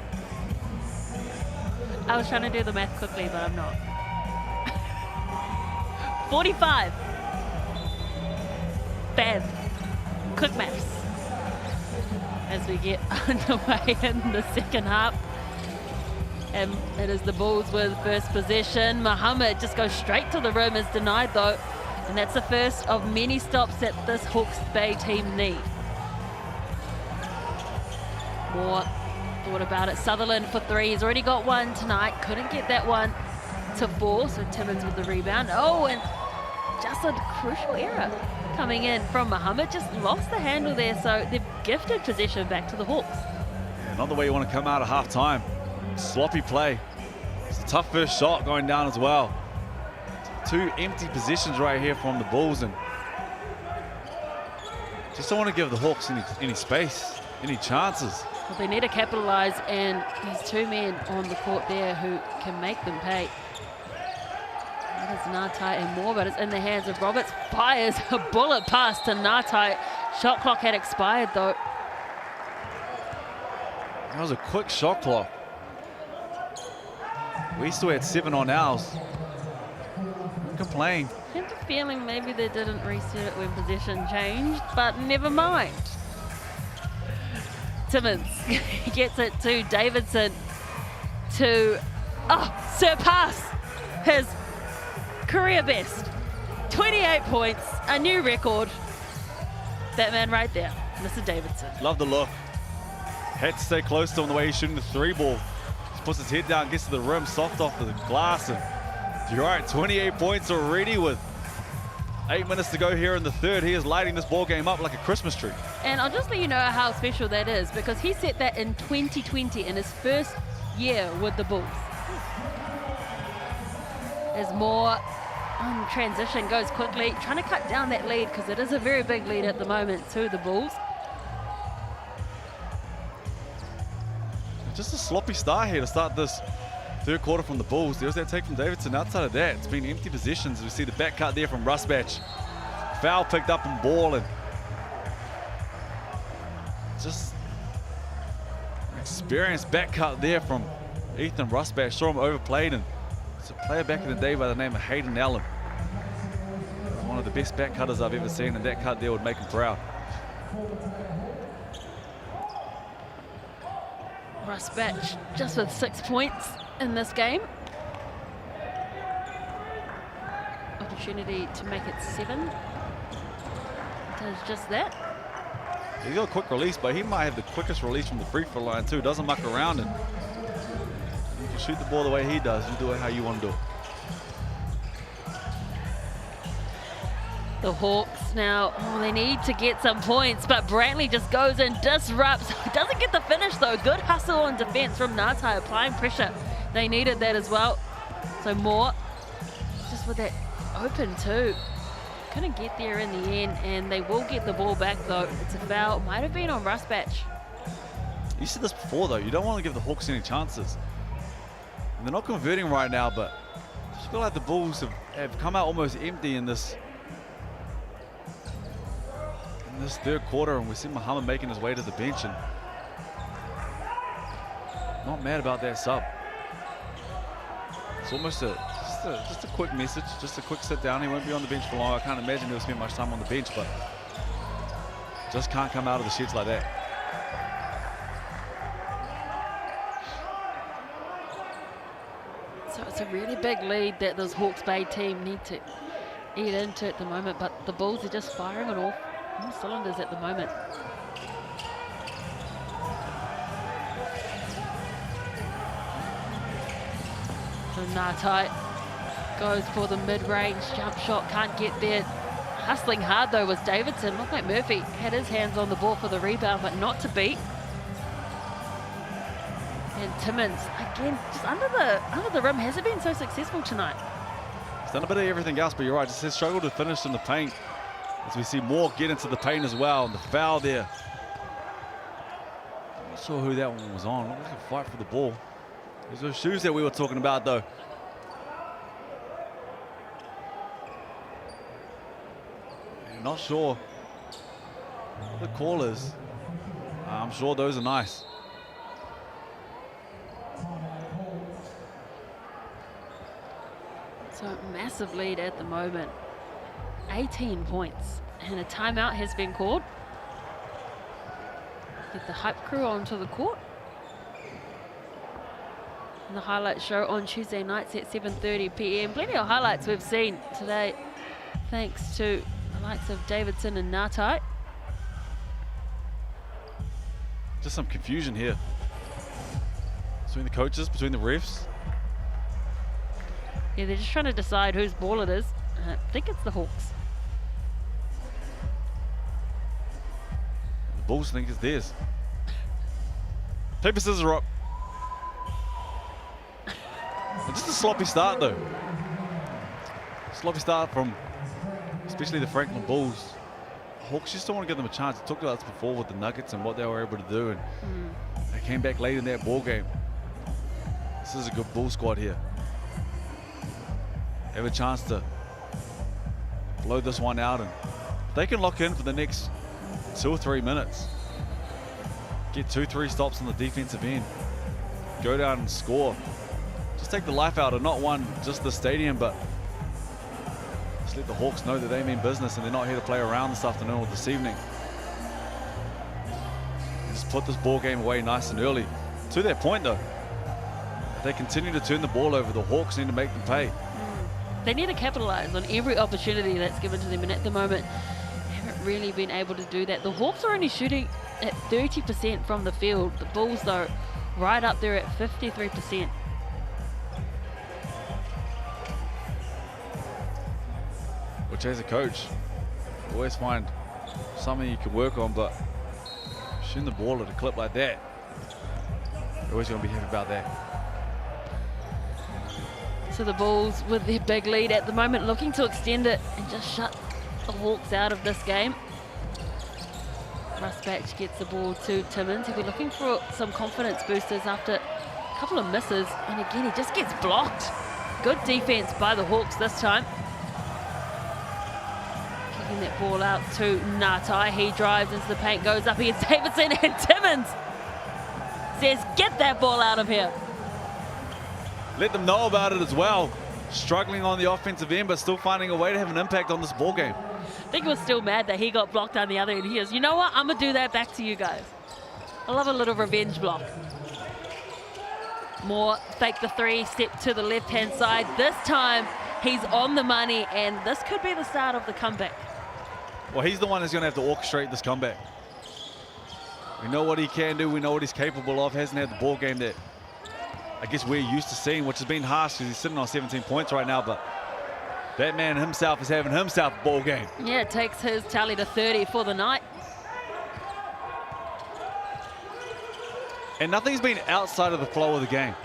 I was trying to do the math quickly, but I'm not. 45. Bam. Quick maths. As we get underway in the second half. And it is the Bulls with first possession. Muhammad just goes straight to the rim, is denied though. And that's the first of many stops that this Hawke's Bay team need. More thought about it. Sutherland for 3. He's already got 1 tonight. Couldn't get that one to 4. So Timmons with the rebound. Oh, and just a crucial error coming in from Muhammad. Just lost the handle there. So they've gifted possession back to the Hawks. Yeah, not the way you want to come out at half time. Sloppy play. It's a tough first shot going down as well. 2 empty positions right here from the Bulls, and just don't want to give the Hawks any space, any chances. Well, they need to capitalise, and there's 2 men on the court there who can make them pay. That is Ngatai and Moore, but it's in the hands of Roberts. Fires a bullet pass to Ngatai. Shot clock had expired though. That was a quick shot clock. We still had 7 on ours. Don't complain. I have a feeling maybe they didn't reset it when possession changed, but never mind. Timmins gets it to Davidson to surpass his career best. 28 points, a new record. That man right there, Mr. Davidson. Love the look. Had to stay close to him the way he's shooting the 3 ball. He puts his head down, gets to the rim, soft off the glass, and you're right, 28 points already with 8 minutes to go here in the third. He is lighting this ball game up like a Christmas tree. And I'll just let you know how special that is, because he set that in 2020 in his first year with the Bulls. As more transition goes quickly, trying to cut down that lead because it is a very big lead at the moment to the Bulls. Just a sloppy start here to start this third quarter from the Bulls. There's that take from Davidson. Outside of that, it's been empty positions. We see the back cut there from Rusbatch. Foul picked up in ball, and just an experienced back cut there from Ethan Rusbatch. Saw him overplayed, and it's a player back in the day by the name of Hayden Allen. One of the best back cutters I've ever seen, and that cut there would make him proud. Rusbatch just with 6 points in this game. Opportunity to make it 7. Does just that. He's got a quick release, but he might have the quickest release from the free throw line too. Doesn't muck around, and you can shoot the ball the way he does. You do it how you want to do it. The Hawks now, they need to get some points, but Brantley just goes and disrupts. Doesn't get the finish though. Good hustle on defense from Ngatai, applying pressure. They needed that as well. So Moore, just with that open too. Couldn't get there in the end, and they will get the ball back though. It's a foul, might have been on Rusbatch. You said this before though, you don't want to give the Hawks any chances. And they're not converting right now, but I just feel like the Bulls have come out almost empty in this third quarter, and we see Muhammad making his way to the bench, and not mad about that sub. It's almost just a quick message, just a quick sit down. He won't be on the bench for long. I can't imagine he'll spend much time on the bench, but just can't come out of the sheds like that. So it's a really big lead that this Hawke's Bay team need to eat into at the moment, but the Bulls are just firing on all cylinders at the moment. So Ngatai goes for the mid-range jump shot, can't get there. Hustling hard though was Davidson. Looked like Murphy had his hands on the ball for the rebound, but not to beat. And Timmins, again, just under the rim, hasn't been so successful tonight. He's done a bit of everything else, but you're right, just has struggled to finish in the paint. As we see Moore get into the paint as well, and the foul there. I'm not sure who that one was on. Looked like a fight for the ball. There's those shoes that we were talking about though. And not sure what the call is. I'm sure those are nice. So massive lead at the moment. 18 points, and a timeout has been called. Get the hype crew onto the court. And the highlight show on Tuesday nights at 7:30 p.m. Plenty of highlights we've seen today, thanks to the likes of Davidson and Ngatai. Just some confusion here between the coaches, between the refs. Yeah, they're just trying to decide whose ball it is. I think it's the Hawks. The Bulls think it's theirs. Paper, scissors, rock. Just a sloppy start though. Sloppy start from especially the Franklin Bulls. Hawks just don't want to give them a chance. I talked about this before with the Nuggets and what they were able to do, and they came back late in that ball game. This is a good Bull squad here. They have a chance to blow this one out, and they can lock in for the next 2 or 3 minutes. Get 2-3 stops on the defensive end. Go down and score. just take the life out of not just the stadium, but just let the Hawks know that they mean business and they're not here to play around this afternoon or this evening. Just put this ball game away nice and early. To their point, though, if they continue to turn the ball over, the Hawks need to make them pay. They need to capitalize on every opportunity that's given to them, and at the moment, haven't really been able to do that. The Hawks are only shooting at 30% from the field. The Bulls, though, right up there at 53%. Which, as a coach, you always find something you can work on, but shooting the ball at a clip like that, you're always going to be happy about that. So the Bulls, with their big lead at the moment, looking to extend it and just shut the Hawks out of this game. Rusbatch gets the ball to Timmins. He'll be looking for some confidence boosters after a couple of misses, and again, he just gets blocked. Good defense by the Hawks this time. Kicking that ball out to Ngatai. He drives into the paint, goes up against Davidson, and Timmins says, get that ball out of here. Let them know about it as well. Struggling on the offensive end, but still finding a way to have an impact on this ball game. I think he was still mad that he got blocked on the other end. He goes, you know what? I'm going to do that back to you guys. I love a little revenge block. Moore fake the three, step to the left-hand side. This time, he's on the money, and this could be the start of the comeback. Well, he's the one who's going to have to orchestrate this comeback. We know what he can do. We know what he's capable of. Hasn't had the ball game that I guess we're used to seeing, which has been harsh because he's sitting on 17 points right now, but that man himself is having himself a ball game. Yeah, it takes his tally to 30 for the night. And nothing's been outside of the flow of the game.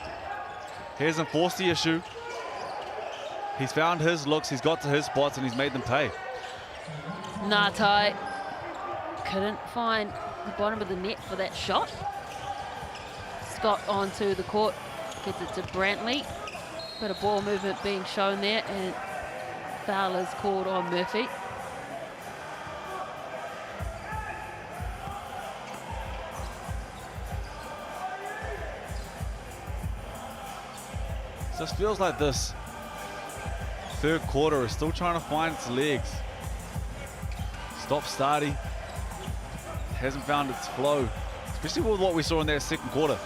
He hasn't forced the issue. He's found his looks, he's got to his spots, and he's made them pay. Ngatai couldn't find the bottom of the net for that shot. Scott onto the court, gets it to Brantley. Bit of ball movement being shown there, and foul is called on Murphy. Just feels like this third quarter is still trying to find its legs. Stop starting. Hasn't found its flow, especially with what we saw in that second quarter.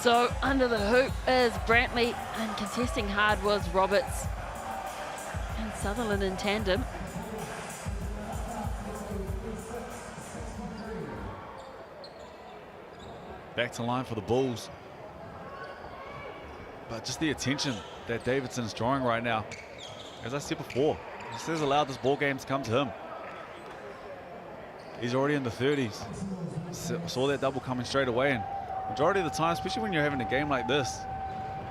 So under the hoop is Brantley, and contesting hard was Roberts and Sutherland in tandem. Back to line for the Bulls. But just the attention that Davidson's drawing right now. As I said before, this has allowed this ball game to come to him. He's already in the 30s. Saw that double coming straight away, and majority of the time, especially when you're having a game like this,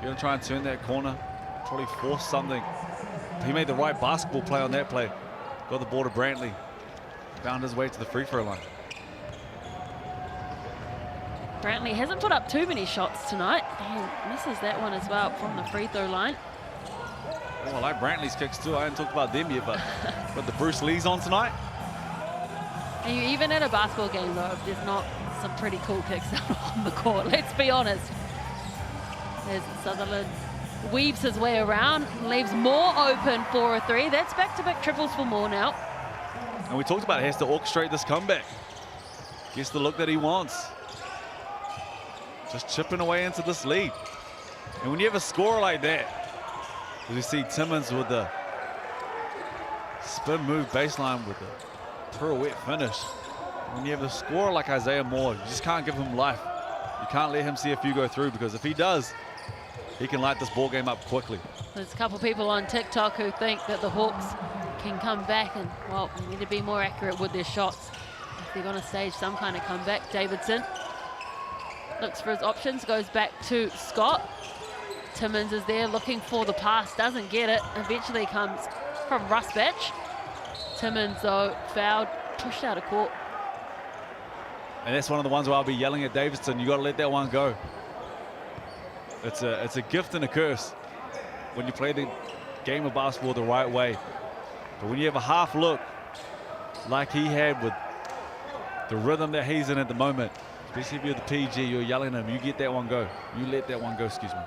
you're gonna try and turn that corner, probably force something. He made the right basketball play on that play. Got the ball to Brantley. Found his way to the free throw line. Brantley hasn't put up too many shots tonight. He misses that one as well from the free throw line. Oh, I like Brantley's kicks too. I haven't talked about them yet, but got the Bruce Lee's on tonight. And you, even at a basketball game though, there's not some pretty cool kicks on the court, let's be honest. There's Sutherland, weaves his way around, leaves Moore open for a three. That's back-to-back triples for Moore now. And we talked about he has to orchestrate this comeback. Gets the look that he wants. Just chipping away into this lead. And when you have a scorer like that, as you see Timmins with the spin move baseline with the pirouette finish. When you have a scorer like Isaiah Moore, you just can't give him life. You can't let him see a few go through, because if he does, he can light this ball game up quickly. There's a couple people on TikTok who think that the Hawks can come back and, well, need to be more accurate with their shots if they're going to stage some kind of comeback. Davidson looks for his options, goes back to Scott. Timmins is there looking for the pass, doesn't get it. Eventually comes from Rusbatch. Timmins, though, fouled, pushed out of court. And that's one of the ones where I'll be yelling at Davidson. You got to let that one go. It's a gift and a curse when you play the game of basketball the right way. But when you have a half look like he had with the rhythm that he's in at the moment, Especially if you're the PG, you're yelling at him, you get that one go. You let that one go, excuse me.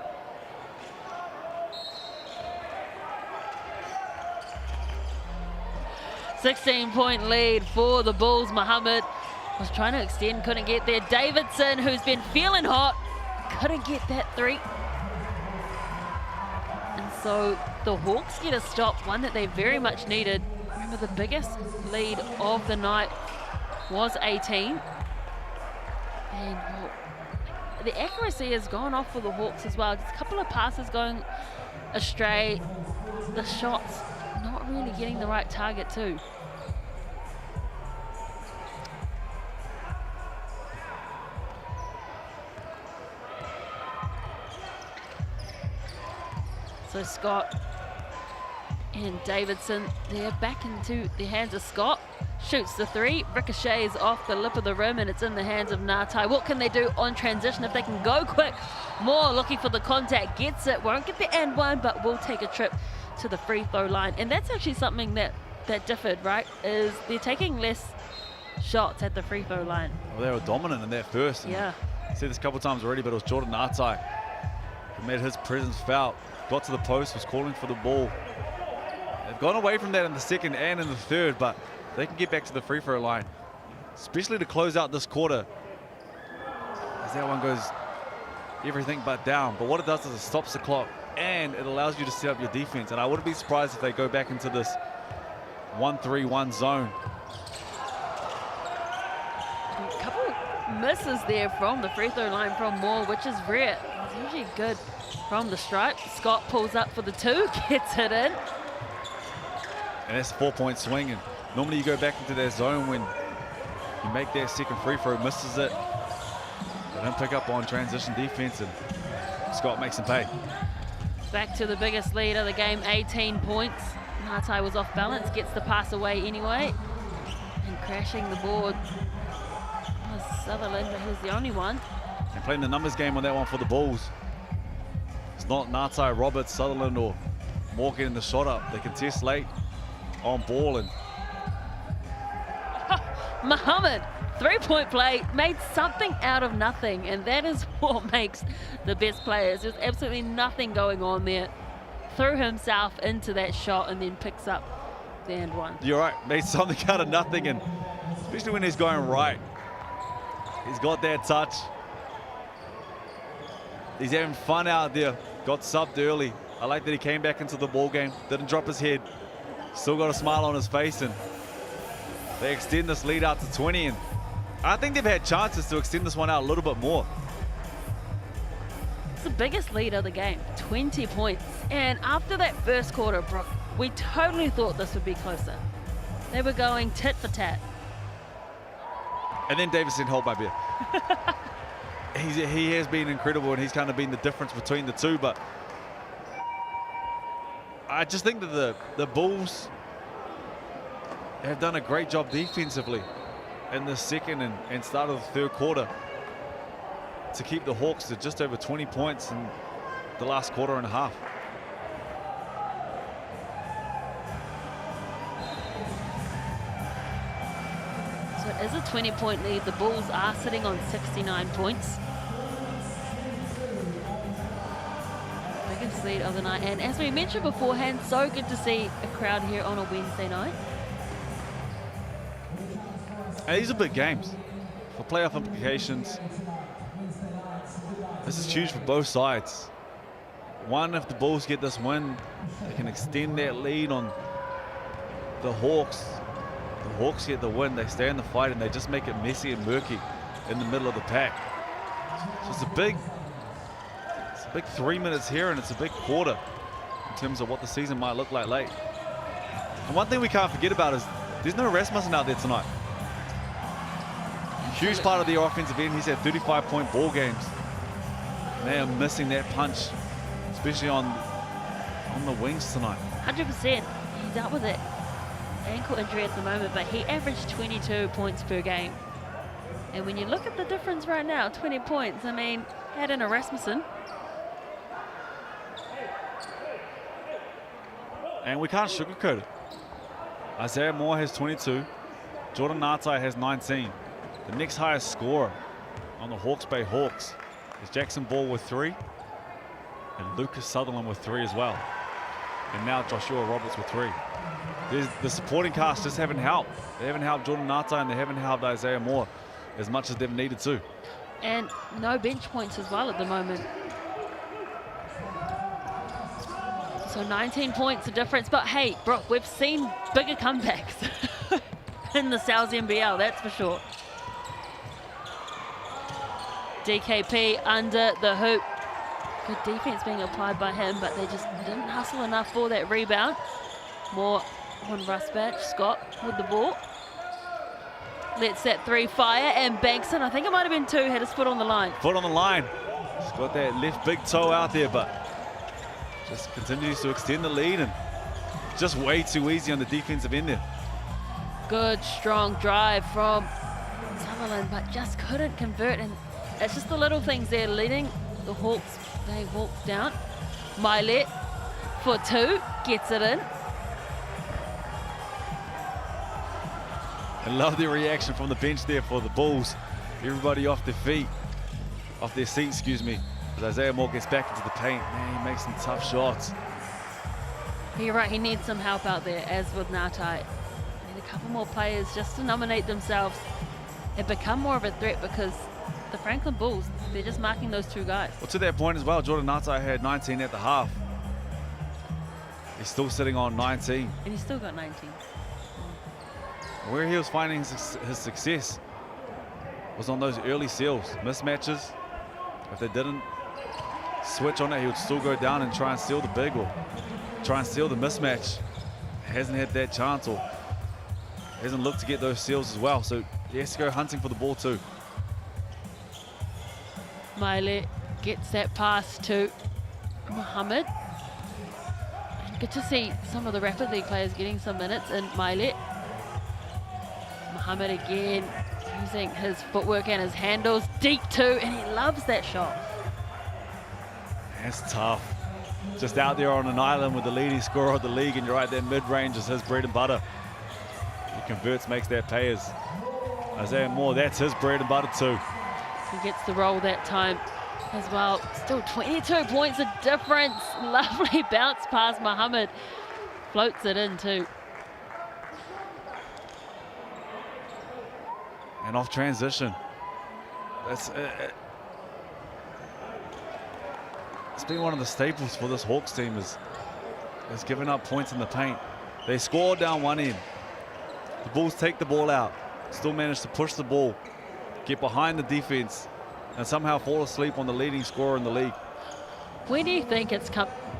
"16-point lead for the Bulls." Muhammad was trying to extend, couldn't get there. Davidson, who's been feeling hot, couldn't get that three. And so the Hawks get a stop, one that they very much needed. Remember, the biggest lead of the night was 18. And well, the accuracy has gone off for the Hawks as well. Just a couple of passes going astray. The shots not really getting the right target too. So Scott and Davidson, they're back into the hands of Scott. Shoots the three, ricochets off the lip of the rim, and it's in the hands of Ngatai. What can they do on transition if they can go quick? Moore looking for the contact, gets it, won't get the and one, but will take a trip to the free throw line. And that's actually something that differed, right? Is they're taking less shots at the free throw line. Well, they were dominant in that first. Yeah. I've said this a couple of times already, but it was Jordan Ngatai who made his presence felt. Got to the post, was calling for the ball. They've gone away from that in the second and in the third, but they can get back to the free throw line, especially to close out this quarter. As that one goes everything but down. But what it does is it stops the clock and it allows you to set up your defense. And I wouldn't be surprised if they go back into this 1-3-1 zone. A couple misses there from the free throw line from Moore, which is rare. It's usually good from the stripe. Scott pulls up for the two, gets it in. And that's a 4-point swing. And normally you go back into that zone when you make that second free throw, misses it. They don't pick up on transition defense, and Scott makes them pay. Back to the biggest lead of the game, 18 points. Ngatai was off balance, gets the pass away anyway. And crashing the board was Sutherland, but he's the only one. And playing the numbers game on that one for the Bulls. It's not Ngatai, Roberts, Sutherland, or Moore getting the shot up. They contest late on ball, and Muhammad, three-point play, made something out of nothing, and that is what makes the best players. There's absolutely nothing going on there. Threw himself into that shot and then picks up the and one. You're right, made something out of nothing, and especially when he's going right. He's got that touch. He's having fun out there. Got subbed early. I like that he came back into the ball game, didn't drop his head. Still got a smile on his face, and they extend this lead out to 20. And I think they've had chances to extend this one out a little bit more. It's the biggest lead of the game, 20 points. And after that first quarter, Brooke, we totally thought this would be closer. They were going tit for tat. And then Davidson held by beer. He has been incredible, and he's kind of been the difference between the two. But I just think that the Bulls have done a great job defensively in the second and start of the third quarter to keep the Hawks to just over 20 points in the last quarter and a half. So it is a 20-point lead. The Bulls are sitting on 69 points. Biggest lead of the night. And as we mentioned beforehand, so good to see a crowd here on a Wednesday night. And these are big games for playoff implications. This is huge for both sides. One, if the Bulls get this win, they can extend that lead on the Hawks. The Hawks get the win, they stay in the fight, and they just make it messy and murky in the middle of the pack. So it's a big 3 minutes here, and it's a big quarter in terms of what the season might look like late. And one thing we can't forget about is there's no Rasmussen out there tonight. Huge part of the offensive end. He's had 35-point ball games. And they are missing that punch, especially on the wings tonight. 100%. He's out with it. Ankle injury at the moment, but he averaged 22 points per game. And when you look at the difference right now, 20 points, I mean, add in a Rasmussen. And we can't sugarcoat it. Isaiah Moore has 22. Jordan Ngatai has 19. The next highest scorer on the Hawke's Bay Hawks is Jackson Ball with 3 and Lucas Sutherland with 3 as well. And now Joshua Roberts with 3. The supporting cast just haven't helped. They haven't helped Jordan Nata and they haven't helped Isaiah Moore as much as they've needed to. And no bench points as well at the moment. So 19 points of difference. But hey, Brooke, we've seen bigger comebacks in the South NBL, that's for sure. DKP under the hoop. Good defense being applied by him, but they just didn't hustle enough for that rebound. More on Rusbatch. Scott with the ball. Lets that 3 fire and banks it. I think it might have been 2, had his foot on the line. Foot on the line. He's got that left big toe out there, but just continues to extend the lead and just way too easy on the defensive end there. Good, strong drive from Sutherland, but just couldn't convert. And it's just the little things there, leading the Hawks, they Hawks down. Milet for 2, gets it in. I love the reaction from the bench there for the Bulls. Everybody off their feet, off their seat, excuse me. As Isaiah Moore gets back into the paint, man, he makes some tough shots. You're right, he needs some help out there, as with Natai. Need a couple more players just to nominate themselves and become more of a threat, because the Franklin Bulls, they're just marking those 2 guys. Well, to that point as well, Jordan Natai had 19 at the half. He's still sitting on 19. And he's still got 19. Where he was finding his success was on those early seals, mismatches. If they didn't switch on it, he would still go down and try and steal the big or try and steal the mismatch. Hasn't had that chance or hasn't looked to get those steals as well. So he has to go hunting for the ball too. Miley gets that pass to Mohammed. Good to see some of the Rapid League players getting some minutes in Miley. Mohammed again using his footwork and his handles deep too, and he loves that shot. That's tough. Just out there on an island with the leading scorer of the league, and you're right, that mid-range is his bread and butter. He converts, makes that payers. Isaiah Moore, that's his bread and butter too. He gets the roll that time as well. Still 22 points of difference. Lovely bounce past Mohammed. Floats it in too. And off transition. That's it's been one of the staples for this Hawks team is giving up points in the paint. They score down one end. The Bulls take the ball out, still manage to push the ball, get behind the defense, and somehow fall asleep on the leading scorer in the league. Where do you think it's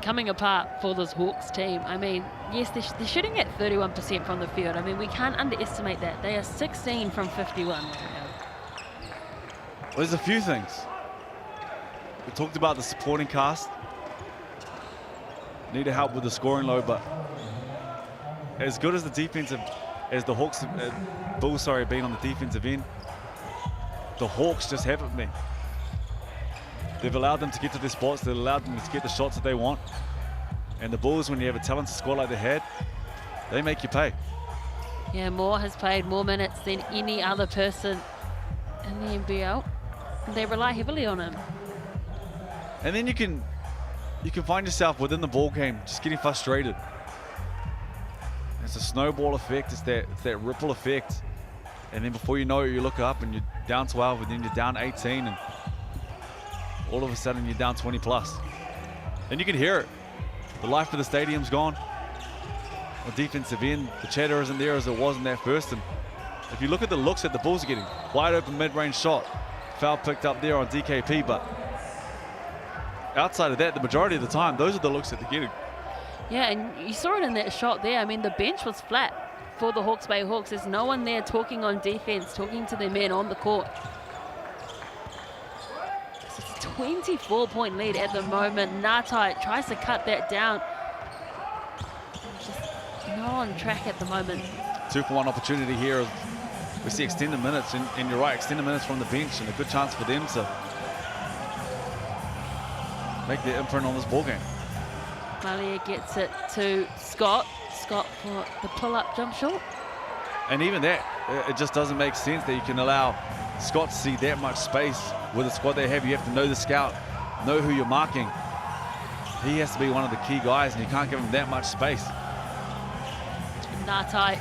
coming apart for this Hawks team? I mean, yes, they're shooting at 31% from the field. I mean, we can't underestimate that. They are 16 from 51 right now. Well, there's a few things. We talked about the supporting cast. Need to help with the scoring load, but as good as the defensive, as the Hawks, Bulls, sorry, been on the defensive end, the Hawks just haven't been. They've allowed them to get to their spots. They've allowed them to get the shots that they want. And the Bulls, when you have a talented squad like they had, they make you pay. Yeah, Moore has played more minutes than any other person in the NBL. They rely heavily on him. And then you can find yourself within the ball game just getting frustrated. It's a snowball effect. It's that ripple effect. And then before you know it, you look up and you're down 12, and then you're down 18, and all of a sudden you're down 20 plus. And you can hear it. The life of the stadium's gone. On defensive end, the chatter isn't there as it was in that first. And if you look at the looks that the Bulls are getting, wide open mid-range shot, foul picked up there on DKP, but outside of that, the majority of the time, those are the looks that they're getting. Yeah, and you saw it in that shot there. I mean, the bench was flat for the Hawke's Bay Hawks. There's no one there talking on defense, talking to their men on the court. It's a 24-point lead at the moment. Natai tries to cut that down. Just not on track at the moment. 2-for-1 opportunity here. We see extended minutes, and you're right, extended minutes from the bench, and a good chance for them to make their imprint on this ball game. Malia gets it to Scott. Scott for the pull-up jump shot. And even that, it just doesn't make sense that you can allow Scott to see that much space with the squad they have. You have to know the scout, know who you're marking. He has to be one of the key guys, and you can't give him that much space. Ngatai,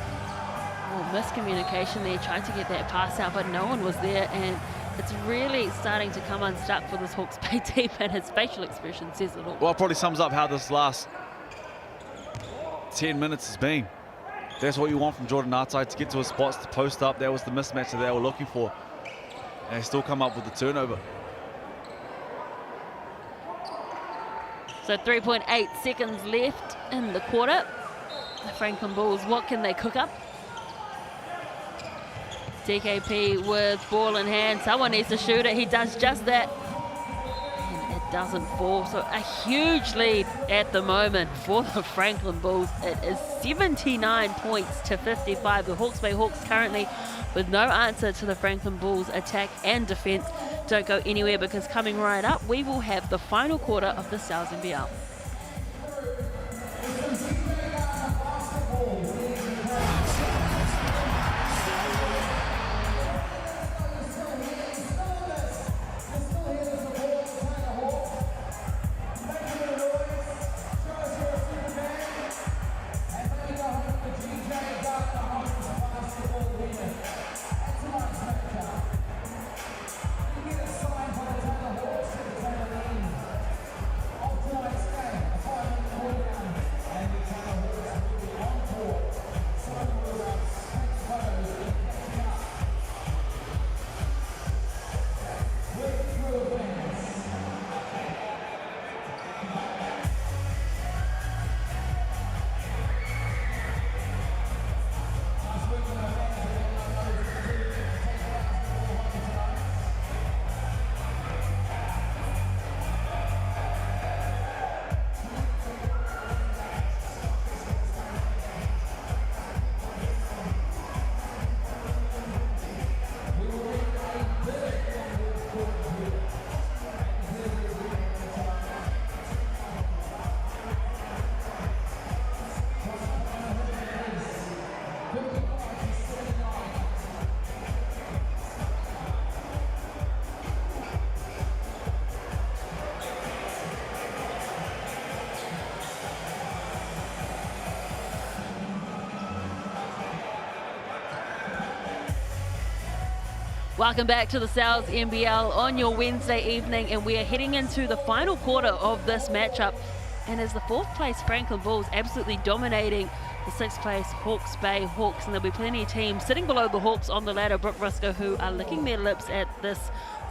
miscommunication there, tried to get that pass out, but no one was there, and it's really starting to come unstuck for this Hawke's Bay team, and his facial expression says it all. Well, it probably sums up how this last 10 minutes has been. That's what you want from Jordan Ngatai, to get to his spots, to post up. That was the mismatch that they were looking for. And they still come up with the turnover. So 3.8 seconds left in the quarter. The Franklin Bulls, what can they cook up? DKP with ball in hand. Someone needs to shoot it. He does just that. And it doesn't fall. So a huge lead at the moment for the Franklin Bulls. It is 79 points to 55. The Hawke's Bay Hawks currently with no answer to the Franklin Bulls attack and defense. Don't go anywhere, because coming right up, we will have the final quarter of the NZNBL. Welcome back to the NZNBL on your Wednesday evening, and we are heading into the final quarter of this matchup. And as the fourth place Franklin Bulls absolutely dominating the sixth place Hawke's Bay Hawks, and there'll be plenty of teams sitting below the Hawks on the ladder, Brooke Briscoe, who are licking their lips at this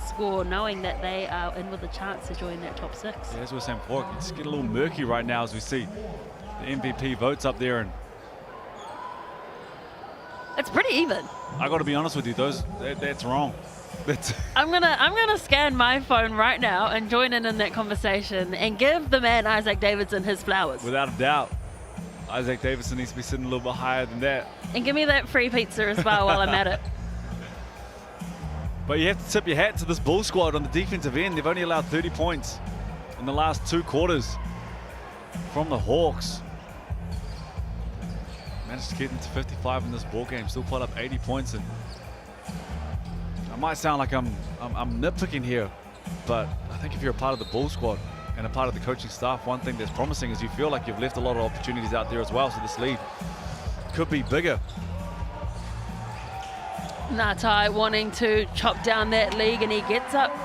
score, knowing that they are in with a chance to join that top six. Yeah, as we were saying before, it's getting a little murky right now as we see the MVP votes up there, and it's pretty even. I got to be honest with you, that's wrong. I'm gonna scan my phone right now and join in that conversation and give the man Isaac Davidson his flowers. Without a doubt, Isaac Davidson needs to be sitting a little bit higher than that. And give me that free pizza as well while I'm at it. But you have to tip your hat to this Bull squad on the defensive end. They've only allowed 30 points in the last two quarters from the Hawks. Managed to get into 55 in this ball game, still put up 80 points. And I might sound like I'm nitpicking here, but I think if you're a part of the Bull squad and a part of the coaching staff, one thing that's promising is you feel like you've left a lot of opportunities out there as well, so this lead could be bigger. Ngatai wanting to chop down that lead, and he gets up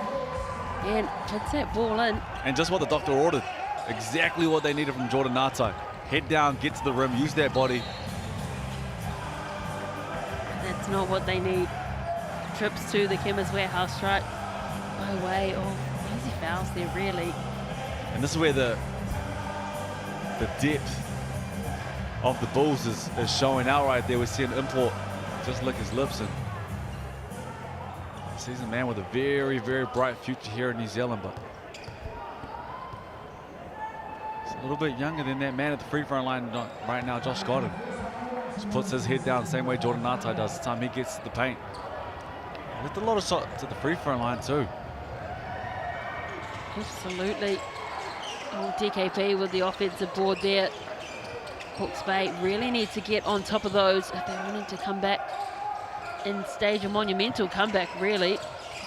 and puts that ball in. And just what the doctor ordered, exactly what they needed from Jordan Ngatai. Head down, get to the rim, use that body. That's not what they need. Trips to the Chemist Warehouse strike. No way. Oh, easy fouls there, really. And this is where the depth of the Bulls is showing out right there. We're seeing Import just lick his lips, and he's a man with a very, very bright future here in New Zealand, but he's a little bit younger than that man at the free throw line right now, Josh Scott. Just puts his head down the same way Jordan Ngatai does the time he gets to the paint. With a lot of shots at the free throw line too. Absolutely. Oh, DKP with the offensive board there. Hawke's Bay really need to get on top of those if they wanted to come back and stage a monumental comeback, really.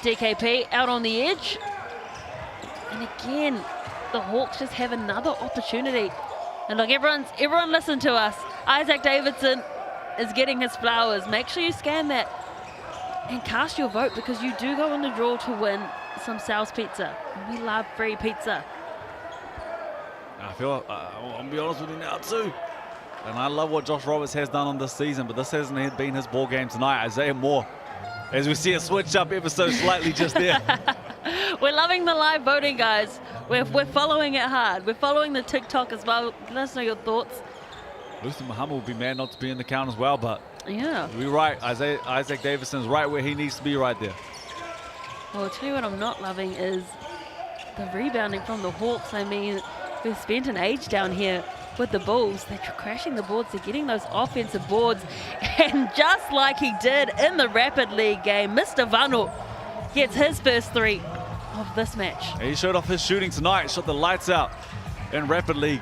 DKP out on the edge. And again, the Hawks just have another opportunity. And look, everyone listen to us. Isaac Davidson is getting his flowers. Make sure you scan that and cast your vote, because you do go in the draw to win some Sal's Pizza. We love free pizza. I feel, I'll be honest with you now too. And I love what Josh Roberts has done on this season, but this hasn't been his ball game tonight. Isaiah Moore, as we see a switch up ever so slightly just there. We're loving the live voting, guys. We're following it hard. We're following the TikTok as well. Let us know your thoughts. Luther Muhammad would be mad not to be in the count as well, but yeah, we're right. Isaac Davidson's right where he needs to be right there. Well, I'll tell you what I'm not loving is the rebounding from the Hawks. I mean, we've spent an age down here with the Bulls. They're crashing the boards. They're getting those offensive boards. And just like he did in the Rapid League game, Mr. Vano gets his first three of this match. He showed off his shooting tonight, shot the lights out in Rapid League.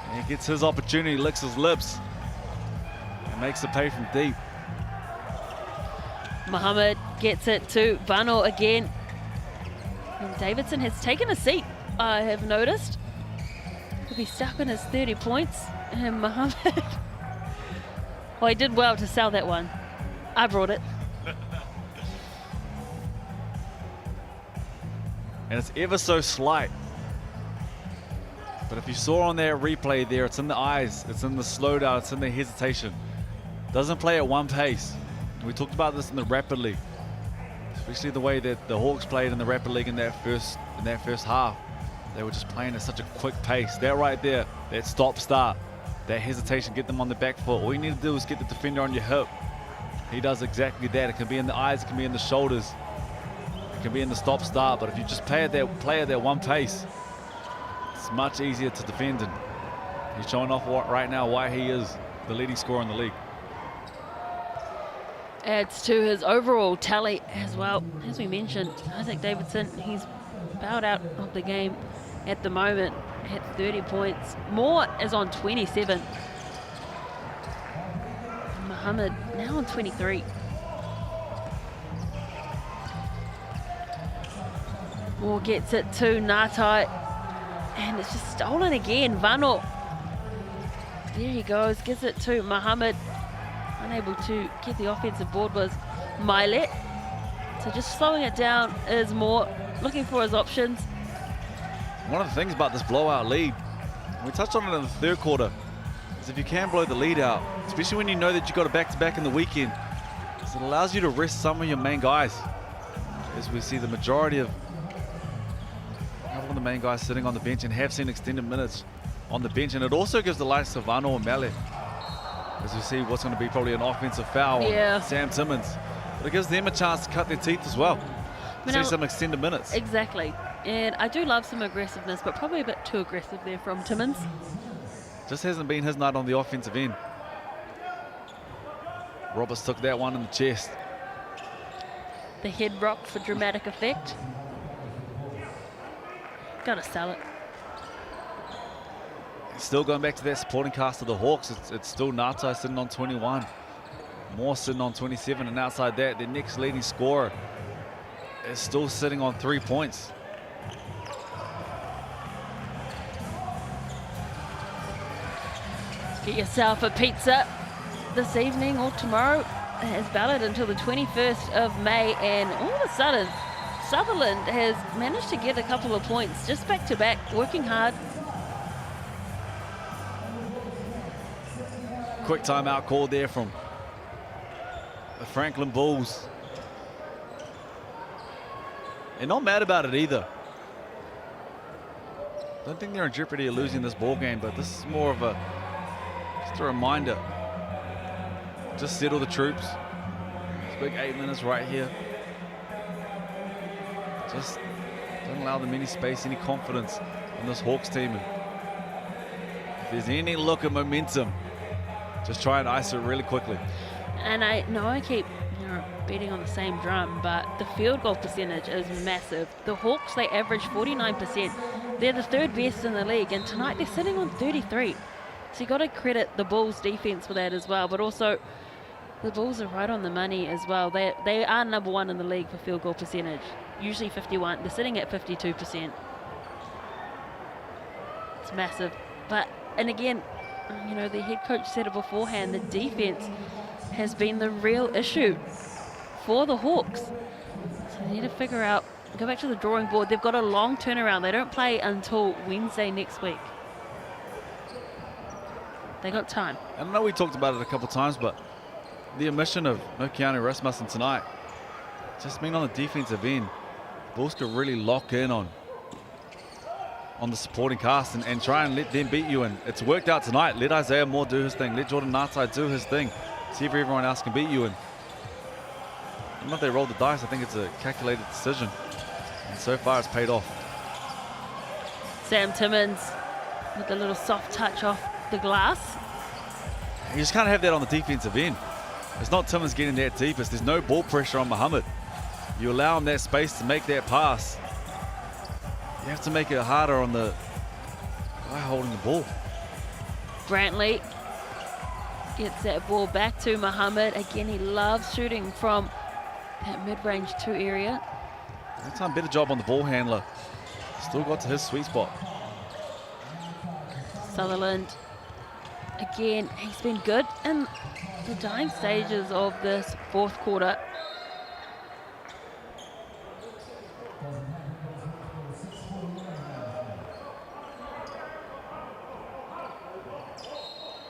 And he gets his opportunity, licks his lips, and makes the pay from deep. Muhammad gets it to Vano again. And Davidson has taken a seat, I have noticed. He'll be stuck on his 30 points. And Muhammad, well, he did well to sell that one. I brought it. And it's ever so slight. But if you saw on their replay there, it's in the eyes, it's in the slowdown, it's in the hesitation. Doesn't play at one pace. We talked about this in the Rapid League, especially the way that the Hawks played in the Rapid League in that first half. They were just playing at such a quick pace. That right there, that stop-start, that hesitation, get them on the back foot. All you need to do is get the defender on your hip. He does exactly that. It can be in the eyes, it can be in the shoulders, it can be in the stop-start. But if you just play at that one pace, it's much easier to defend. And he's showing off right now why he is the leading scorer in the league. Adds to his overall tally as well. As we mentioned, Isaac Davidson, he's bowed out of the game at the moment at 30 points. Moore is on 27. Muhammad now on 23. Moore gets it to Natai, and it's just stolen again. Vano, there he goes, gives it to Muhammad. Unable to get the offensive board was Milet. So just slowing it down is Moore, looking for his options. One of the things about this blowout lead, we touched on it in the third quarter, is if you can blow the lead out, especially when you know that you've got a back-to-back in the weekend, it allows you to rest some of your main guys. As we see the majority of a couple of the main guys sitting on the bench and have seen extended minutes on the bench. And it also gives the likes of Vano and Male, as we see what's going to be probably an offensive foul on Sam Timmons. But it gives them a chance to cut their teeth as well. See some extended minutes. Exactly. And I do love some aggressiveness, but probably a bit too aggressive there from Timmons. Just hasn't been his night on the offensive end. Roberts took that one in the chest. The head rock for dramatic effect. Gotta sell it. Still going back to that supporting cast of the Hawks, it's still Natai sitting on 21. Moore sitting on 27, and outside that, their next leading scorer is still sitting on 3 points. Get yourself a pizza this evening or tomorrow. It's valid until the 21st of May, and all of a sudden, Sutherland has managed to get a couple of points just back to back, working hard. Quick timeout call there from the Franklin Bulls. And not mad about it either. Don't think they're in jeopardy of losing this ball game, but this is more of just a reminder. Just settle the troops. It's big 8 minutes right here. Just don't allow them any space, any confidence in this Hawks team. And if there's any look at momentum, just try and ice it really quickly. And I know I keep beating on the same drum, but the field goal percentage is massive. The Hawks, they average 49%. They're the third best in the league, and tonight they're sitting on 33. So you got to credit the Bulls defense for that as well, but also The Bulls are right on the money as well. They are number 1 in the league for field goal percentage. Usually 51. They're sitting at 52%. It's massive. And again, you know, the head coach said it beforehand, the defense has been the real issue for the Hawks. So they need to figure out, go back to the drawing board. They've got a long turnaround. They don't play until Wednesday next week. They got time. I know we talked about it a couple of times, but the omission of Keanu Rasmussen tonight, just being on the defensive end, Bulls could really lock in on the supporting cast and try and let them beat you. And it's worked out tonight. Let Isaiah Moore do his thing. Let Jordan Nartide do his thing. See if everyone else can beat you. And even if they rolled the dice, I think it's a calculated decision. And so far, it's paid off. Sam Timmons with a little soft touch off the glass. You just can't have that on the defensive end. It's not Timmons getting that deepest. There's no ball pressure on Muhammad. You allow him that space to make that pass. You have to make it harder on the guy holding the ball. Brantley gets that ball back to Muhammad. Again, he loves shooting from that mid-range 2 area. Every time, better job on the ball handler. Still got to his sweet spot. Sutherland, again, he's been good in the dying stages of this 4th quarter.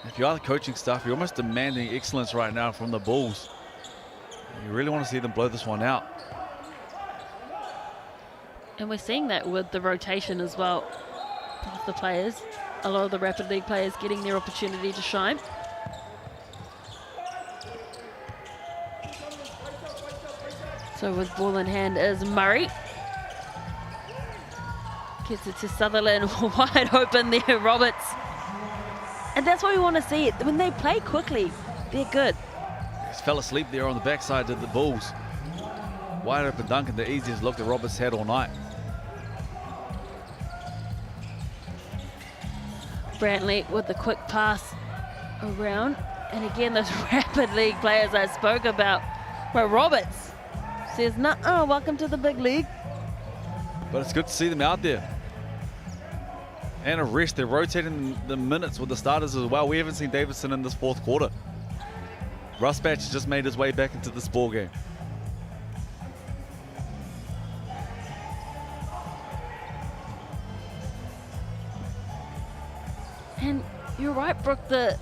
If you are the coaching staff, you're almost demanding excellence right now from the Bulls. You really want to see them blow this one out. And we're seeing that with the rotation as well of the players. A lot of the Rapid League players getting their opportunity to shine. So with ball in hand is Murray. Gets it to Sutherland, wide open there, Roberts. And that's what we want to see. When they play quickly, they're good. Just fell asleep there on the backside of the Bulls. Wide open Duncan, the easiest look that Roberts had all night. Brantley with the quick pass around. And again, those Rapid League players I spoke about. Where Roberts says, "No, welcome to the big league." But it's good to see them out there. And a rest. They're rotating the minutes with the starters as well. We haven't seen Davidson in this 4th quarter. Russ Batch just made his way back into this ball game. And you're right, Brooke, the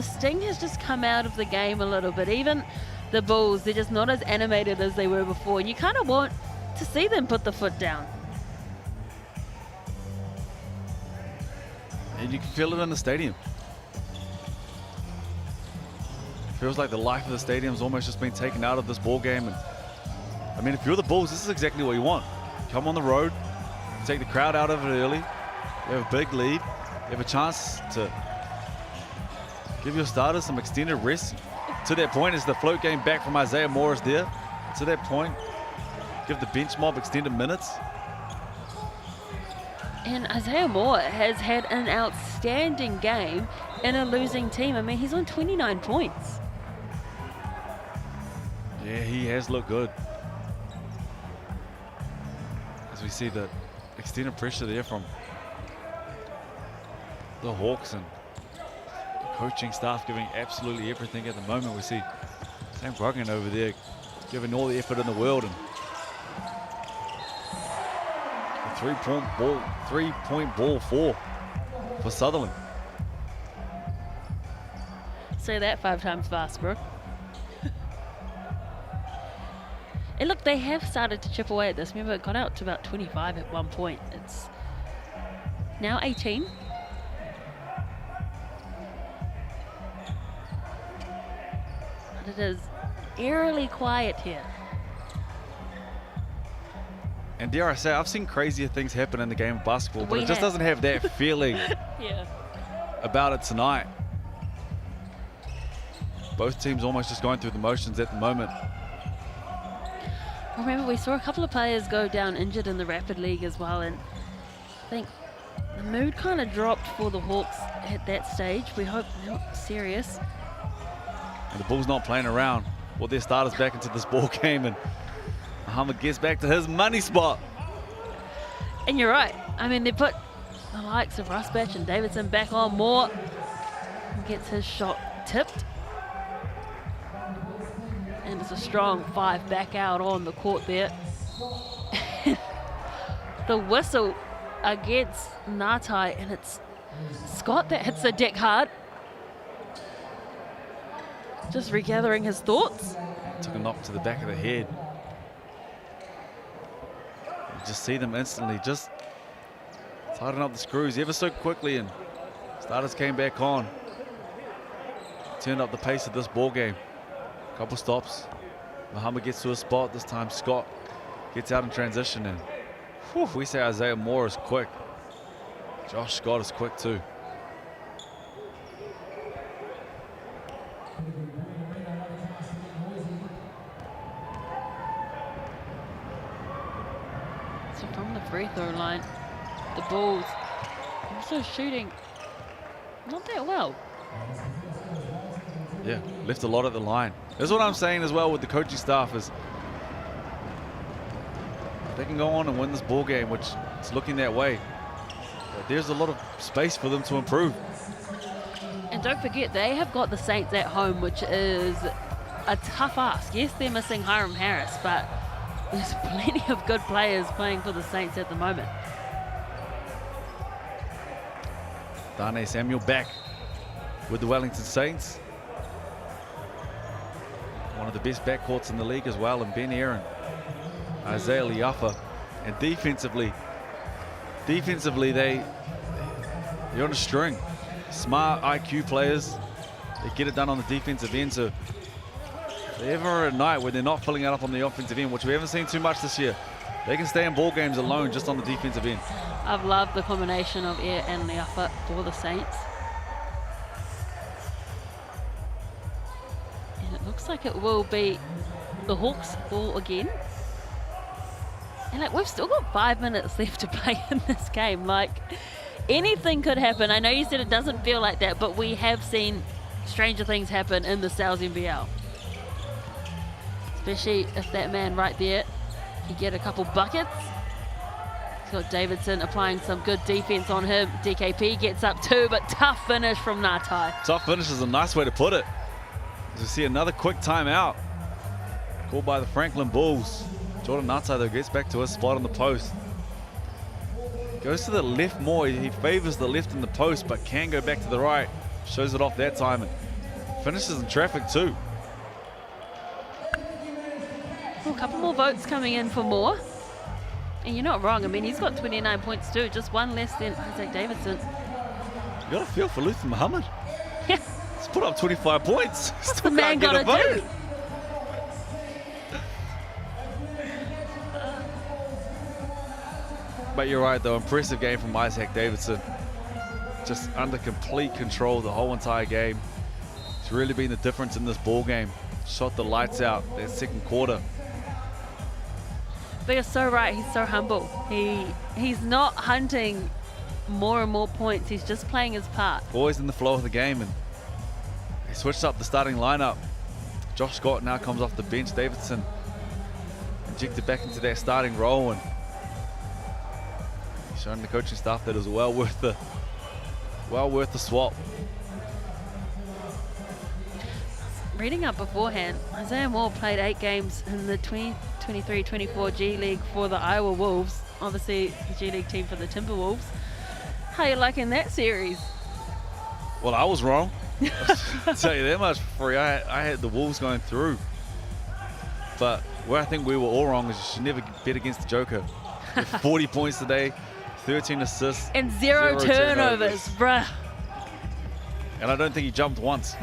sting has just come out of the game a little bit. Even the Bulls, they're just not as animated as they were before. And you kind of want to see them put the foot down. And you can feel it in the stadium. It feels like the life of the stadium's almost just been taken out of this ball game. And I mean, if you're the Bulls, this is exactly what you want. Come on the road, take the crowd out of it early. You have a big lead. You have a chance to give your starters some extended rest. To that point, is the float game back from Isaiah Morris there. To that point, give the bench mob extended minutes. And Isaiah Moore has had an outstanding game in a losing team. I mean, he's on 29 points. Yeah, he has looked good. As we see the extended pressure there from the Hawks and the coaching staff giving absolutely everything at the moment. We see Sam Bruggen over there giving all the effort in the world. And three-point ball for Sutherland. Say that 5 times fast, Brooke. And look, they have started to chip away at this. Remember, it got out to about 25 at one point. It's now 18. But it is eerily quiet here. And dare I say, I've seen crazier things happen in the game of basketball, but it just doesn't have that feeling about it tonight. Both teams almost just going through the motions at the moment. Remember, we saw a couple of players go down injured in the Rapid League as well, and I think the mood kind of dropped for the Hawks at that stage. We hope they're not serious. And the Bulls not playing around. Well, their starters back into this ball game, and Muhammad gets back to his money spot. And you're right. I mean, they put the likes of Rusbatch and Davidson back on more. He gets his shot tipped. And it's a strong 5 back out on the court there. The whistle against Ngatai, and it's Scott that hits the deck hard. Just regathering his thoughts. Took a knock to the back of the head. You just see them instantly just tighten up the screws ever so quickly, and starters came back on. Turned up the pace of this ball game. Couple stops. Muhammad gets to a spot. This time Scott gets out in transition, and whew, we say Isaiah Moore is quick. Josh Scott is quick too. So from the free throw line, the Bulls also shooting not that well. Yeah, left a lot at the line. That's what I'm saying as well with the coaching staff is they can go on and win this ball game, which is looking that way. But there's a lot of space for them to improve. And don't forget, they have got the Saints at home, which is a tough ask. Yes, they're missing Hiram Harris, but there's plenty of good players playing for the Saints at the moment. Dane Samuel back with the Wellington Saints. One of the best backcourts in the league as well, and Ben Aaron, Isaiah Liafa. And defensively they're on a string. Smart IQ players, they get it done on the defensive end. So if they ever are a night where they're not filling it up on the offensive end, which we haven't seen too much this year, they can stay in ball games alone just on the defensive end. I've loved the combination of Air and Liafa for the Saints. And it looks like it will be the Hawks ball again. And like, we've still got 5 minutes left to play in this game. Like, anything could happen. I know you said it doesn't feel like that, but we have seen stranger things happen in the Sales NBL. Especially if that man right there can get a couple buckets. He's got Davidson applying some good defense on him. DKP gets up too, but tough finish from Ngatai. Tough finish is a nice way to put it. As we see another quick timeout called by the Franklin Bulls. Jordan Ngatai though gets back to his spot on the post. Goes to the left more. He favors the left in the post, but can go back to the right. Shows it off that time and finishes in traffic too. Well, a couple more votes coming in for Moore. And you're not wrong. I mean, he's got 29 points too. Just one less than Isaac Davidson. You got a feel for Luther Muhammad. Yeah. He's put up 25 points. What's the man got to do? But you're right though, impressive game from Isaac Davidson. Just under complete control the whole entire game. It's really been the difference in this ball game. Shot the lights out that second quarter. But you're so right, he's so humble. He's not hunting more and more points, he's just playing his part. Always in the flow of the game, and he switched up the starting lineup. Josh Scott now comes off the bench. Davidson injected back into that starting role, and he's showing the coaching staff that it was well worth the swap. Reading up beforehand, Isaiah Moore played 8 games in the 2023-24 G League for the Iowa Wolves. Obviously, the G League team for the Timberwolves. How are you liking that series? Well, I was wrong. I'll tell you that much for free. I had the Wolves going through. But where I think we were all wrong is you should never bet against the Joker. 40 points today, 13 assists. And zero turnovers, bruh. And I don't think he jumped once.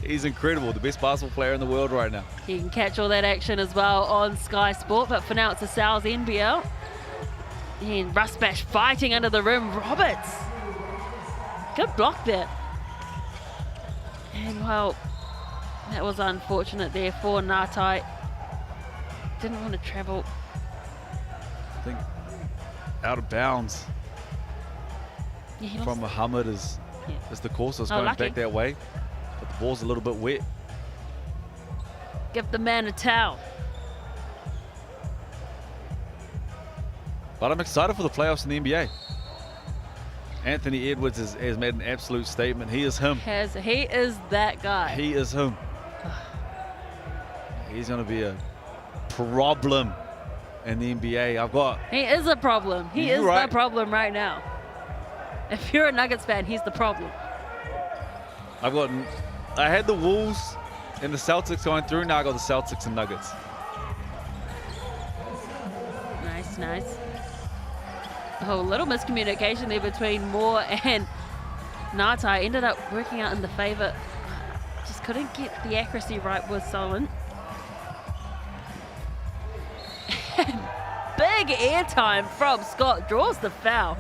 He's incredible, the best basketball player in the world right now. You can catch all that action as well on Sky Sport, but for now it's the Sales NBL. And Rusbash fighting under the rim. Roberts. Good block there. And well, that was unfortunate there for Ngatai. Didn't want to travel. I think out of bounds from Muhammad as the course was going back that way. But The ball's a little bit wet. Give the man a towel. But I'm excited for the playoffs in the NBA. Anthony Edwards has made an absolute statement. He is him. He is that guy. He is him. He's going to be a problem in the NBA. He is a problem. He is right. the problem right now. If you're a Nuggets fan, he's the problem. I had the Wolves and the Celtics going through. Now I got the Celtics and Nuggets. Nice, nice. Oh, a little miscommunication there between Moore and Ngatai. Ended up working out in the favor. Just couldn't get the accuracy right with Solon. And big airtime from Scott. Draws the foul.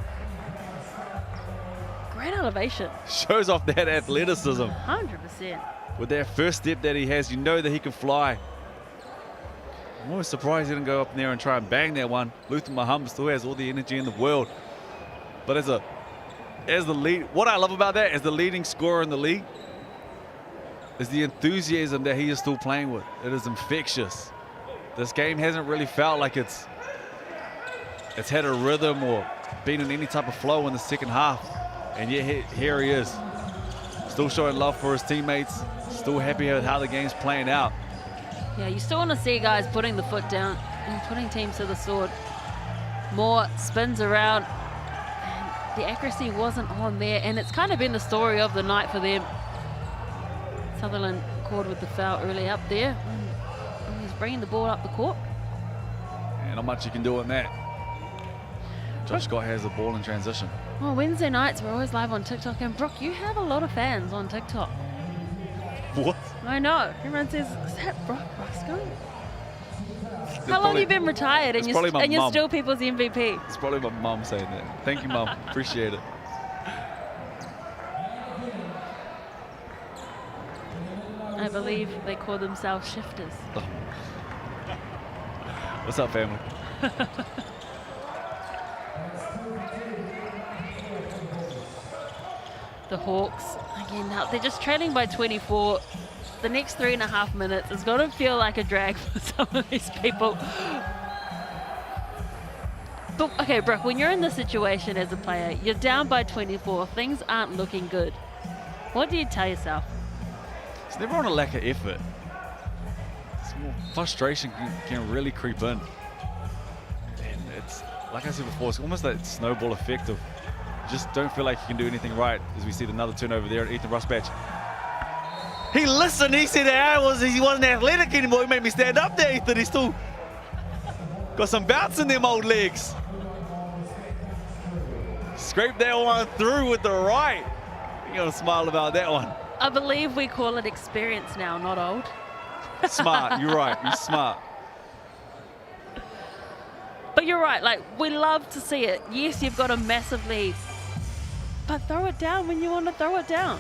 Great elevation. Shows off that athleticism. 100%. With that first step that he has, you know that he can fly. I'm always surprised he didn't go up there and try and bang that one. Luther Muhammad still has all the energy in the world. But as the lead, what I love about that, as the leading scorer in the league, is the enthusiasm that he is still playing with. It is infectious. This game hasn't really felt like it's had a rhythm or been in any type of flow in the second half. And yet here he is, still showing love for his teammates, still happy with how the game's playing out. Yeah, you still want to see guys putting the foot down and putting teams to the sword. Moore spins around, and the accuracy wasn't on there, and it's kind of been the story of the night for them. Sutherland caught with the foul early up there, and he's bringing the ball up the court. And not much you can do on that. Josh Scott has the ball in transition. Well, Wednesday nights, we're always live on TikTok, and Brooke, you have a lot of fans on TikTok. What? I know. Everyone says, is that Brock Roscoe? How long have you been retired and you're still people's MVP? It's probably my mum saying that. Thank you, Mum. Appreciate it. I believe they call themselves shifters. Oh. What's up, family? The Hawks, again, now they're just trailing by 24. The next 3.5 minutes is going to feel like a drag for some of these people. But, okay, Brooke, when you're in this situation as a player, you're down by 24, things aren't looking good. What do you tell yourself? It's never on a lack of effort. It's more frustration can really creep in. And it's, like I said before, it's almost that snowball effect of just don't feel like you can do anything right, as we see another turnover there at Ethan Rusbatch. He listened, he said he wasn't athletic anymore. He made me stand up there, Ethan. He still got some bounce in them old legs. Scraped that one through with the right. You're gonna smile about that one. I believe we call it experience now, not old. Smart, you're right, you're smart. But you're right, like, we love to see it. Yes, you've got a massive lead, but throw it down when you want to throw it down.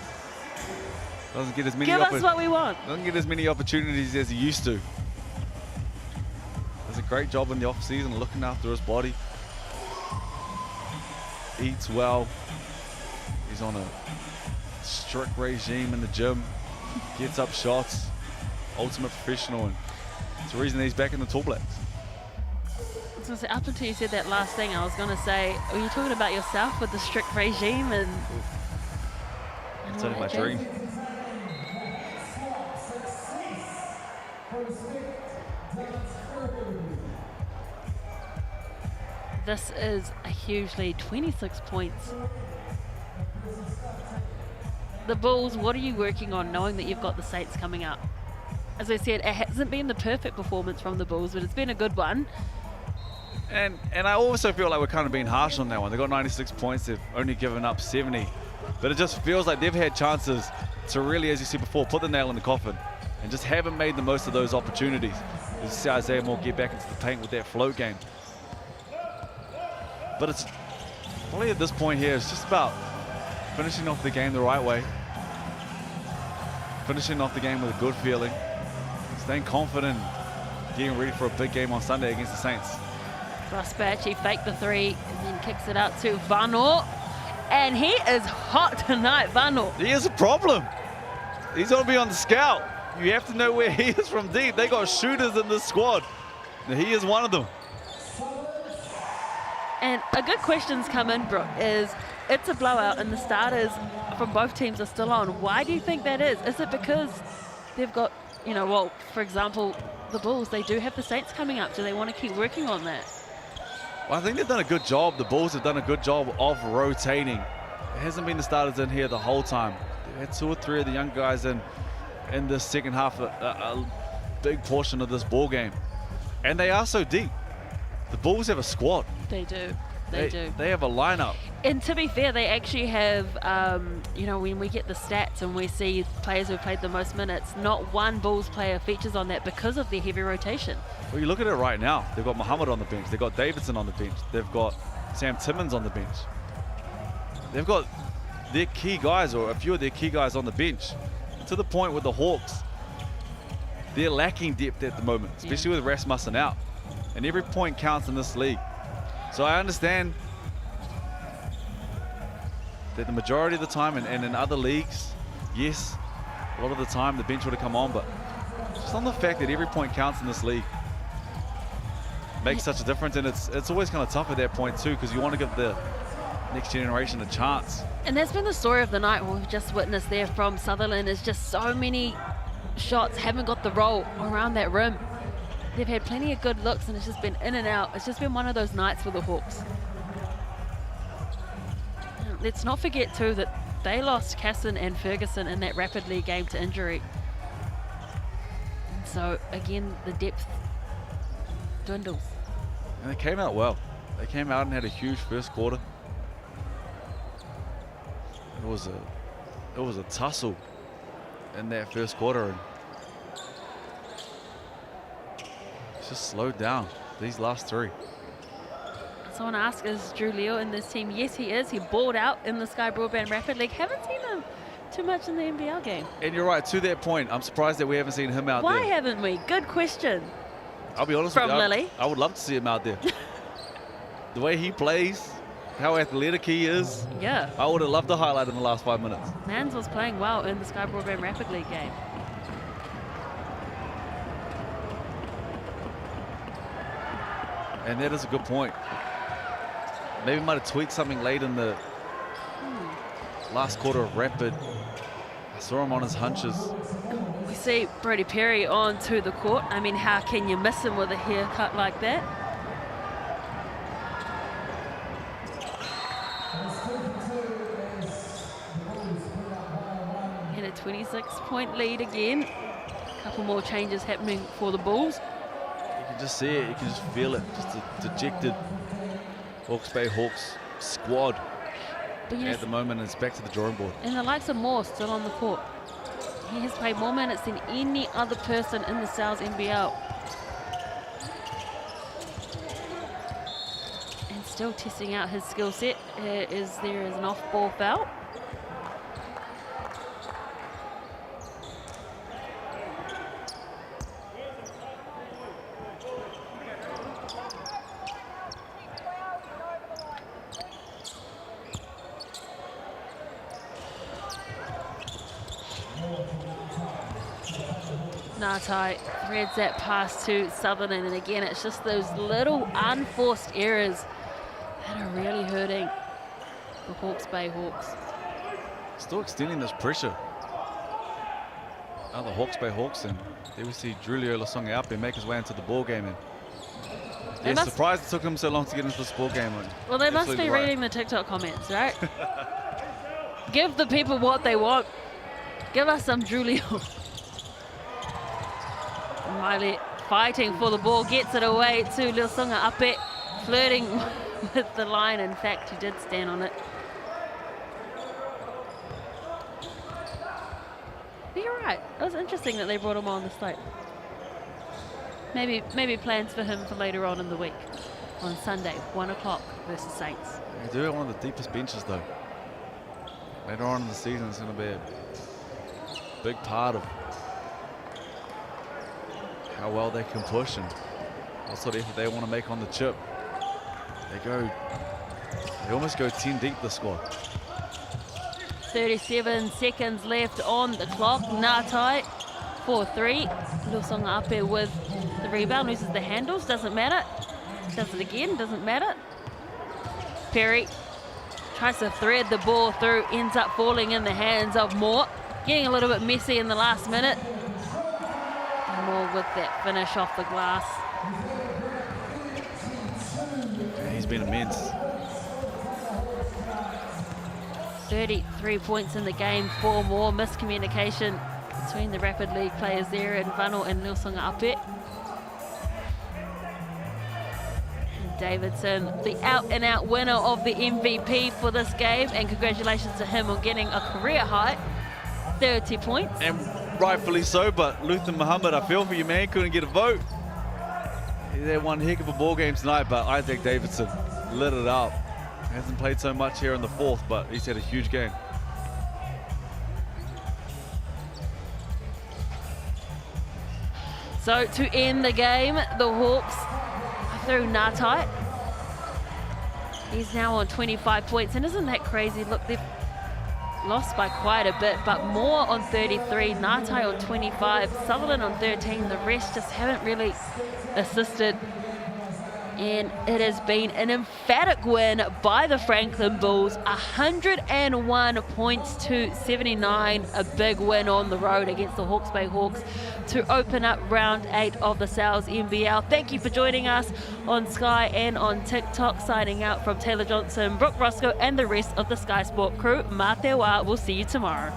Doesn't get as many Give us what we want. Doesn't get as many opportunities as he used to. Does a great job in the off season looking after his body. Eats well. He's on a strict regime in the gym. Gets up shots. Ultimate professional, and it's the reason he's back in the Tall Blacks. I was going to say, up until you said that last thing, I was going to say, are you talking about yourself with the strict regime? And it's only my dream. This is a huge lead, 26 points. The Bulls, what are you working on knowing that you've got the Saints coming up? As I said, it hasn't been the perfect performance from the Bulls, but it's been a good one. And I also feel like we're kind of being harsh on that one. They got 96 points, they've only given up 70. But it just feels like they've had chances to really, as you said before, put the nail in the coffin and just haven't made the most of those opportunities. You see Isaiah Moore get back into the paint with that float game. But it's probably at this point here, it's just about finishing off the game the right way. Finishing off the game with a good feeling. Staying confident, getting ready for a big game on Sunday against the Saints. Rusbatch, he faked the three and then kicks it out to Vano. And he is hot tonight, Vano. He is a problem. He's going to be on the scout. You have to know where he is from deep. They got shooters in this squad. And he is one of them. And a good question's come in, Brooke, is it's a blowout and the starters from both teams are still on. Why do you think that is? Is it because they've got, you know, well, for example, the Bulls, they do have the Saints coming up. Do they want to keep working on that? Well, I think they've done a good job. The Bulls have done a good job of rotating. It hasn't been the starters in here the whole time. They had 2 or 3 of the young guys in the second half, a big portion of this ball game. And they are so deep. The Bulls have a squad. They do. They do. They have a lineup. And to be fair, they actually have, you know, when we get the stats and we see players who played the most minutes, not one Bulls player features on that because of their heavy rotation. Well, you look at it right now. They've got Muhammad on the bench. They've got Davidson on the bench. They've got Sam Timmons on the bench. They've got their key guys, or a few of their key guys on the bench. To the point with the Hawks, they're lacking depth at the moment, especially with Rasmussen out. And every point counts in this league. So I understand that the majority of the time, and in other leagues, yes, a lot of the time the bench would have come on, but just on the fact that every point counts in this league makes such a difference. And it's always kind of tough at that point too, because you want to give the next generation a chance. And that's been the story of the night we've just witnessed there from Sutherland, is just so many shots haven't got the roll around that rim. They've had plenty of good looks and it's just been in and out. It's just been one of those nights for the Hawks. Let's not forget too that they lost Casson and Ferguson in that Rapid League game to injury. And so again, the depth dwindles. And they came out well. They came out and had a huge first quarter. It was a tussle in that first quarter, and it's just slowed down these last 3. So I want to ask, is Drew Leo in this team? Yes, he is. He balled out in the Sky Broadband Rapid League. Haven't seen him too much in the NBL game. And you're right, to that point, I'm surprised that we haven't seen him out there. Why haven't we? Good question. I'll be honest From with you, Lily. I would love to see him out there. The way he plays, how athletic he is. Yeah. I would have loved to highlight in the last 5 minutes. Mans was playing well in the Sky Broadband Rapid League game. And that is a good point. Maybe might have tweaked something late in the last quarter of Rapid. I saw him on his hunches. We see Brody Perry onto the court. I mean, how can you miss him with a haircut like that? And a 26-point lead again. A couple more changes happening for the Bulls. You can just see it, you can just feel it. Just a dejected Hawke's Bay Hawks squad at the moment. It's back to the drawing board. And the likes of Moore still on the court. He has played more minutes than any other person in the Sal's NBL. And still testing out his skill set. There is an off-ball foul. Natai threads that pass to Sutherland, and again it's just those little unforced errors that are really hurting the Hawke's Bay Hawks. Still extending this pressure. Now the Hawke's Bay Hawks, and there we see Julio Lasonga out there make his way into the ball game. And yeah, surprised it took him so long to get into this ball game. Well, they must be reading the TikTok comments, right? Give the people what they want. Give us some Julio. Miley fighting for the ball, gets it away to Lasonga up it, flirting with the line. In fact, he did stand on it. But you're right. It was interesting that they brought him on the slate. Maybe plans for him for later on in the week. On Sunday, 1 o'clock versus Saints. They do have one of the deepest benches though. Later on in the season, it's going to be a big part of how well they can push and what sort of effort they want to make on the chip. They almost go 10 deep, the squad. 37 seconds left on the clock. Ngātai for 3. Lusonga Ape with the rebound, loses the handles, doesn't matter. Does it again, doesn't matter. Perry tries to thread the ball through, ends up falling in the hands of Moore. Getting a little bit messy in the last minute. And Moore with that finish off the glass. He's been immense. 33 points in the game for Moore. Miscommunication between the Rapid League players there in Vano and Lusonga Ape. Davidson, the out-and-out winner of the MVP for this game, and congratulations to him on getting a career high 30 points. And rightfully so, but Luther Muhammad, I feel for you, man, couldn't get a vote. He had one heck of a ball game tonight, but Isaac Davidson lit it up. He hasn't played so much here in the fourth, but he's had a huge game. So to end the game, the Hawks through Ngātai. He's now on 25 points, and isn't that crazy? Look, they've lost by quite a bit, but Moore on 33, Ngātai on 25, Sutherland on 13. The rest just haven't really assisted. And it has been an emphatic win by the Franklin Bulls, 101 points to 79, a big win on the road against the Hawke's Bay Hawks to open up round 8 of the Sales NBL. Thank you for joining us on Sky and on TikTok. Signing out from Taylor Johnson, Brooke Roscoe, and the rest of the Sky Sport crew. Mā te wā, we'll see you tomorrow.